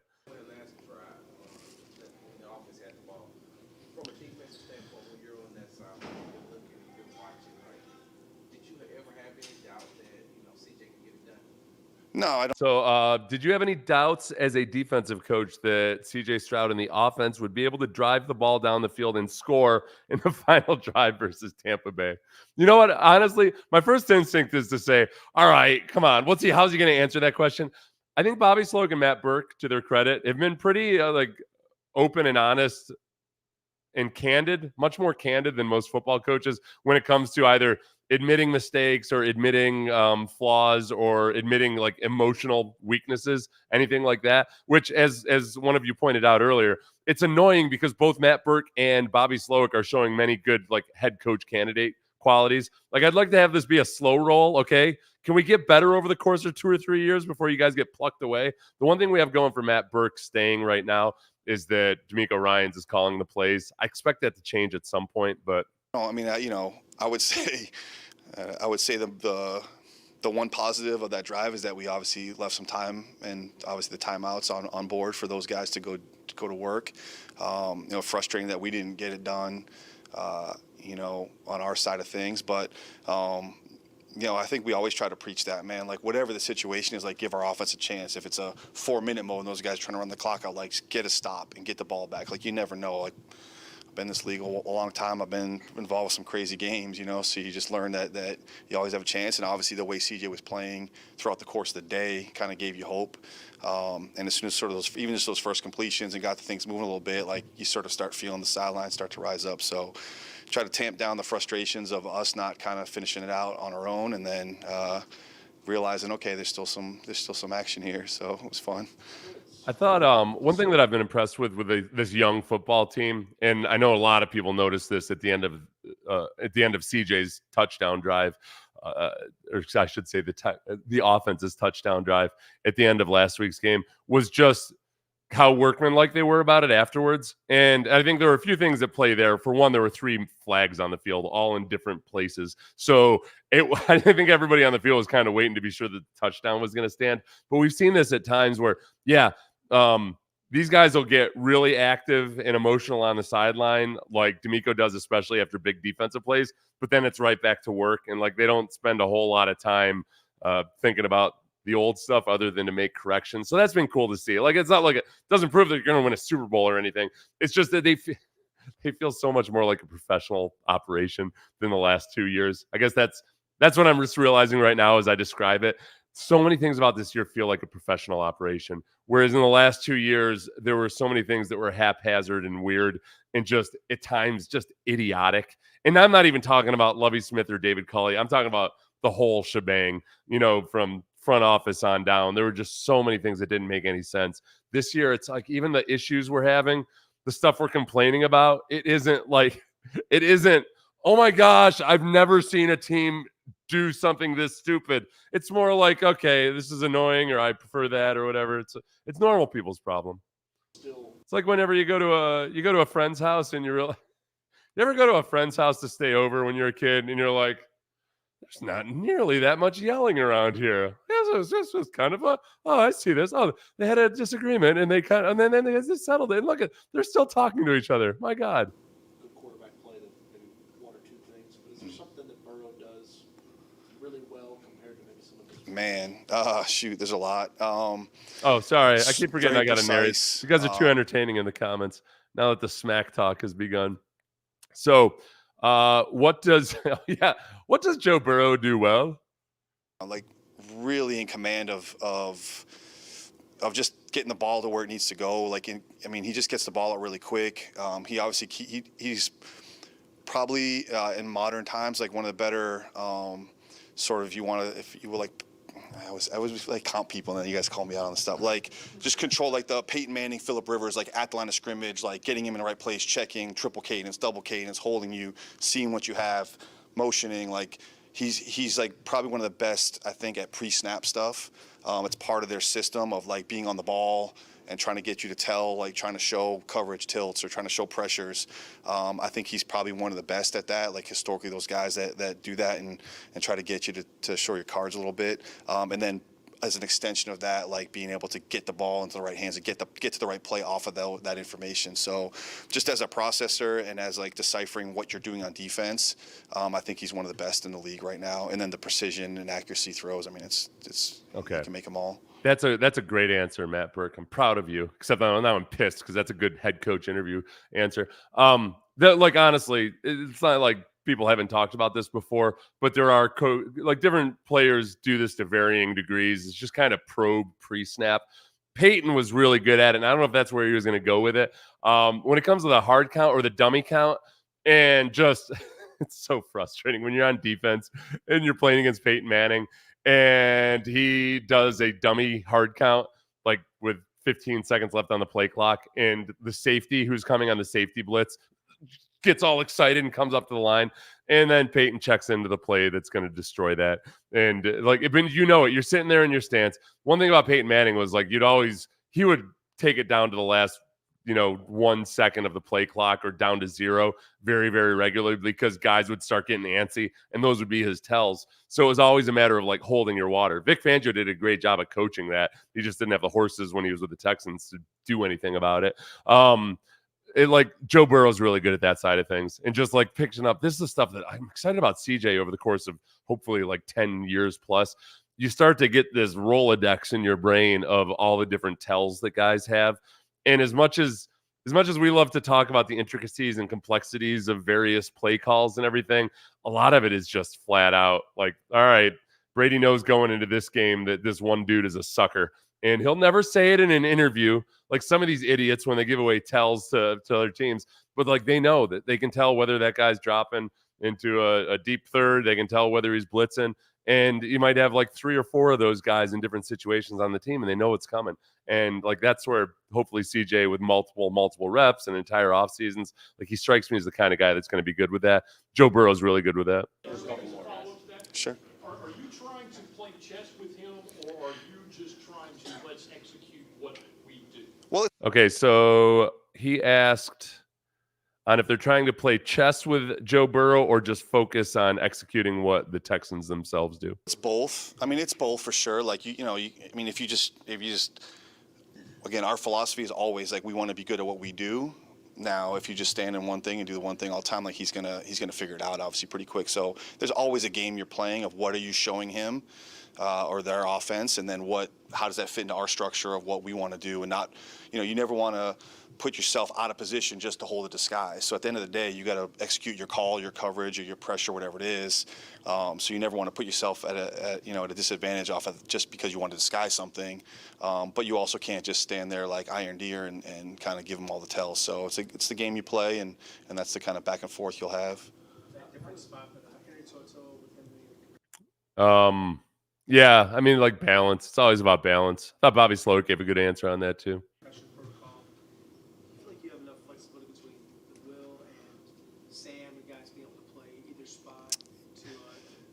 No, I don't. So did you have any doubts as a defensive coach that CJ Stroud and the offense would be able to drive the ball down the field and score in the final drive versus Tampa Bay? You know what? Honestly, my first instinct is to say, all right, come on. How's he going to answer that question? I think Bobby Slowik and Matt Burke, to their credit, have been pretty open and honest and candid, much more candid than most football coaches when it comes to either admitting mistakes or admitting flaws or admitting like emotional weaknesses, anything like that. Which, as one of you pointed out earlier, it's annoying because both Matt Burke and Bobby Slowik are showing many good like head coach candidate qualities. Like, I'd like to have this be a slow roll. Okay, can we get better over the course of 2 or 3 years before you guys get plucked away? The one thing we have going for Matt Burke staying right now is that D'Amico Ryans is calling the plays. I expect that to change at some point, but No, I mean, I would say, the one positive of that drive is that we obviously left some time and obviously the timeouts on board for those guys to go to work. Frustrating that we didn't get it done, on our side of things, but. I think we always try to preach that, man. Like, whatever the situation is, like, give our offense a chance. If it's a 4-minute mode and those guys trying to run the clock out, like, get a stop and get the ball back. Like, you never know. Like, I've been in this league a long time. I've been involved with some crazy games, so you just learn that you always have a chance. And obviously the way CJ was playing throughout the course of the day kind of gave you hope. And as soon as sort of those first completions and got the things moving a little bit, like, you sort of start feeling the sidelines start to rise up. So try to tamp down the frustrations of us not kind of finishing it out on our own, and then realizing, okay, there's still some action here. So it was fun. I thought one thing that I've been impressed with this young football team, and I know a lot of people noticed this at the end of CJ's touchdown drive, or I should say the offense's touchdown drive at the end of last week's game, was just how workmanlike they were about it afterwards. And I think there were a few things at play there. For one, there were 3 flags on the field, all in different places. So I think everybody on the field was kind of waiting to be sure that the touchdown was going to stand. But we've seen this at times where, these guys will get really active and emotional on the sideline, like D'Amico does, especially after big defensive plays. But then it's right back to work. And like, they don't spend a whole lot of time thinking about the old stuff other than to make corrections. So that's been cool to see. Like, it's not like it doesn't prove that you're going to win a Super Bowl or anything. It's just that they feel so much more like a professional operation than the last 2 years. I guess that's what I'm just realizing right now as I describe it. So many things about this year feel like a professional operation. Whereas in the last 2 years, there were so many things that were haphazard and weird and just at times just idiotic. And I'm not even talking about Lovie Smith or David Culley. I'm talking about the whole shebang, from front office on down. There were just so many things that didn't make any sense. This year, it's like even the issues we're having, the stuff we're complaining about, it isn't, oh my gosh, I've never seen a team do something this stupid. It's more like, okay, this is annoying, or I prefer that, or whatever. It's normal people's problem. It's like whenever you go to a friend's house and you ever go to a friend's house to stay over when you're a kid and you're like, there's not nearly that much yelling around here. This was kind of I see this. Oh, they had a disagreement and and then they just settled it. And look they're still talking to each other. My God. Good quarterback play, that maybe 1 or 2 things. But is there something that Burrow does really well compared to maybe some of his? Man, shoot, there's a lot. Sorry. I keep forgetting I got a narrate. precise. You guys are too entertaining in the comments now that the smack talk has begun. So, what does Joe Burrow do well? Like, really in command of just getting the ball to where it needs to go. Like, he just gets the ball out really quick. He obviously he's probably in modern times like one of the better sort of, if you will, like, I was like comp people, and then you guys call me out on the stuff. Like, just control, like the Peyton Manning, Phillip Rivers, like at the line of scrimmage, like getting him in the right place, checking, triple cadence, double cadence, holding you, seeing what you have, motioning. Like, he's like probably one of the best, I think, at pre-snap stuff. It's part of their system of like being on the ball and trying to get you to tell, like trying to show coverage tilts or trying to show pressures. I think he's probably one of the best at that. Like, historically, those guys that do that and try to get you to show your cards a little bit. And then as an extension of that, like being able to get the ball into the right hands and get to the right play off of that information. So just as a processor and as like deciphering what you're doing on defense, I think he's one of the best in the league right now. And then the precision and accuracy throws, I mean, it's okay. You can make them all. That's a great answer, Matt Burke. I'm proud of you. Except now I'm pissed because that's a good head coach interview answer. Honestly, it's not like people haven't talked about this before, but there are different players do this to varying degrees. It's just kind of probe pre-snap. Peyton was really good at it. And I don't know if that's where he was going to go with it. When it comes to the hard count or the dummy count, and just it's so frustrating when you're on defense and you're playing against Peyton Manning and he does a dummy hard count like with 15 seconds left on the play clock, and the safety who's coming on the safety blitz gets all excited and comes up to the line, and then Peyton checks into the play that's going to destroy that. And you know it. You're sitting there in your stance. One thing about Peyton Manning was like he would take it down to the last 1 second of the play clock or down to 0 very, very regularly because guys would start getting antsy, and those would be his tells. So it was always a matter of like holding your water. Vic Fangio did a great job of coaching that. He just didn't have the horses when he was with the Texans to do anything about it. Joe Burrow's really good at that side of things, and just like picking up, this is the stuff that I'm excited about CJ over the course of hopefully like 10 years plus. You start to get this Rolodex in your brain of all the different tells that guys have. And as much as we love to talk about the intricacies and complexities of various play calls and everything, a lot of it is just flat out like, all right, Brady knows going into this game that this one dude is a sucker. And he'll never say it in an interview, like some of these idiots when they give away tells to other teams. But like they know that they can tell whether that guy's dropping into a deep third. They can tell whether he's blitzing. And you might have like 3 or 4 of those guys in different situations on the team, and they know what's coming. And like that's where hopefully CJ with multiple reps and entire off seasons, like he strikes me as the kind of guy that's going to be good with that. Joe Burrow's really good with that. Sure. Are you trying to play chess with him, or are you just trying to let's execute what we do? Well, okay, so he asked on if they're trying to play chess with Joe Burrow or just focus on executing what the Texans themselves do. it's both. I mean, it's both for sure. Like if you just again, our philosophy is always like we want to be good at what we do. Now, if you just stand in one thing and do the one thing all the time, like he's gonna figure it out obviously pretty quick. So there's always a game you're playing of what are you showing him or their offense, and then how does that fit into our structure of what we want to do, and not, you never want to put yourself out of position just to hold a disguise. So at the end of the day, you got to execute your call, your coverage, or your pressure, whatever it is. So you never want to put yourself at a disadvantage off of just because you want to disguise something. But you also can't just stand there like Iron Deer and kind of give them all the tells. So it's the game you play, and that's the kind of back and forth you'll have. Different spot, but Henry Toto with him. Yeah, I mean, like balance. It's always about balance. I thought Bobby Slowik gave a good answer on that too. Pressure protocol. I feel like you have enough flexibility between the Will and Sam, the guys being able to play either spot to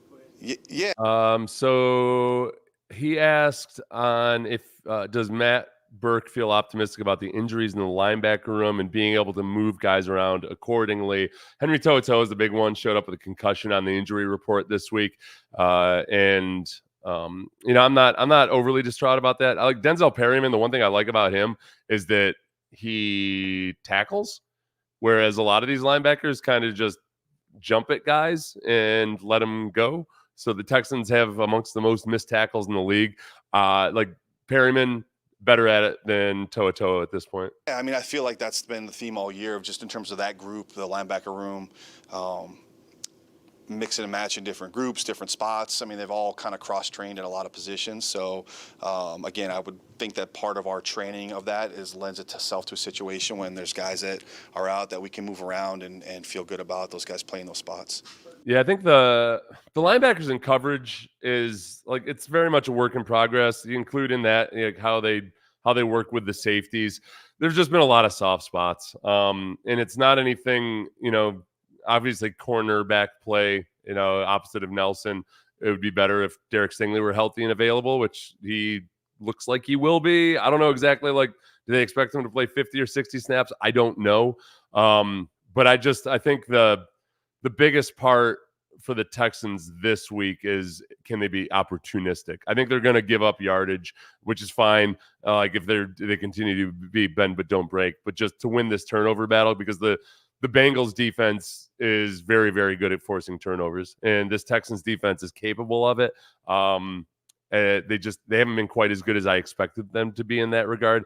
go ahead. Yeah. So he asked on if does Matt Burke feel optimistic about the injuries in the linebacker room and being able to move guys around accordingly. Henry Toto is the big one, showed up with a concussion on the injury report this week. I'm not overly distraught about that. I like Denzel Perryman. The one thing I like about him is that he tackles, whereas a lot of these linebackers kind of just jump at guys and let them go. So the Texans have amongst the most missed tackles in the league. Like Perryman, better at it than Toa at this point. Yeah, I mean, I feel like that's been the theme all year of just in terms of that group, the linebacker room, mixing and matching different groups, different spots. I mean, they've all kind of cross-trained in a lot of positions. So, again, I would think that part of our training of that lends itself to a situation when there's guys that are out that we can move around and feel good about those guys playing those spots. Yeah, I think the linebackers in coverage is like it's very much a work in progress. You include in that how they work with the safeties. There's just been a lot of soft spots, and it's not anything obviously cornerback play. Opposite of Nelson, it would be better if Derek Stingley were healthy and available, which he looks like he will be. I don't know exactly. Like, do they expect him to play 50 or 60 snaps? I don't know. But I think the biggest part for the Texans this week is, can they be opportunistic? I think they're going to give up yardage, which is fine. Like if they continue to be bend but don't break, but just to win this turnover battle, because the Bengals defense is very, very good at forcing turnovers, and this Texans defense is capable of it. They haven't been quite as good as I expected them to be in that regard.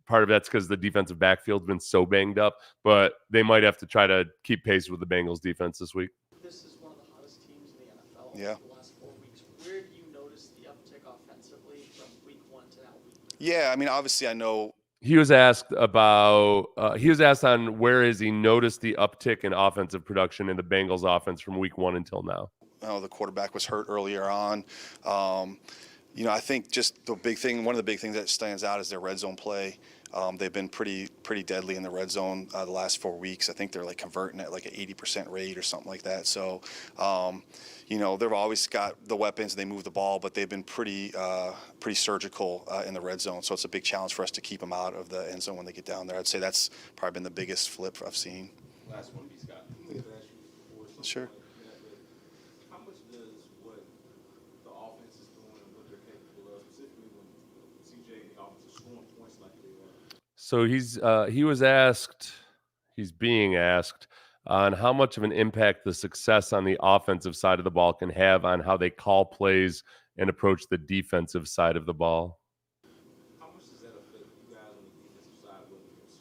Part of that's because the defensive backfield's been so banged up, but they might have to try to keep pace with the Bengals defense this week. This is one of the hottest teams in the NFL Yeah. the last 4 weeks. Where do you notice the uptick offensively from week 1 to now week Yeah, I mean, obviously, I know. He was asked about. He was asked on where has he noticed the uptick in offensive production in the Bengals offense from week 1 until now. The quarterback was hurt earlier on. I think just one of the big things that stands out is their red zone play. They've been pretty deadly in the red zone the last 4 weeks. I think they're like converting at like an 80% rate or something like that. So, they've always got the weapons. They move the ball, but they've been pretty surgical in the red zone. So it's a big challenge for us to keep them out of the end zone when they get down there. I'd say that's probably been the biggest flip I've seen. Last one, Scott. Sure. How much does what the offense is doing and what they're capable of, specifically when CJ and the offense are scoring points like they are? So he's being asked on how much of an impact the success on the offensive side of the ball can have on how they call plays and approach the defensive side of the ball. How much does that affect you guys on the defensive side, whether it's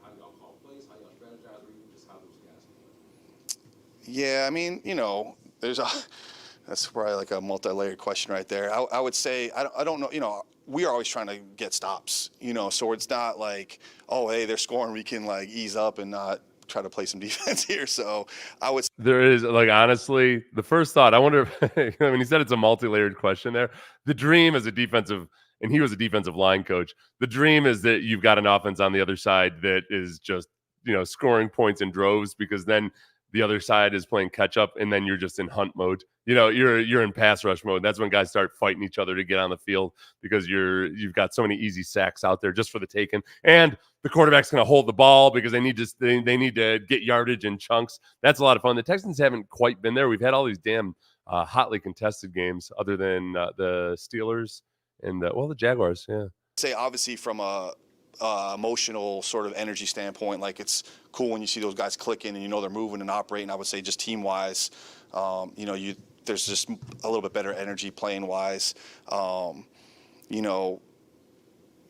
how y'all call plays, how y'all strategize, or even just how those guys play? Yeah, I mean, that's probably like a multi-layered question right there. I would say I don't know. We are always trying to get stops. So it's not like, oh, hey, they're scoring, we can like ease up and not try to play some defense here. So I would. There is, like, honestly, the first thought, I wonder if, when he said it's a multi-layered question there, the dream as a defensive, and he was a defensive line coach, the dream is that you've got an offense on the other side that is just, scoring points in droves, because then the other side is playing catch up, and then you're just in hunt mode. You're in pass rush mode. That's when guys start fighting each other to get on the field, because you've got so many easy sacks out there just for the taking, and the quarterback's going to hold the ball because they need to get yardage in chunks. That's a lot of fun. The Texans haven't quite been there. We've had all these damn hotly contested games, other than the Steelers and the Jaguars. Yeah. Say obviously from a emotional sort of energy standpoint, like it's cool when you see those guys clicking and they're moving and operating. I would say just team wise, there's just a little bit better energy playing wise.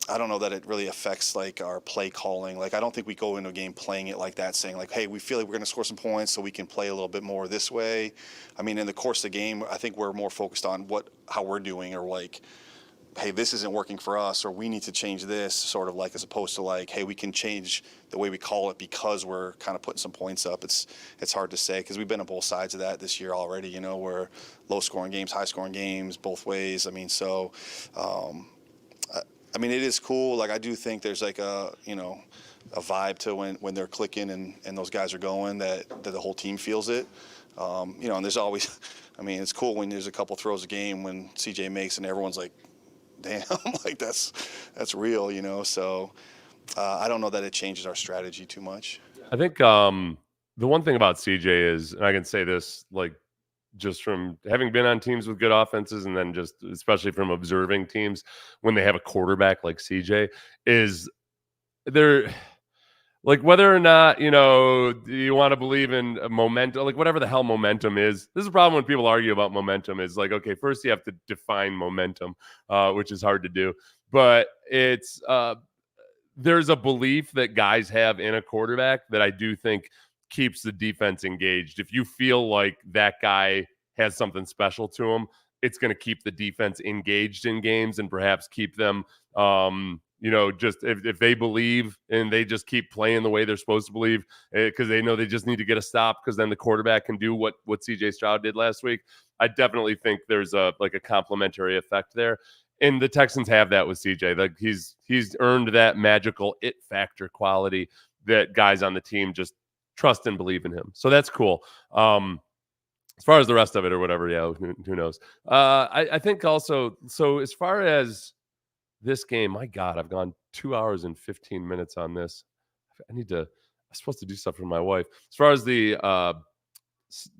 I don't know that it really affects like our play calling. Like I don't think we go into a game playing it like that, saying like, hey, we feel like we're going to score some points so we can play a little bit more this way. I mean, in the course of the game, I think we're more focused on how we're doing, or like, hey, this isn't working for us, or we need to change this, sort of like, as opposed to like, hey, we can change the way we call it because we're kind of putting some points up. It's hard to say because we've been on both sides of that this year already. We're low scoring games, high scoring games, both ways. I mean, so it is cool. Like I do think there's like a vibe to when they're clicking and those guys are going, that the whole team feels it. And there's always, it's cool when there's a couple throws a game when CJ makes and everyone's like, damn, like that's real, so I don't know that it changes our strategy too much. I think the one thing about CJ is, and I can say this like just from having been on teams with good offenses, and then just especially from observing teams when they have a quarterback like CJ, is they're like, whether or not, you want to believe in momentum, like whatever the hell momentum is. This is a problem when people argue about momentum, is like, okay, first you have to define momentum, which is hard to do. But it's there's a belief that guys have in a quarterback that I do think keeps the defense engaged. If you feel like that guy has something special to him, it's going to keep the defense engaged in games and perhaps keep them just if they believe and they just keep playing the way they're supposed to believe, because they know they just need to get a stop, because then the quarterback can do what CJ Stroud did last week. I definitely think there's a complementary effect there. And the Texans have that with CJ. Like he's earned that magical it factor quality that guys on the team just trust and believe in him. So that's cool. As far as the rest of it or whatever, yeah, who knows? I think also, so as far as this game, my God, I've gone 2 hours and 15 minutes on this. I'm supposed to do stuff for my wife. As far as the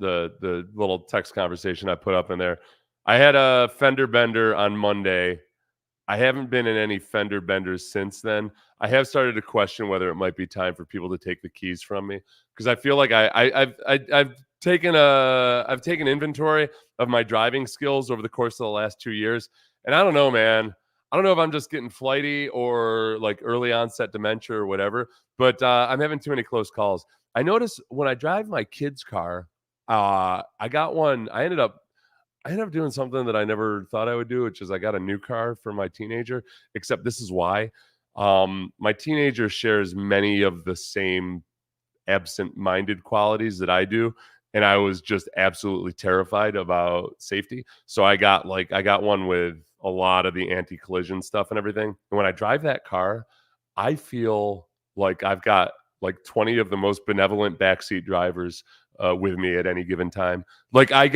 little text conversation I put up in there, I had a fender bender on Monday. I haven't been in any fender benders since then. I have started to question whether it might be time for people to take the keys from me, because I feel like I've taken inventory of my driving skills over the course of the last 2 years, and I don't know, man. I don't know if I'm just getting flighty or like early onset dementia or whatever, but I'm having too many close calls. I notice when I drive my kid's car, I got one. I ended up I ended up doing something that I never thought I would do, which is I got a new car for my teenager, except this is why. My teenager shares many of the same absent-minded qualities that I do, and I was just absolutely terrified about safety. So I got one with a lot of the anti-collision stuff and everything. And when I drive that car, I feel like I've got like 20 of the most benevolent backseat drivers with me at any given time. Like I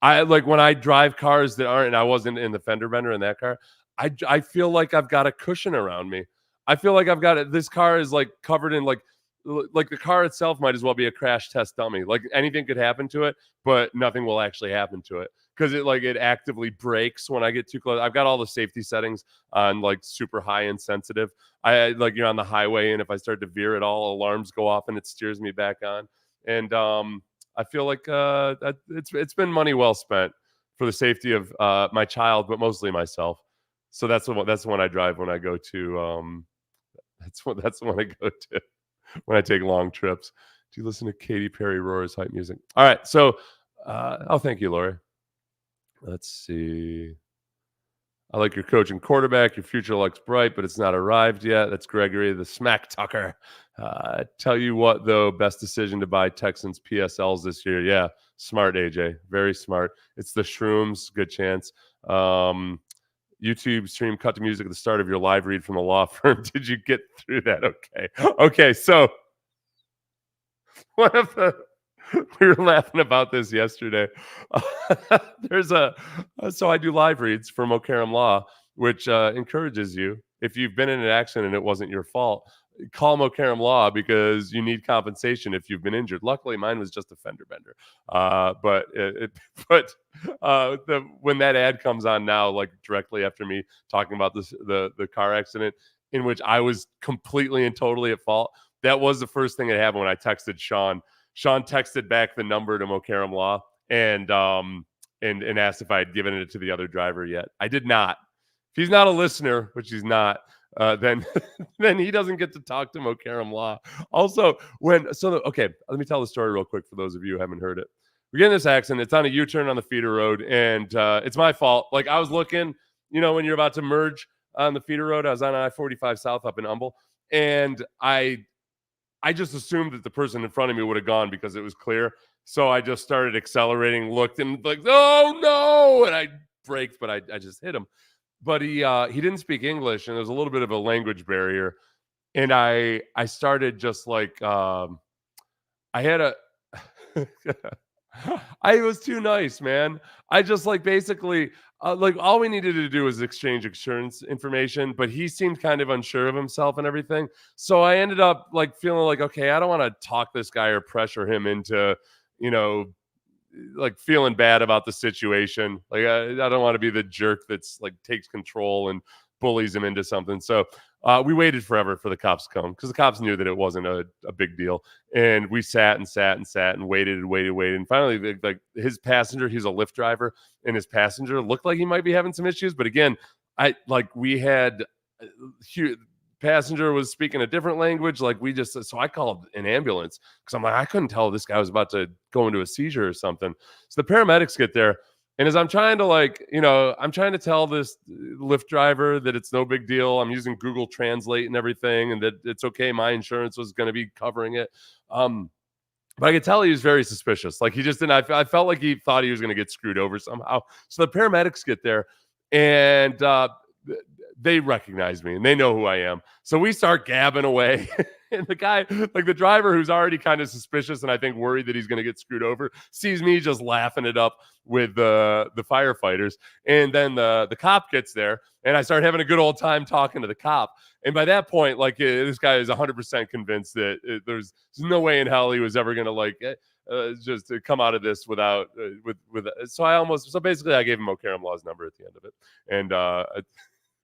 like when I drive cars that aren't, and I wasn't in the fender bender in that car. I feel like I've got a cushion around me. I feel like I've got it. This car is like covered in like the car itself might as well be a crash test dummy. Like anything could happen to it, but nothing will actually happen to it because it actively brakes when I get too close. I've got all the safety settings on like super high and sensitive. I like you're on the highway, and if I start to veer at all, alarms go off and it steers me back on. And I feel like it's been money well spent for the safety of my child, but mostly myself. So that's the one I drive when I go to that's the one I go to when I take long trips. Do you listen to Katy Perry Roar's hype music? All right. So, thank you, Lori. Let's see. I like your coach and quarterback. Your future looks bright, but it's not arrived yet. That's Gregory, the smack tucker. Tell you what, though, best decision to buy Texans PSLs this year. Yeah, smart, AJ. Very smart. It's the shrooms. Good chance. YouTube stream cut to music at the start of your live read from the law firm. Did you get through that? Okay. Okay. So one of the we were laughing about this yesterday. So I do live reads from O'Karam Law, which encourages you, if you've been in an accident and it wasn't your fault, call O'Karam Law because you need compensation if you've been injured. Luckily, mine was just a fender bender. When that ad comes on now, like directly after me talking about the car accident in which I was completely and totally at fault, that was the first thing that happened when I texted Sean. Sean texted back the number to O'Karam Law and asked if I had given it to the other driver yet. I did not. If he's not a listener, which he's not, then then he doesn't get to talk to O'Karam Law. Also, okay, let me tell the story real quick for those of you who haven't heard it. We get in this accident. It's on a U-turn on the feeder road, and it's my fault. Like I was looking, when you're about to merge on the feeder road, I was on I-45 South up in Humble, and I just assumed that the person in front of me would have gone because it was clear. So I just started accelerating, looked, and like, oh no! And I braked, but I just hit him. But he didn't speak English, and there's a little bit of a language barrier. And I started just like I had a I was too nice, man. I just like basically like all we needed to do was exchange insurance information, but he seemed kind of unsure of himself and everything. So I ended up like feeling like, okay, I don't want to talk this guy or pressure him into, like feeling bad about the situation. Like I don't want to be the jerk that's like takes control and bullies him into something. So we waited forever for the cops to come because the cops knew that it wasn't a big deal. And we sat and waited. And finally, like his passenger, he's a Lyft driver, and his passenger looked like he might be having some issues. But again, we had passenger was speaking a different language. So I called an ambulance because I'm like, I couldn't tell this guy was about to go into a seizure or something. So the paramedics get there. And as I'm trying to I'm trying to tell this Lyft driver that it's no big deal. I'm using Google Translate and everything, and that it's okay. My insurance was going to be covering it. But I could tell he was very suspicious. Like he just didn't. I felt like he thought he was going to get screwed over somehow. So the paramedics get there, and they recognize me and they know who I am. So we start gabbing away. And the guy, like the driver who's already kind of suspicious and I think worried that he's going to get screwed over, sees me just laughing it up with the firefighters. And then the cop gets there and I start having a good old time talking to the cop. And by that point, like this guy is 100% convinced that there's no way in hell he was ever going to just to come out of this without so basically I gave him O'Karam Law's number at the end of it. And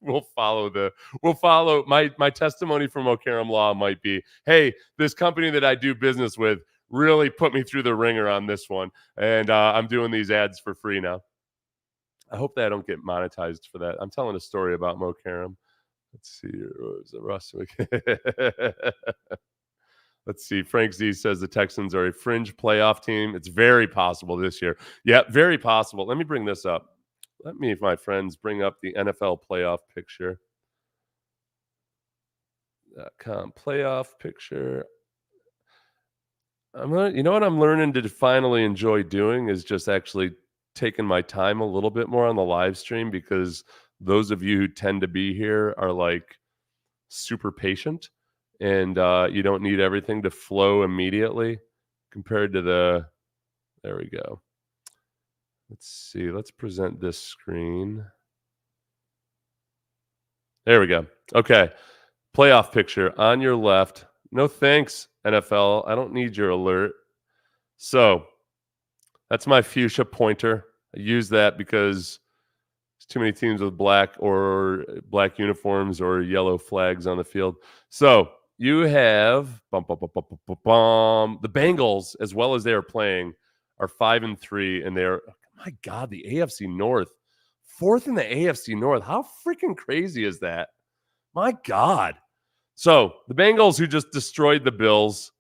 we'll follow my testimony from O'Karam Law might be, hey, this company that I do business with really put me through the ringer on this one. And I'm doing these ads for free now. I hope that I don't get monetized for that. I'm telling a story about O'Karam. Let's see. Russ. Let's see. Frank Z says the Texans are a fringe playoff team. It's very possible this year. Yeah, very possible. Let me bring this up. Let me, my friends, bring up the NFL playoff picture. Playoff picture. You know what I'm learning to finally enjoy doing is just actually taking my time a little bit more on the live stream, because those of you who tend to be here are like super patient, and you don't need everything to flow immediately compared to there we go. Let's see. Let's present this screen. There we go. Okay. Playoff picture on your left. No thanks, NFL. I don't need your alert. So that's my fuchsia pointer. I use that because there's too many teams with black uniforms or yellow flags on the field. So you have the Bengals, as well as they are playing, are 5-3, and they're, my God, the AFC North, 4th in the AFC North. How freaking crazy is that? My God. So the Bengals, who just destroyed the Bills,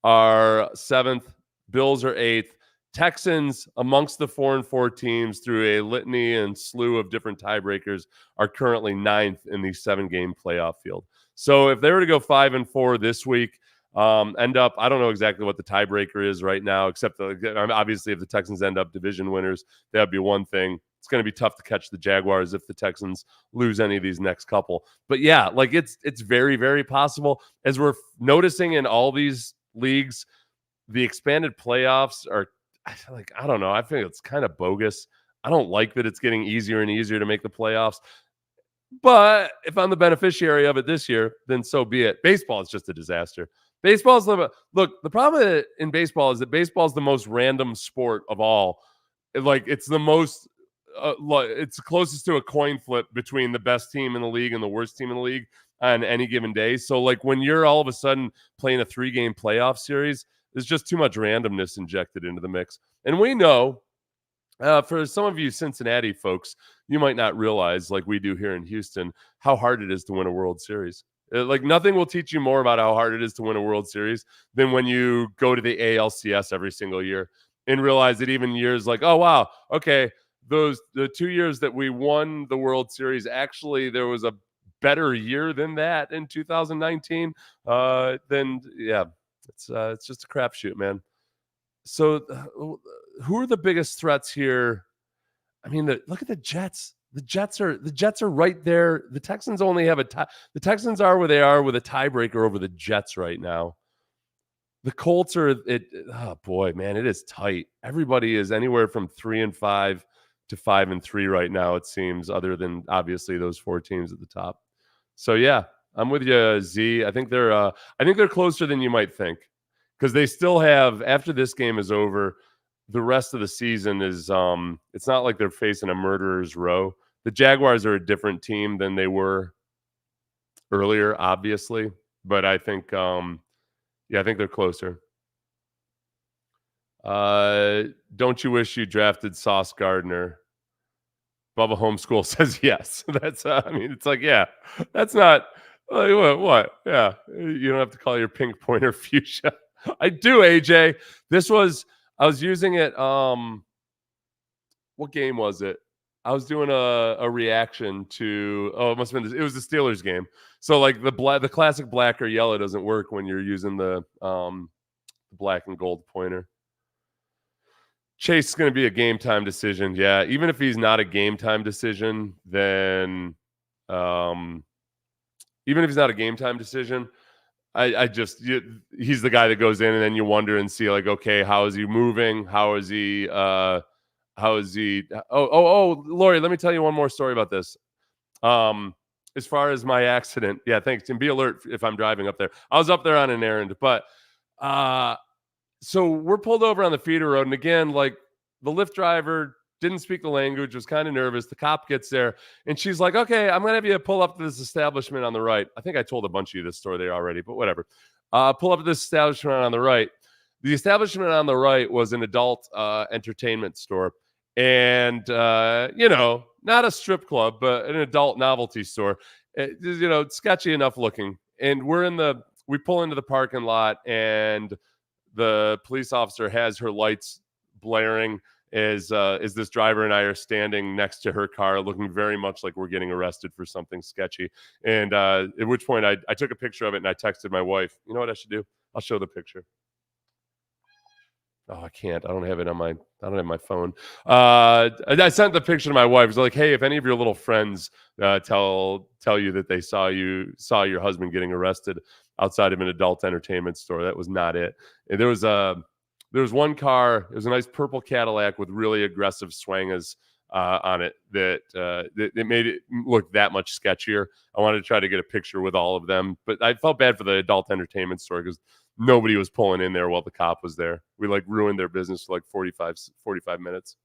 are 7th. Bills are 8th. Texans, amongst the 4-4 teams through a litany and slew of different tiebreakers, are currently 9th in the 7-game playoff field. So if they were to go 5-4 this week, end up, I don't know exactly what the tiebreaker is right now, except obviously if the Texans end up division winners, that would be one thing. It's going to be tough to catch the Jaguars if the Texans lose any of these next couple. But yeah, like it's very, very possible. As we're noticing in all these leagues, the expanded playoffs are like, I don't know. I think it's kind of bogus. I don't like that it's getting easier and easier to make the playoffs. But if I'm the beneficiary of it this year, then so be it. Baseball is just a disaster. Baseball's look, the problem in baseball is that baseball is the most random sport of all. Like, it's the most it's closest to a coin flip between the best team in the league and the worst team in the league on any given day. So like when you're all of a sudden playing a 3-game playoff series, there's just too much randomness injected into the mix. And we know, for some of you Cincinnati folks, you might not realize, like we do here in Houston, how hard it is to win a World Series. Like nothing will teach you more about how hard it is to win a World Series than when you go to the ALCS every single year and realize that even years like, oh, wow, okay, the 2 years that we won the World Series, actually there was a better year than that in 2019. Then yeah, it's just a crapshoot, man. So who are the biggest threats here? I mean, look at the Jets. The Jets are right there. The Texans only have the Texans are where they are with a tiebreaker over the Jets right now. The Colts are oh boy, man, it is tight. Everybody is anywhere from 3-5 to 5-3 right now, it seems, other than obviously those 4 teams at the top. So yeah, I'm with you, Z. I think they're closer than you might think, because they still have, after this game is over, the rest of the season is it's not like they're facing a murderer's row. The Jaguars are a different team than they were earlier, obviously, but I think I think they're closer. Don't you wish you drafted Sauce Gardner? Bubba Homeschool says yes. That's I mean, it's like, yeah, that's not like, what? Yeah, you don't have to call your pink pointer fuchsia. I do, AJ. I was using it. What game was it? I was doing a reaction to. Oh, it must have been. It was the Steelers game. So like the classic black or yellow doesn't work when you're using the black and gold pointer. Chase is going to be a game time decision. Yeah, even if he's not a game time decision, then even if he's not a game time decision, he's the guy that goes in and then you wonder and see like, okay, how is he moving? How is he? Oh, Lori, let me tell you one more story about this. As far as my accident, yeah, thanks. And be alert if I'm driving up there. I was up there on an errand, but so we're pulled over on the feeder road, and again, like the Lyft driver didn't speak the language, was kind of nervous. The cop gets there, and she's like, "Okay, I'm gonna have you pull up to this establishment on the right." I think I told a bunch of you this story there already, but whatever. Pull up to this establishment on the right. The establishment on the right was an adult entertainment store, and not a strip club, but an adult novelty store. Sketchy enough looking. And we're in the we pull into the parking lot, and the police officer has her lights blaring as this driver and I are standing next to her car, looking very much like we're getting arrested for something sketchy. And at which point I took a picture of it and I texted my wife. You know what I should do? I'll show the picture. Oh, I can't. I don't have it on my. I don't have my phone. I sent the picture to my wife. It's like, hey, if any of your little friends tell you that they saw your husband getting arrested outside of an adult entertainment store, that was not it. And there was one car. It was a nice purple Cadillac with really aggressive swangers on it that made it look that much sketchier. I wanted to try to get a picture with all of them, but I felt bad for the adult entertainment store because nobody was pulling in there while the cop was there. We like ruined their business for like 45 minutes.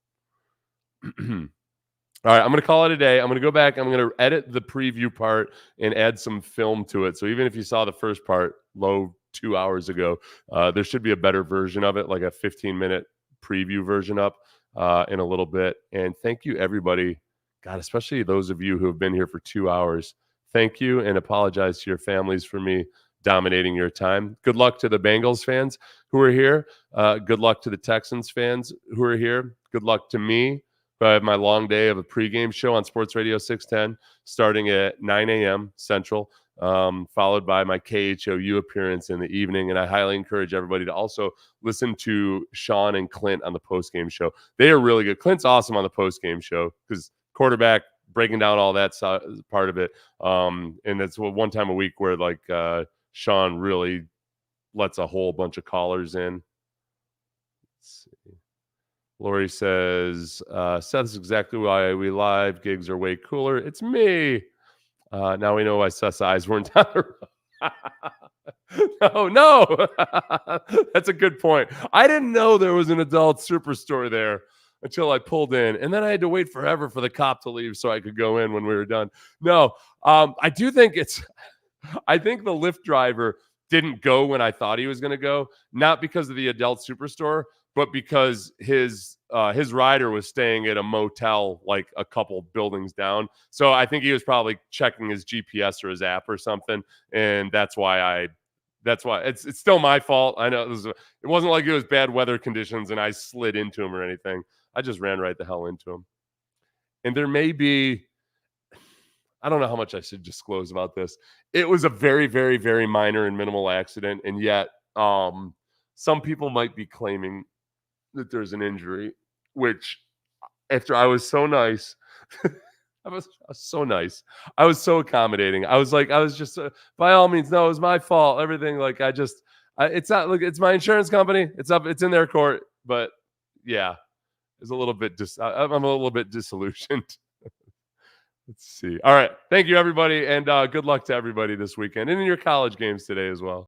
All right, I'm going to call it a day. I'm going to go back. I'm going to edit the preview part and add some film to it. So even if you saw the first part 2 hours ago, there should be a better version of it, like a 15-minute preview version up in a little bit. And thank you, everybody. God, especially those of you who have been here for 2 hours. Thank you, and apologize to your families for me dominating your time. Good luck to the Bengals fans who are here. Good luck to the Texans fans who are here. Good luck to me. I have my long day of a pregame show on Sports Radio 610 starting at 9 a.m. Central, followed by my KHOU appearance in the evening. And I highly encourage everybody to also listen to Sean and Clint on the postgame show. They are really good. Clint's awesome on the postgame show because quarterback, breaking down all that part of it. And that's one time a week where like Sean really lets a whole bunch of callers in. Let's see. Lori says, Seth is exactly why we live gigs are way cooler. It's me. Now we know why Seth's eyes weren't down. No. That's a good point. I didn't know there was an adult superstore there until I pulled in. And then I had to wait forever for the cop to leave so I could go in when we were done. No, I do think I think the Lyft driver didn't go when I thought he was going to go, not because of the adult superstore, but because his rider was staying at a motel like a couple buildings down. So I think he was probably checking his GPS or his app or something, and that's why it's still my fault. I know it wasn't like it was bad weather conditions and I slid into him or anything. I just ran right the hell into him. And there may be, I don't know how much I should disclose about this. It was a very, very, very minor and minimal accident, and yet some people might be claiming that there's an injury, which after I was so nice, I was so nice. I was so accommodating. I was just, by all means, no, it was my fault. Everything it's not, look, it's my insurance company. It's in their court. But yeah, it's a little bit, I'm a little bit disillusioned. Let's see. All right. Thank you, everybody. And good luck to everybody this weekend and in your college games today as well.